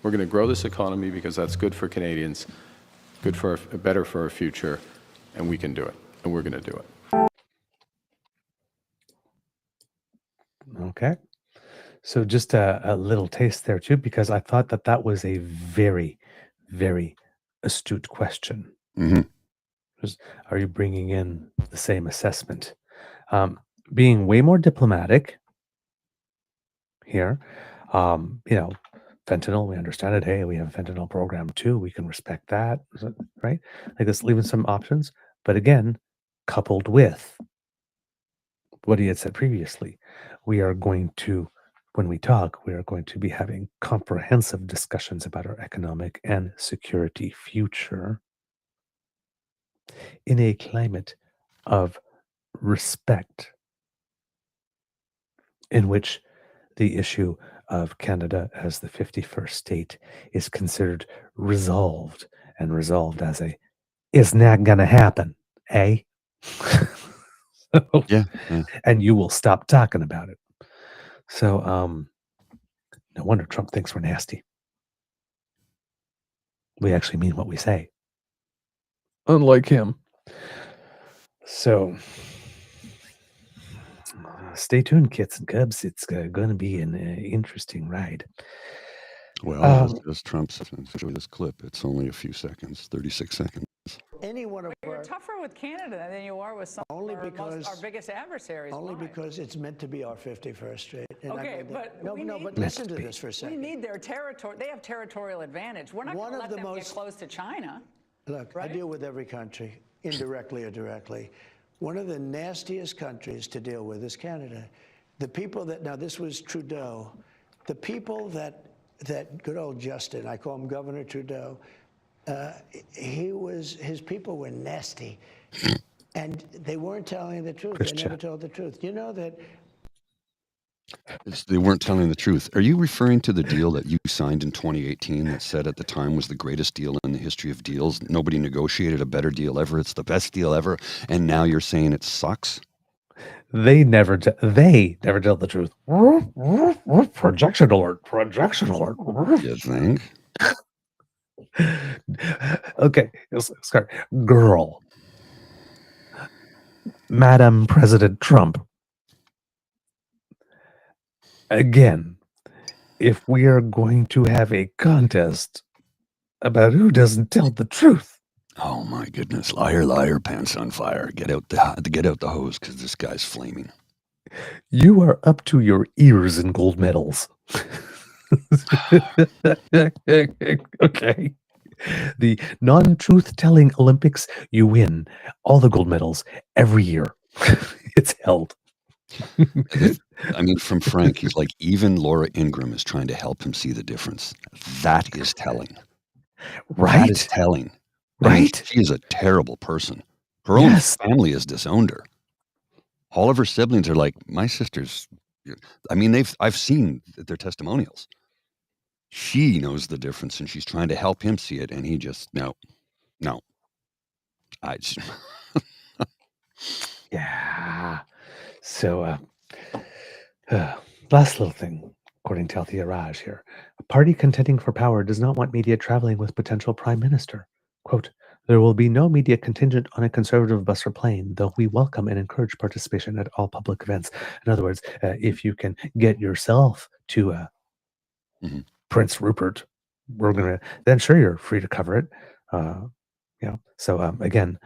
We're going to grow this economy because that's good for Canadians, better for our future, and we can do it, and we're going to do it. Okay. So just a little taste there too, because I thought that was a very, very astute question. Mm-hmm. Are you bringing in the same assessment? Being way more diplomatic here, fentanyl, we understand it. Hey, we have a fentanyl program too. We can respect that, right? Like this, leaving some options. But again, coupled with what he had said previously, we are going to, when we talk, we are going to be having comprehensive discussions about our economic and security future in a climate of respect in which the issue of Canada as the 51st state is considered resolved, and resolved as is not going to happen, eh? Yeah. And you will stop talking about it. So, no wonder Trump thinks we're nasty. We actually mean what we say. Unlike him. So, stay tuned, kids and cubs. It's going to be an interesting ride. Well, as Trump said, enjoy this clip. It's only a few seconds, 36 seconds. You're tougher with Canada than you are with some of our biggest adversaries. Only because it's meant to be our 51st state. Okay, but but listen to this for a second. We need their territory. They have territorial advantage. We're not going to let them get close to China. Look, right? I deal with every country, indirectly or directly. One of the nastiest countries to deal with is Canada. The people that, now this was Trudeau, the people that good old Justin, I call him Governor Trudeau, his people were nasty. And they weren't telling the truth. They never told the truth. You know that. They weren't telling the truth. Are you referring to the deal that you signed in 2018 that said at the time was the greatest deal in the history of deals? Nobody negotiated a better deal ever. It's the best deal ever. And now you're saying it sucks? They never tell the truth. Projection alert. Projection alert. You think? Okay, Scott. Girl. Madam President Trump. Again, if we are going to have a contest about who doesn't tell the truth. Oh my goodness. Liar, liar, pants on fire. Get out the hose because this guy's flaming. You are up to your ears in gold medals. Okay. The non-truth telling Olympics, you win all the gold medals every year. It's held. I mean, from Frank, he's like, even Laura Ingraham is trying to help him see the difference. That is telling. Right? That is telling. Right? I mean, she is a terrible person. Her own family has disowned her. All of her siblings are like, my sister's, I mean, I've seen their testimonials. She knows the difference and she's trying to help him see it. And he just, no. Yeah. So, last little thing, according to Althea Raj here. A party contending for power does not want media traveling with potential prime minister. Quote, there will be no media contingent on a conservative bus or plane, though we welcome and encourage participation at all public events. In other words, if you can get yourself to Prince Rupert, then sure, you're free to cover it. So again,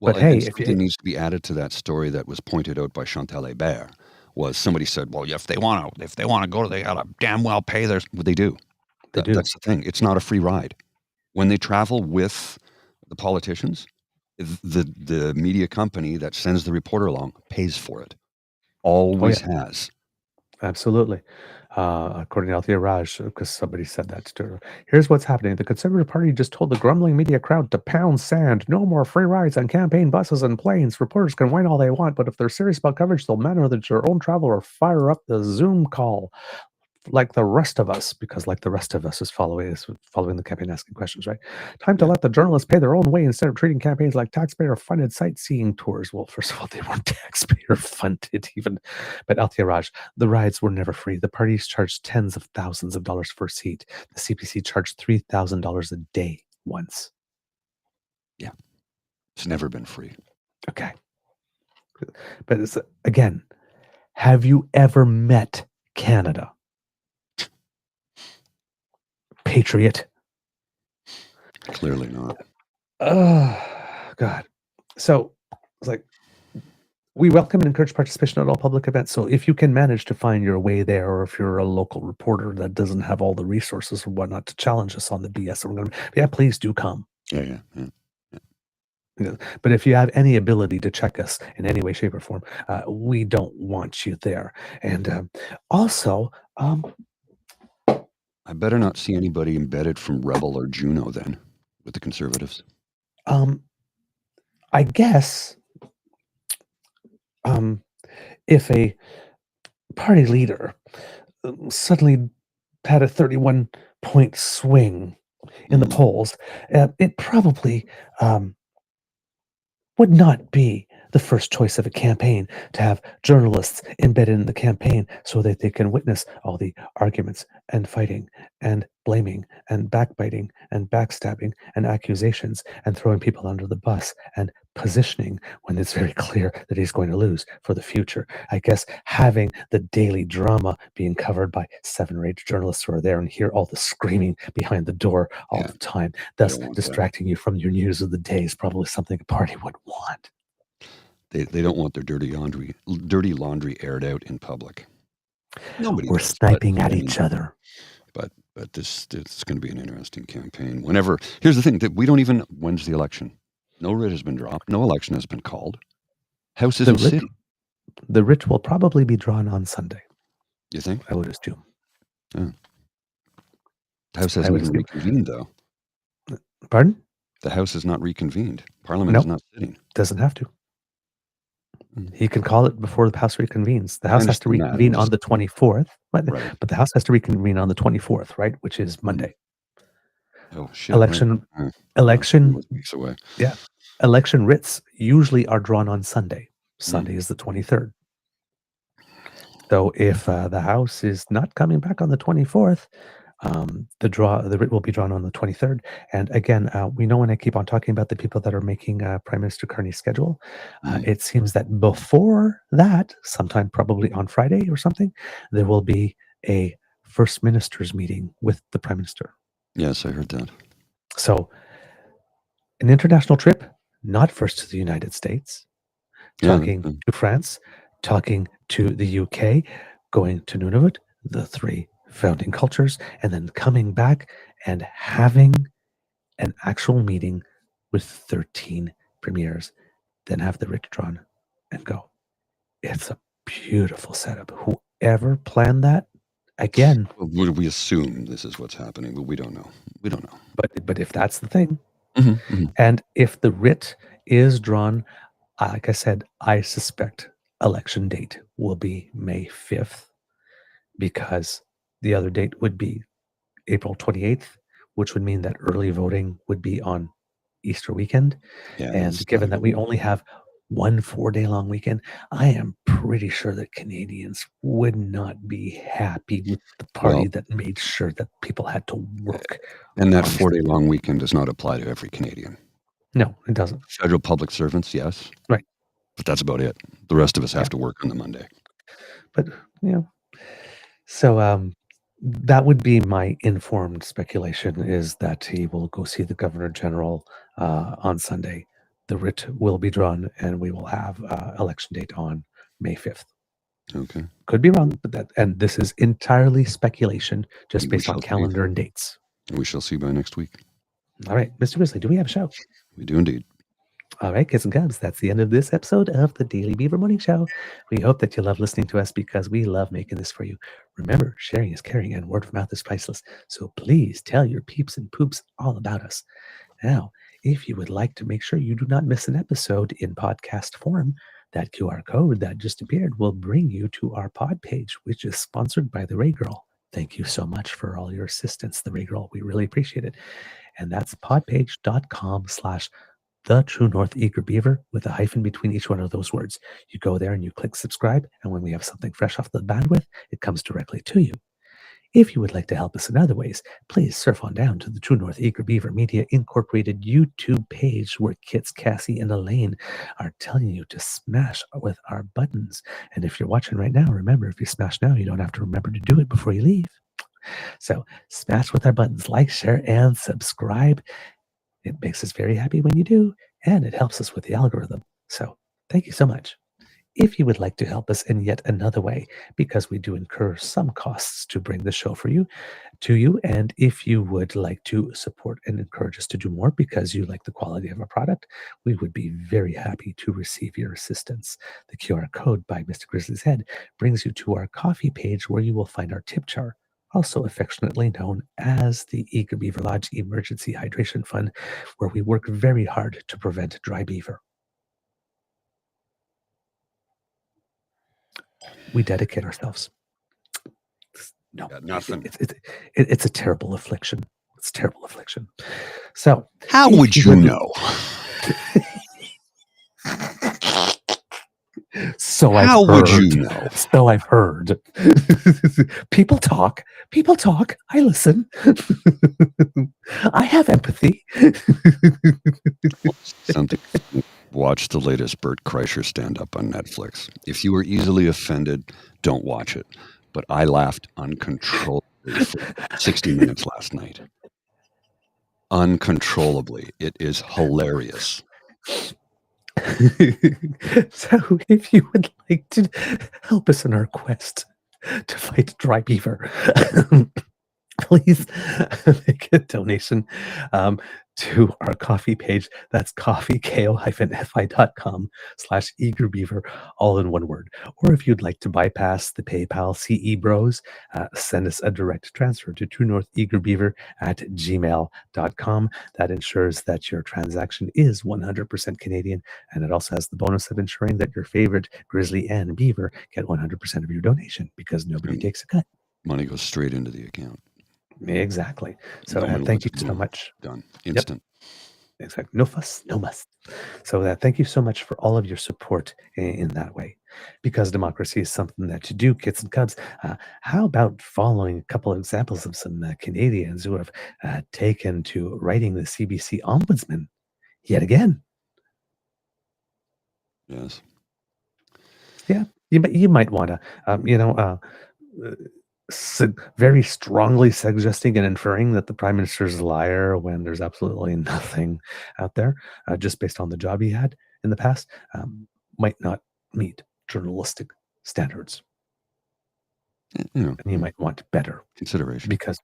well, but hey, something needs to be added to that story that was pointed out by Chantal Hébert. Was somebody said, well, if they want to go, they gotta damn well pay their. Well, they do. That's the thing. It's not a free ride. When they travel with the politicians, the media company that sends the reporter along pays for it. Always has. Absolutely. According to Althea Raj, because somebody said that to her. Here's what's happening. The Conservative Party just told the grumbling media crowd to pound sand. No more free rides on campaign buses and planes. Reporters can whine all they want, but if they're serious about coverage, they'll manage their own travel or fire up the Zoom call. Like the rest of us, because like the rest of us is following the campaign asking questions, right? Time to let the journalists pay their own way instead of treating campaigns like taxpayer-funded sightseeing tours. Well, first of all, they weren't taxpayer-funded even. But Althea Raj, the rides were never free. The parties charged tens of thousands of dollars per seat. The CPC charged $3,000 a day once. Yeah. It's never been free. Okay. But it's, again, have you ever met Canada? Patriot. Clearly not. Oh, God. So it's like, we welcome and encourage participation at all public events. So if you can manage to find your way there, or if you're a local reporter that doesn't have all the resources or whatnot to challenge us on the BS, please do come. Yeah. But if you have any ability to check us in any way, shape, or form, we don't want you there. And also, I better not see anybody embedded from Rebel or Juno then with the Conservatives. I guess if a party leader suddenly had a 31-point swing in the polls, it probably would not be the first choice of a campaign to have journalists embedded in the campaign so that they can witness all the arguments and fighting and blaming and backbiting and backstabbing and accusations and throwing people under the bus and positioning when it's very clear that he's going to lose for the future. I guess having the daily drama being covered by 7 or 8 journalists who are there and hear all the screaming behind the door all the time, thus distracting you from your news of the day, is probably something a party would want. They don't want their dirty laundry aired out in public. Nobody We're does, sniping at each other. But this it's going to be an interesting campaign. Here's the thing, that we don't even, when's the election? No writ has been dropped. No election has been called. House isn't sitting. The writ will probably be drawn on Sunday. You think? I would assume. Yeah. The House hasn't even reconvened, though. Pardon? The House has not reconvened. Parliament is not sitting. Doesn't have to. He can call it before the House reconvenes. The House has to reconvene on the 24th, but the House has to reconvene on the 24th, right? Which is Monday. Oh shit! Election. Weeks away. Yeah. Election writs usually are drawn on Sunday. Sunday is the 23rd. So if the House is not coming back on the 24th, the writ will be drawn on the 23rd. And again, we know when I keep on talking about the people that are making Prime Minister Carney's schedule, it seems that before that, sometime probably on Friday or something, there will be a First Minister's meeting with the Prime Minister. Yes, I heard that. So an international trip, not first to the United States, talking to France, talking to the UK, going to Nunavut, the 3 founding cultures, and then coming back and having an actual meeting with 13 premiers, then have the writ drawn and go. It's a beautiful setup. Whoever planned that, again. Well, we assume this is what's happening, but we don't know. We don't know. But if that's the thing, and if the writ is drawn, like I said, I suspect election date will be May 5th, because the other date would be April 28th, which would mean that early voting would be on Easter weekend. Yeah, and given that we only have one 4-day-long weekend, I am pretty sure that Canadians would not be happy with the party that made sure that people had to work. And that 4-day-long weekend does not apply to every Canadian. No, it doesn't. Federal public servants, yes. Right. But that's about it. The rest of us have to work on the Monday. But, so that would be my informed speculation, is that he will go see the Governor General on Sunday. The writ will be drawn, and we will have election date on May 5th. Okay. Could be wrong, but this is entirely speculation, just based on calendar and dates. We shall see by next week. All right, Mr. Grizzly, do we have a show? We do indeed. All right, kids and cubs, that's the end of this episode of the Daily Beaver Morning Show. We hope that you love listening to us, because we love making this for you. Remember, sharing is caring, and word of mouth is priceless. So please tell your peeps and poops all about us. Now, if you would like to make sure you do not miss an episode in podcast form, that QR code that just appeared will bring you to our pod page, which is sponsored by the Ray Girl. Thank you so much for all your assistance, the Ray Girl. We really appreciate it. And that's podpage.com/The True North Eager Beaver, with a hyphen between each one of those words. You go there and you click subscribe, and when we have something fresh off the bandwidth, it comes directly to you. If you would like to help us in other ways, please surf on down to the True North Eager Beaver Media Incorporated YouTube page, where Kits, Cassie, and Elaine are telling you to smash with our buttons. And if you're watching right now, remember, if you smash now, you don't have to remember to do it before you leave. So smash with our buttons, like, share, and subscribe. It makes us very happy when you do, and it helps us with the algorithm. So thank you so much. If you would like to help us in yet another way, because we do incur some costs to bring the show to you, and if you would like to support and encourage us to do more because you like the quality of our product, we would be very happy to receive your assistance. The QR code by Mr. Grizzly's Head brings you to our coffee page, where you will find our tip jar, also affectionately known as the Eager Beaver Lodge Emergency Hydration Fund, where we work very hard to prevent dry beaver. We dedicate ourselves. No, nothing. It's a terrible affliction. It's a terrible affliction. So, how would you know? How would you know? So I've heard. People talk. I listen. I have empathy. Something. Watch the latest Bert Kreischer stand-up on Netflix. If you were easily offended, don't watch it. But I laughed uncontrollably for 60 minutes last night. Uncontrollably. It is hilarious. So if you would like to help us in our quest to fight dry beaver, please make a donation to our coffee page. That's coffeeko-fi.com/eagerbeaver, all in one word. Or if you'd like to bypass the PayPal CE Bros, send us a direct transfer to truenortheagerbeaver@gmail.com. That ensures that your transaction is 100% Canadian, and it also has the bonus of ensuring that your favorite grizzly and beaver get 100% of your donation, because nobody takes a cut. Money goes straight into the account. Exactly. So No middle thank you of it. so Boom. much. Done. Instant. Yep. Exactly. No fuss, no muss. So thank you so much for all of your support in that way. Because democracy is something that you do, kids and cubs. How about following a couple of examples of some Canadians who have taken to writing the CBC Ombudsman yet again? Yes. Yeah, you might want to, very strongly suggesting and inferring that the prime minister is a liar when there's absolutely nothing out there, just based on the job he had in the past, might not meet journalistic standards. And you might want better consideration, because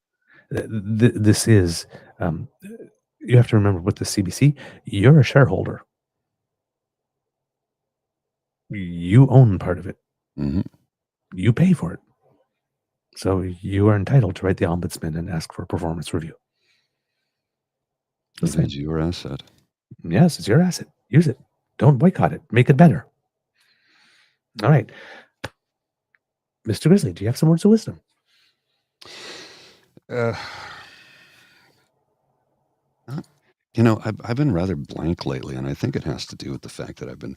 this is. You have to remember with the CBC, you're a shareholder. You own part of it. Mm-hmm. You pay for it. So you are entitled to write the ombudsman and ask for a performance review. It is your asset. Yes, it's your asset. Use it. Don't boycott it. Make it better. All right. Mr. Grizzly, do you have some words of wisdom? I've been rather blank lately, and I think it has to do with the fact that I've been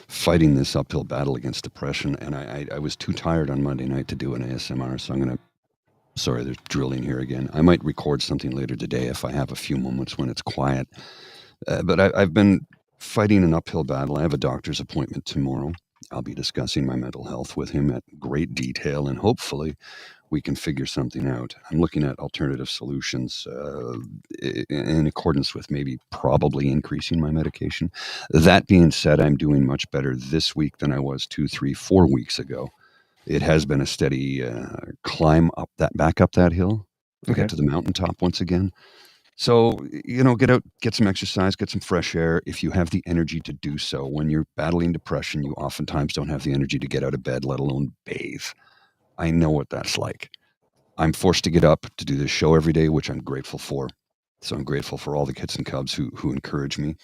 fighting this uphill battle against depression, and I was too tired on Monday night to do an ASMR, so I'm going to... Sorry, there's drilling here again. I might record something later today if I have a few moments when it's quiet. But I've been fighting an uphill battle. I have a doctor's appointment tomorrow. I'll be discussing my mental health with him at great detail, and hopefully we can figure something out. I'm looking at alternative solutions in accordance with maybe probably increasing my medication. That being said, I'm doing much better this week than I was 2, 3, 4 weeks ago. It has been a steady climb back up that hill to get to the mountaintop once again. So, get out, get some exercise, get some fresh air if you have the energy to do so. When you're battling depression, you oftentimes don't have the energy to get out of bed, let alone bathe. I know what that's like. I'm forced to get up to do this show every day, which I'm grateful for. So I'm grateful for all the kids and cubs who encourage me.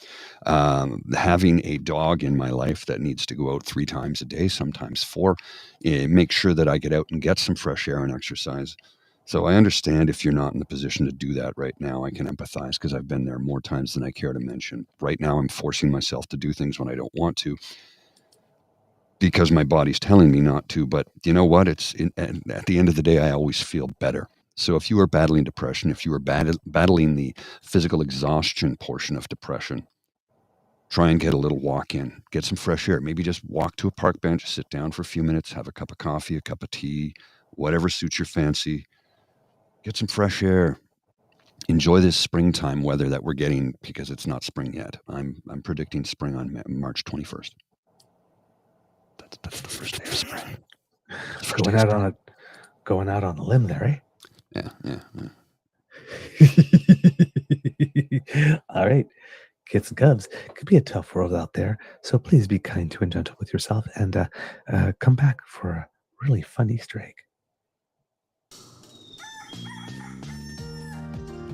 Having a dog in my life that needs to go out 3 times a day, sometimes 4, make sure that I get out and get some fresh air and exercise. So I understand if you're not in the position to do that right now. I can empathize because I've been there more times than I care to mention. Right now, I'm forcing myself to do things when I don't want to because my body's telling me not to. But you know what? At the end of the day, I always feel better. So if you are battling depression, if you are battling the physical exhaustion portion of depression, try and get a little walk in, get some fresh air. Maybe just walk to a park bench, sit down for a few minutes, have a cup of coffee, a cup of tea, whatever suits your fancy. Get some fresh air. Enjoy this springtime weather that we're getting because it's not spring yet. I'm predicting spring on March 21st. That's the first day of spring. Going out on a limb there, eh? Yeah. All right. Kids and cubs, it could be a tough world out there. So please be kind to and gentle with yourself and come back for a really fun Easter egg.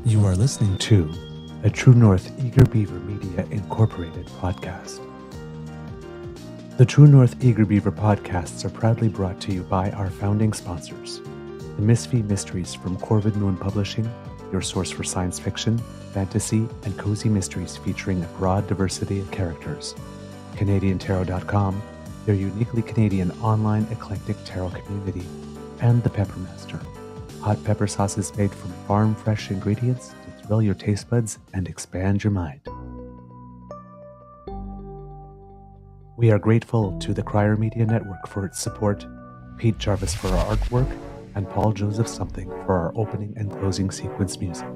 You are listening to a True North Eager Beaver Media Incorporated podcast. The True North Eager Beaver podcasts are proudly brought to you by our founding sponsors, the Misfit Mysteries from Corvid Moon Publishing, your source for science fiction, fantasy, and cozy mysteries featuring a broad diversity of characters, CanadianTarot.com, their uniquely Canadian online eclectic tarot community, and the Peppermaster, hot pepper sauces made from farm-fresh ingredients to thrill your taste buds and expand your mind. We are grateful to the Crier Media Network for its support, Pete Jarvis for our artwork, and Paul Joseph Something for our opening and closing sequence music.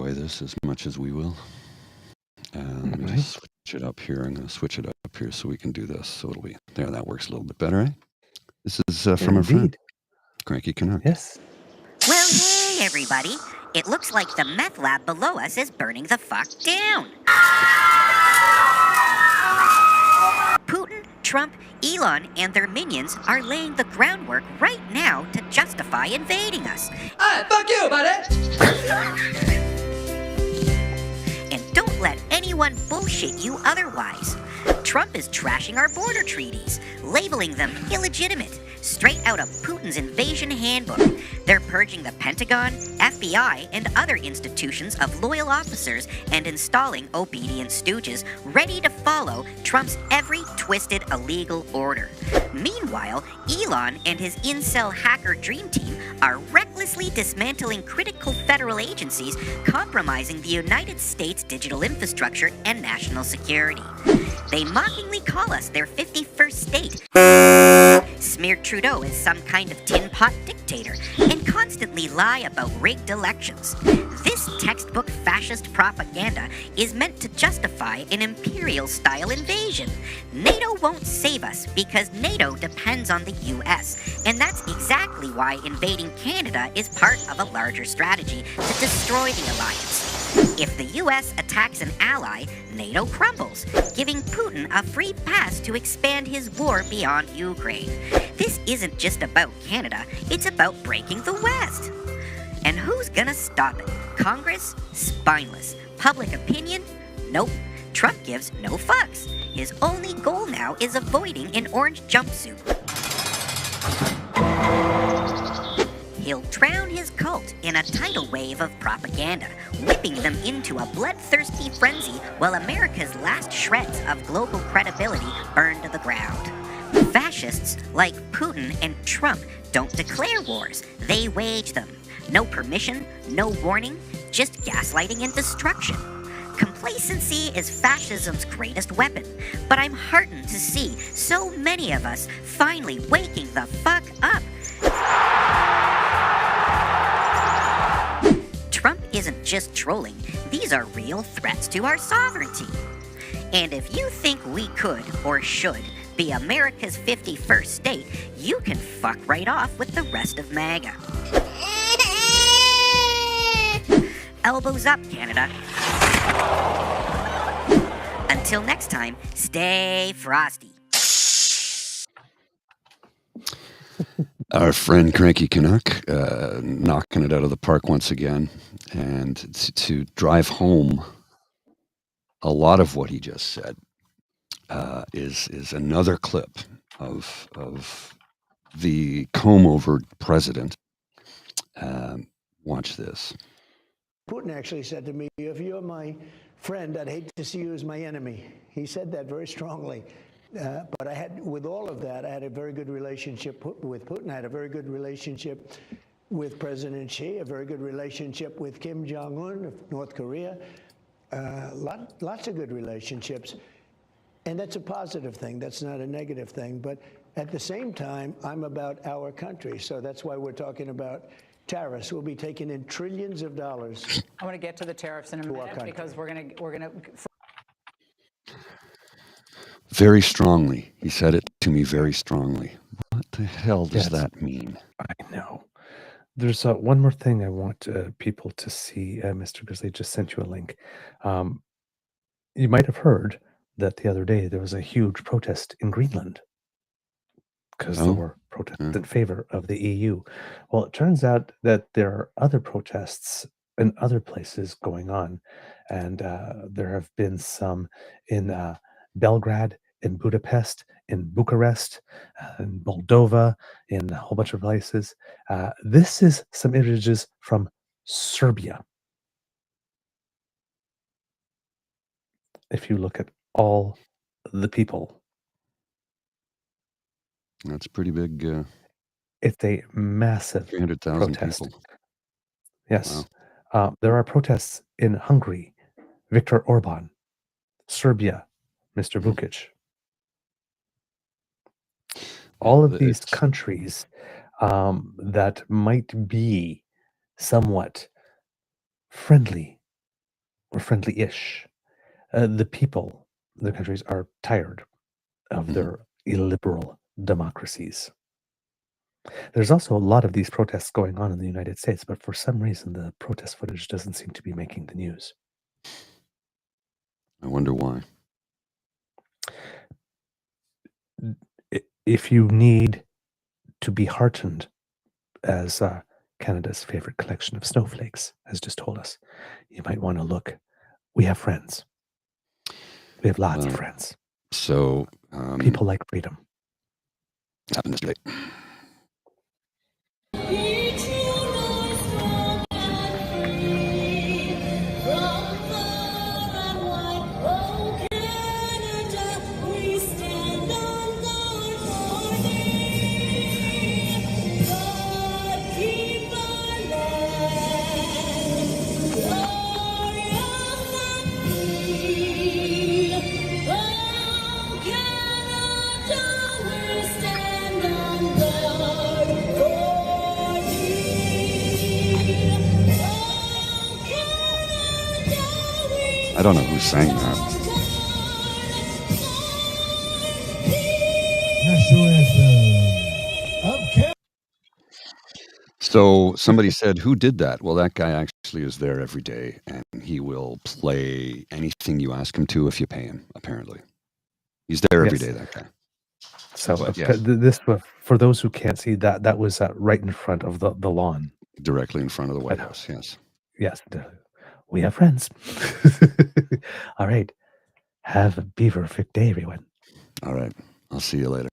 enjoy this as much as we will. Let me just switch it up here. I'm going to switch it up here so we can do this. So it'll be there. That works a little bit better, right? This is from our friend, Cranky Canuck. Yes. Well, hey, everybody. It looks like the meth lab below us is burning the fuck down. Putin, Trump, Elon, and their minions are laying the groundwork right now to justify invading us. Hey, fuck you, buddy! And don't let anyone bullshit you otherwise. Trump is trashing our border treaties, labeling them illegitimate, straight out of Putin's invasion handbook. They're purging the Pentagon, FBI, and other institutions of loyal officers and installing obedient stooges ready to follow Trump's every twisted illegal order. Meanwhile, Elon and his incel hacker dream team are recklessly dismantling critical federal agencies, compromising the United States digital infrastructure and national security. They mockingly call us their 51st state, smear Trudeau as some kind of tin pot dictator, and constantly lie about rigged elections. This textbook fascist propaganda is meant to justify an imperial-style invasion. NATO won't save us because NATO depends on the US, and that's exactly why invading Canada is part of a larger strategy to destroy the alliance. If the US attacks an ally, NATO crumbles, giving Putin a free pass to expand his war beyond Ukraine. This isn't just about Canada, it's about breaking the West. And who's gonna stop it? Congress? Spineless. Public opinion? Nope. Trump gives no fucks. His only goal now is avoiding an orange jumpsuit. He'll drown his cult in a tidal wave of propaganda, whipping them into a bloodthirsty frenzy while America's last shreds of global credibility burn to the ground. Fascists like Putin and Trump don't declare wars, they wage them. No permission, no warning, just gaslighting and destruction. Complacency is fascism's greatest weapon, but I'm heartened to see so many of us finally waking the fuck up. Trump isn't just trolling, these are real threats to our sovereignty. And if you think we could, or should, be America's 51st state, you can fuck right off with the rest of MAGA. Elbows up, Canada. Until next time, stay frosty. Our friend Cranky Canuck knocking it out of the park once again. And to drive home a lot of what he just said is another clip of the comb-over president. Watch this. Putin actually said to me, if you're my friend, I'd hate to see you as my enemy. He said that very strongly. But I had, with all of that, I had a very good relationship with Putin. I had a very good relationship with President Xi, a very good relationship with Kim Jong-un of North Korea. Lots of good relationships. And that's a positive thing. That's not a negative thing. But at the same time, I'm about our country. So that's why we're talking about tariffs. We'll be taking in trillions of dollars. I want to get to the tariffs in a minute because we're gonna. Very strongly. He said it to me very strongly. What the hell does that mean? I know. There's one more thing I want people to see. Mr. Grizzly just sent you a link. You might have heard that the other day there was a huge protest in Greenland because there were protests in favor of the EU. Well, it turns out that there are other protests in other places going on, and there have been some in Belgrade, in Budapest, in Bucharest, in Moldova, in a whole bunch of places. This is some images from Serbia. If you look at all the people. That's pretty big. It's a massive 300,000 protest. people. Yes. Wow. There are protests in Hungary, Viktor Orban, Serbia, Mr. Vukic. All of these countries that might be somewhat friendly or friendly-ish. The people, the countries are tired of their illiberal democracies. There's also a lot of these protests going on in the United States, but for some reason the protest footage doesn't seem to be making the news. I wonder why. If you need to be heartened, as Canada's favorite collection of snowflakes has just told us, you might want to look. We have friends. We have lots of friends. So people like freedom. Happened yesterday. I don't know who sang that. So somebody said, who did that? Well, that guy actually is there every day, and he will play anything you ask him to if you pay him, apparently. He's there every day, that guy. So Yes. this, for those who can't see, that was right in front of the lawn. Directly in front of the White House, yes. Yes. We have friends. All right. Have a beaver-fic day, everyone. All right. I'll see you later.